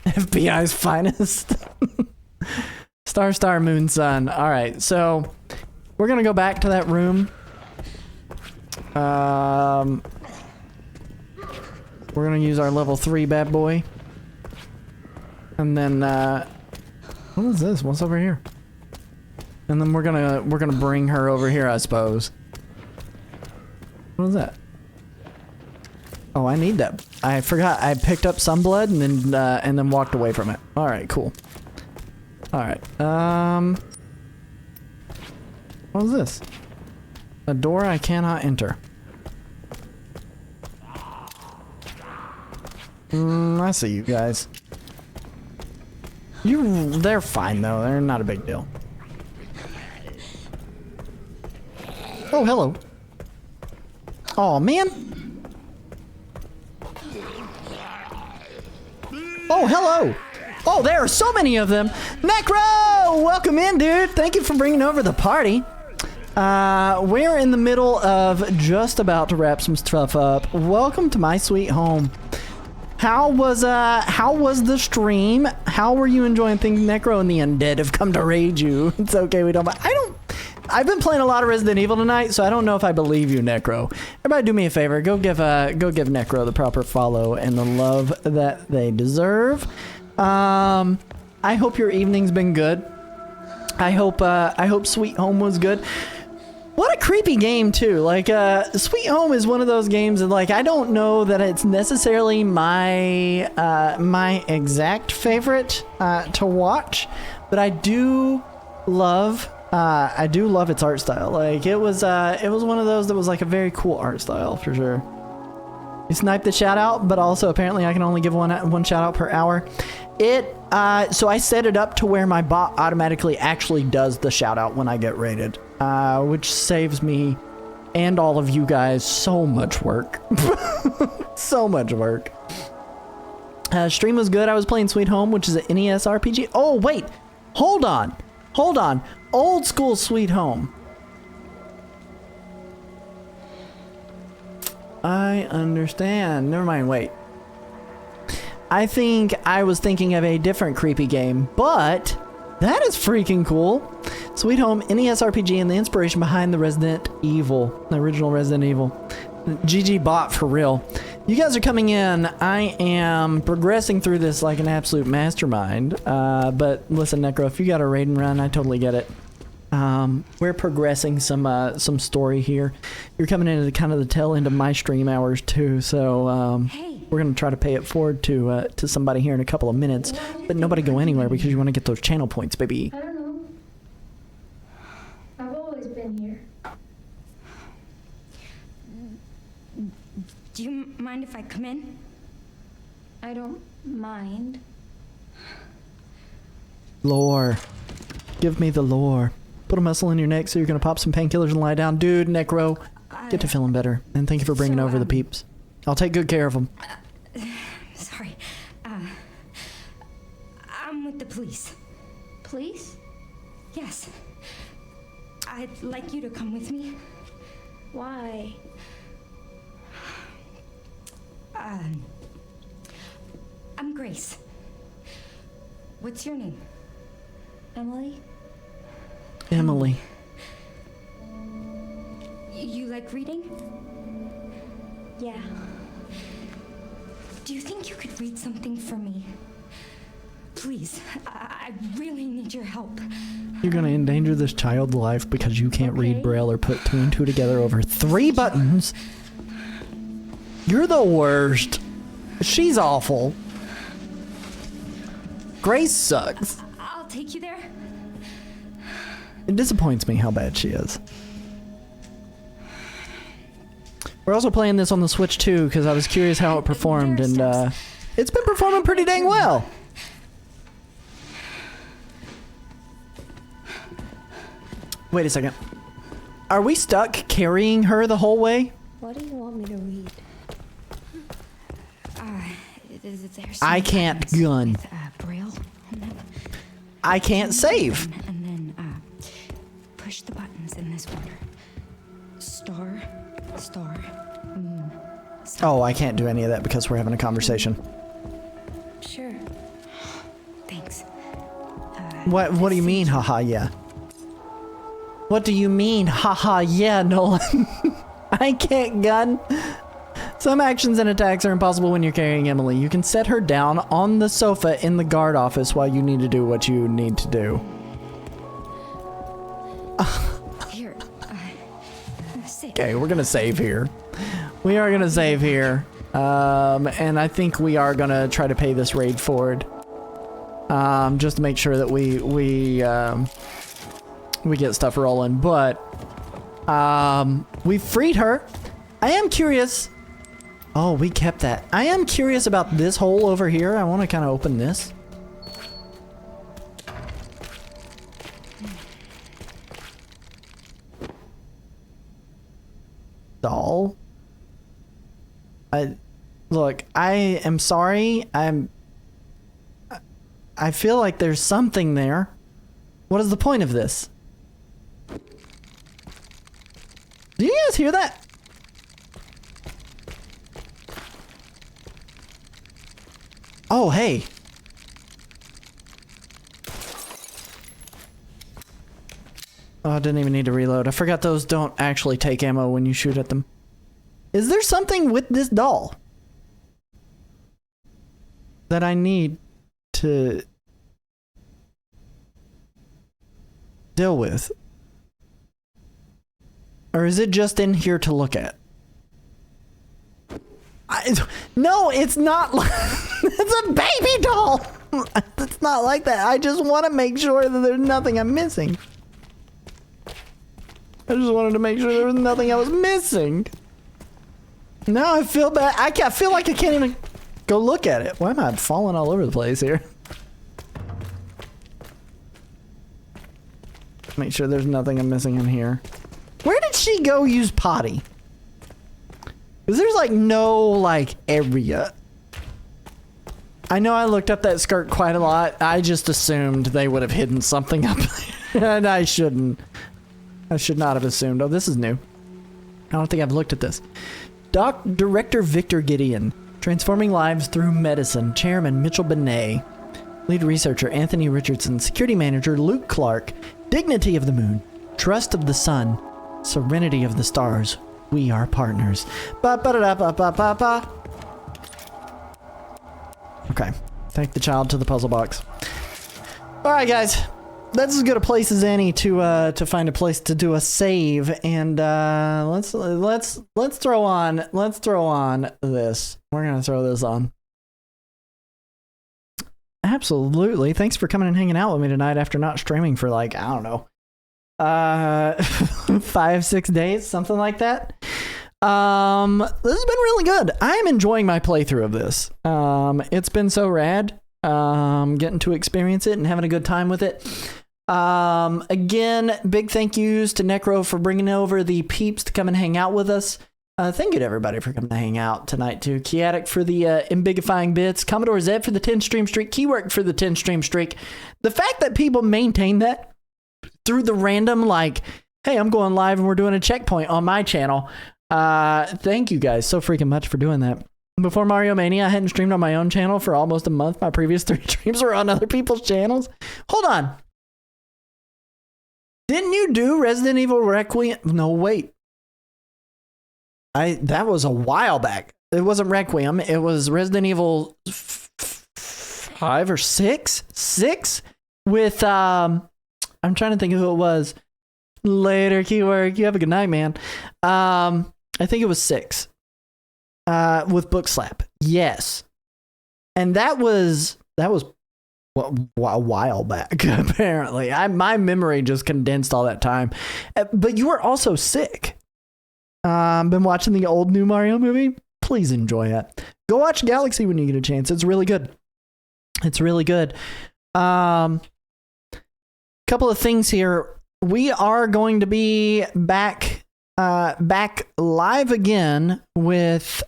FBI's finest. Star, moon, sun. Alright, so we're gonna go back to that room. We're gonna use our level 3 bad boy. And then, what is this? What's over here? And then we're gonna bring her over here, I suppose. What is that? Oh, I need that. I forgot. I picked up some blood and then walked away from it. All right, cool. All right. What is this? A door I cannot enter. I see you guys. They're fine though. They're not a big deal. Oh, hello. Oh, man. Oh, hello. Oh, there are so many of them. Necro! Welcome in, dude. Thank you for bringing over the party. We're in the middle of just about to wrap some stuff up. Welcome to my sweet home. How was the stream? How were you enjoying things? Necro and the undead have come to raid you. It's okay, we don't. I've been playing a lot of Resident Evil tonight, so I don't know if I believe you, Necro. Everybody do me a favor. Go give Necro the proper follow and the love that they deserve. I hope your evening's been good. I hope Sweet Home was good. What a creepy game too. Like Sweet Home is one of those games that, like, I don't know that it's necessarily my my exact favorite to watch, but I do love its art style. Like it was one of those that was like a very cool art style for sure. You sniped the shout out, but also apparently I can only give one shout out per hour. So I set it up to where my bot automatically actually does the shout out when I get rated, which saves me and all of you guys so much work. So much work. Stream was good. I was playing Sweet Home, which is an NES RPG. Oh, wait. Hold on. Old school Sweet Home. I understand. Never mind, wait. I think I was thinking of a different creepy game, but that is freaking cool. Sweet Home, NES RPG, and the inspiration behind the original Resident Evil. GG bot for real. You guys are coming in. I am progressing through this like an absolute mastermind. But listen, Necro, if you got a raid and run, I totally get it. We're progressing some story here. You're coming into kind of the tail end of my stream hours too, so we're gonna try to pay it forward to somebody here in a couple of minutes. But nobody go anywhere because you want to get those channel points, baby. I don't know. I've always been here. Do you mind if I come in? I don't mind. Lore. Give me the lore. Put a muscle in your neck so you're gonna pop some painkillers and lie down. Dude, Necro, get to feeling better. And thank you for bringing over the peeps. I'll take good care of them. Sorry. I'm with the police. Police? Yes. I'd like you to come with me. Why? I'm Grace. What's your name? Emily? Emily. You like reading? Yeah. Do you think you could read something for me? Please, I really need your help. You're gonna endanger this child's life because you can't read Braille or put 2 and 2 together over 3 buttons. You're the worst. She's awful. Grace sucks. I'll take you there. It disappoints me how bad she is. We're also playing this on the Switch too, because I was curious how it performed, and it's been performing pretty dang well. Wait a second. Are we stuck carrying her the whole way? What do you want me to read? There's I some can't buttons gun. with, Braille on them. I can't save. And then push the buttons in this order. Star, star, moon. Oh, I can't do any of that because we're having a conversation. Sure. Thanks. What do you mean, haha, yeah? What do you mean, haha, yeah, Nolan? I can't gun. Some actions and attacks are impossible when you're carrying Emily. You can set her down on the sofa in the guard office while you need to do what you need to do. Here. Sit. Okay, we're gonna save here. We are gonna save here. And I think we are gonna try to pay this raid forward. Just to make sure that we get stuff rolling. But, we freed her. I am curious. Oh, we kept that. I am curious about this hole over here. I want to kind of open this. Doll. Look, I am sorry. I feel like there's something there. What is the point of this? Do you guys hear that? Oh, hey. Oh, I didn't even need to reload. I forgot those don't actually take ammo when you shoot at them. Is there something with this doll that I need to deal with? Or is it just in here to look at? No, it's not. It's a baby doll. It's not like that. I just want to make sure that there's nothing I'm missing. I just wanted to make sure there was nothing I was missing. Now I feel bad. I feel like I can't even go look at it. Why am I falling all over the place here? Make sure there's nothing I'm missing in here. Where did she go use potty? Because there's like no like area. I know I looked up that skirt quite a lot. I just assumed they would have hidden something up there. And I shouldn't. I should not have assumed. Oh, this is new. I don't think I've looked at this. Director Victor Gideon. Transforming Lives Through Medicine. Chairman Mitchell Benet. Lead researcher Anthony Richardson. Security manager Luke Clark. Dignity of the Moon. Trust of the Sun. Serenity of the Stars. We are partners. Ba ba da ba ba ba ba. Okay. Take the child to the puzzle box. All right, guys. That's as good a place as any to find a place to do a save, and let's throw on this. We're gonna throw this on. Absolutely. Thanks for coming and hanging out with me tonight after not streaming for like, I don't know, 5-6 days, something like that. This has been really good. I'm enjoying my playthrough of this. It's been so rad. Getting to experience it and having a good time with it. Again, big thank yous to Necro for bringing over the peeps to come and hang out with us. Thank you to everybody for coming to hang out tonight too. Kiatic for the embigifying bits. Commodore Zed for the 10 stream streak. Keywork for the 10 stream streak. The fact that people maintain that through the random, like, hey, I'm going live and we're doing a checkpoint on my channel. Thank you guys so freaking much for doing that. Before Mario Mania, I hadn't streamed on my own channel for almost a month. My previous 3 streams were on other people's channels. Hold on. Didn't you do Resident Evil Requiem? No, wait. That was a while back. It wasn't Requiem. It was Resident Evil 5 or 6? 6? With, I'm trying to think of who it was. Later, Keywork. You have a good night, man. I think it was 6. With Book Slap. Yes. And that was a while back, apparently. My memory just condensed all that time. But you were also sick. Been watching the old new Mario movie. Please enjoy it. Go watch Galaxy when you get a chance. It's really good. It's really good. Couple of things here. We are going to be back live again with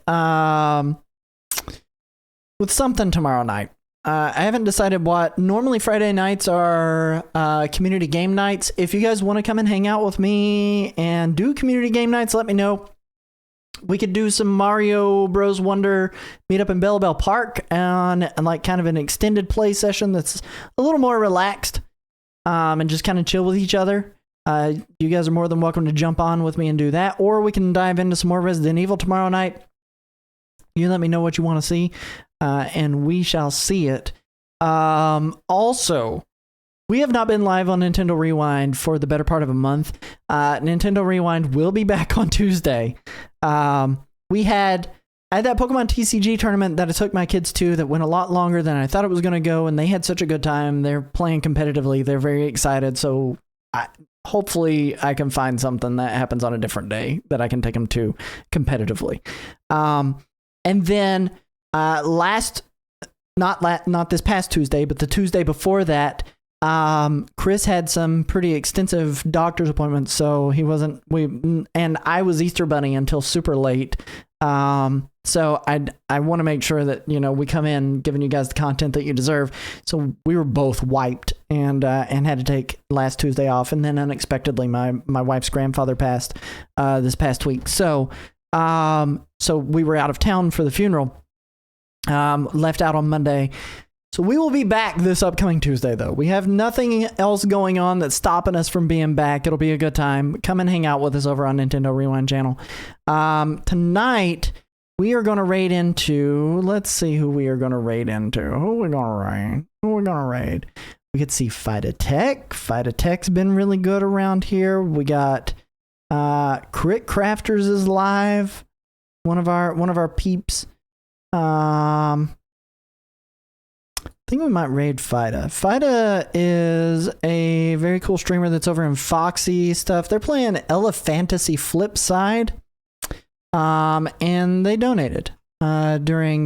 something tomorrow night. I haven't decided what. Normally Friday nights are community game nights. If you guys want to come and hang out with me and do community game nights, let me know. We could do some Mario Bros. Wonder meet up in Bella Bell Park and like kind of an extended play session that's a little more relaxed and just kind of chill with each other. You guys are more than welcome to jump on with me and do that, or we can dive into some more Resident Evil tomorrow night. You let me know what you want to see, and we shall see it. Also, we have not been live on Nintendo Rewind for the better part of a month. Nintendo Rewind will be back on Tuesday. I had that Pokemon TCG tournament that I took my kids to that went a lot longer than I thought it was going to go, and they had such a good time. They're playing competitively. They're very excited, so hopefully I can find something that happens on a different day that I can take them to competitively. And then not this past Tuesday, but the Tuesday before that, Chris had some pretty extensive doctor's appointments, so and I was Easter Bunny until super late. So I want to make sure that, we come in giving you guys the content that you deserve. So we were both wiped and had to take last Tuesday off. And then unexpectedly, my wife's grandfather passed, this past week. So we were out of town for the funeral, left out on Monday. So we will be back this upcoming Tuesday, though. We have nothing else going on that's stopping us from being back. It'll be a good time. Come and hang out with us over on Nintendo Rewind channel. Tonight, we are going to raid into... Let's see who we are going to raid into. Who are we going to raid? We could see Fida Tech. Fida Tech's been really good around here. We got Crit Crafters is live. One of our peeps. I think we might raid Fida. Fida is a very cool streamer that's over in Foxy stuff. They're playing Ella Fantasy Flipside, and they donated during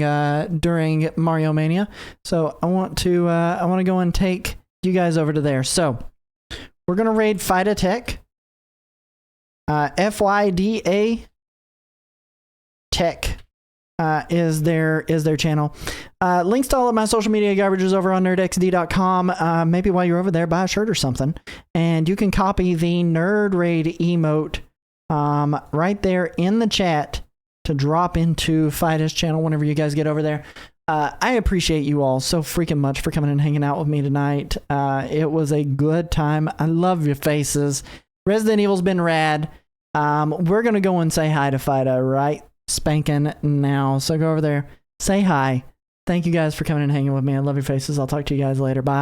Mario Mania. So I want to go and take you guys over to there. So we're gonna raid Fida Tech, FYDA Tech. Is their channel. Links to all of my social media garbage is over on nerdxd.com. Maybe while you're over there, buy a shirt or something. And you can copy the Nerd Raid emote right there in the chat to drop into Fida's channel whenever you guys get over there. I appreciate you all so freaking much for coming and hanging out with me tonight. It was a good time. I love your faces. Resident Evil's been rad. We're going to go and say hi to Fida right spanking now. So go over there, say hi. Thank you guys for coming and hanging with me. I love your faces. I'll talk to you guys later. Bye.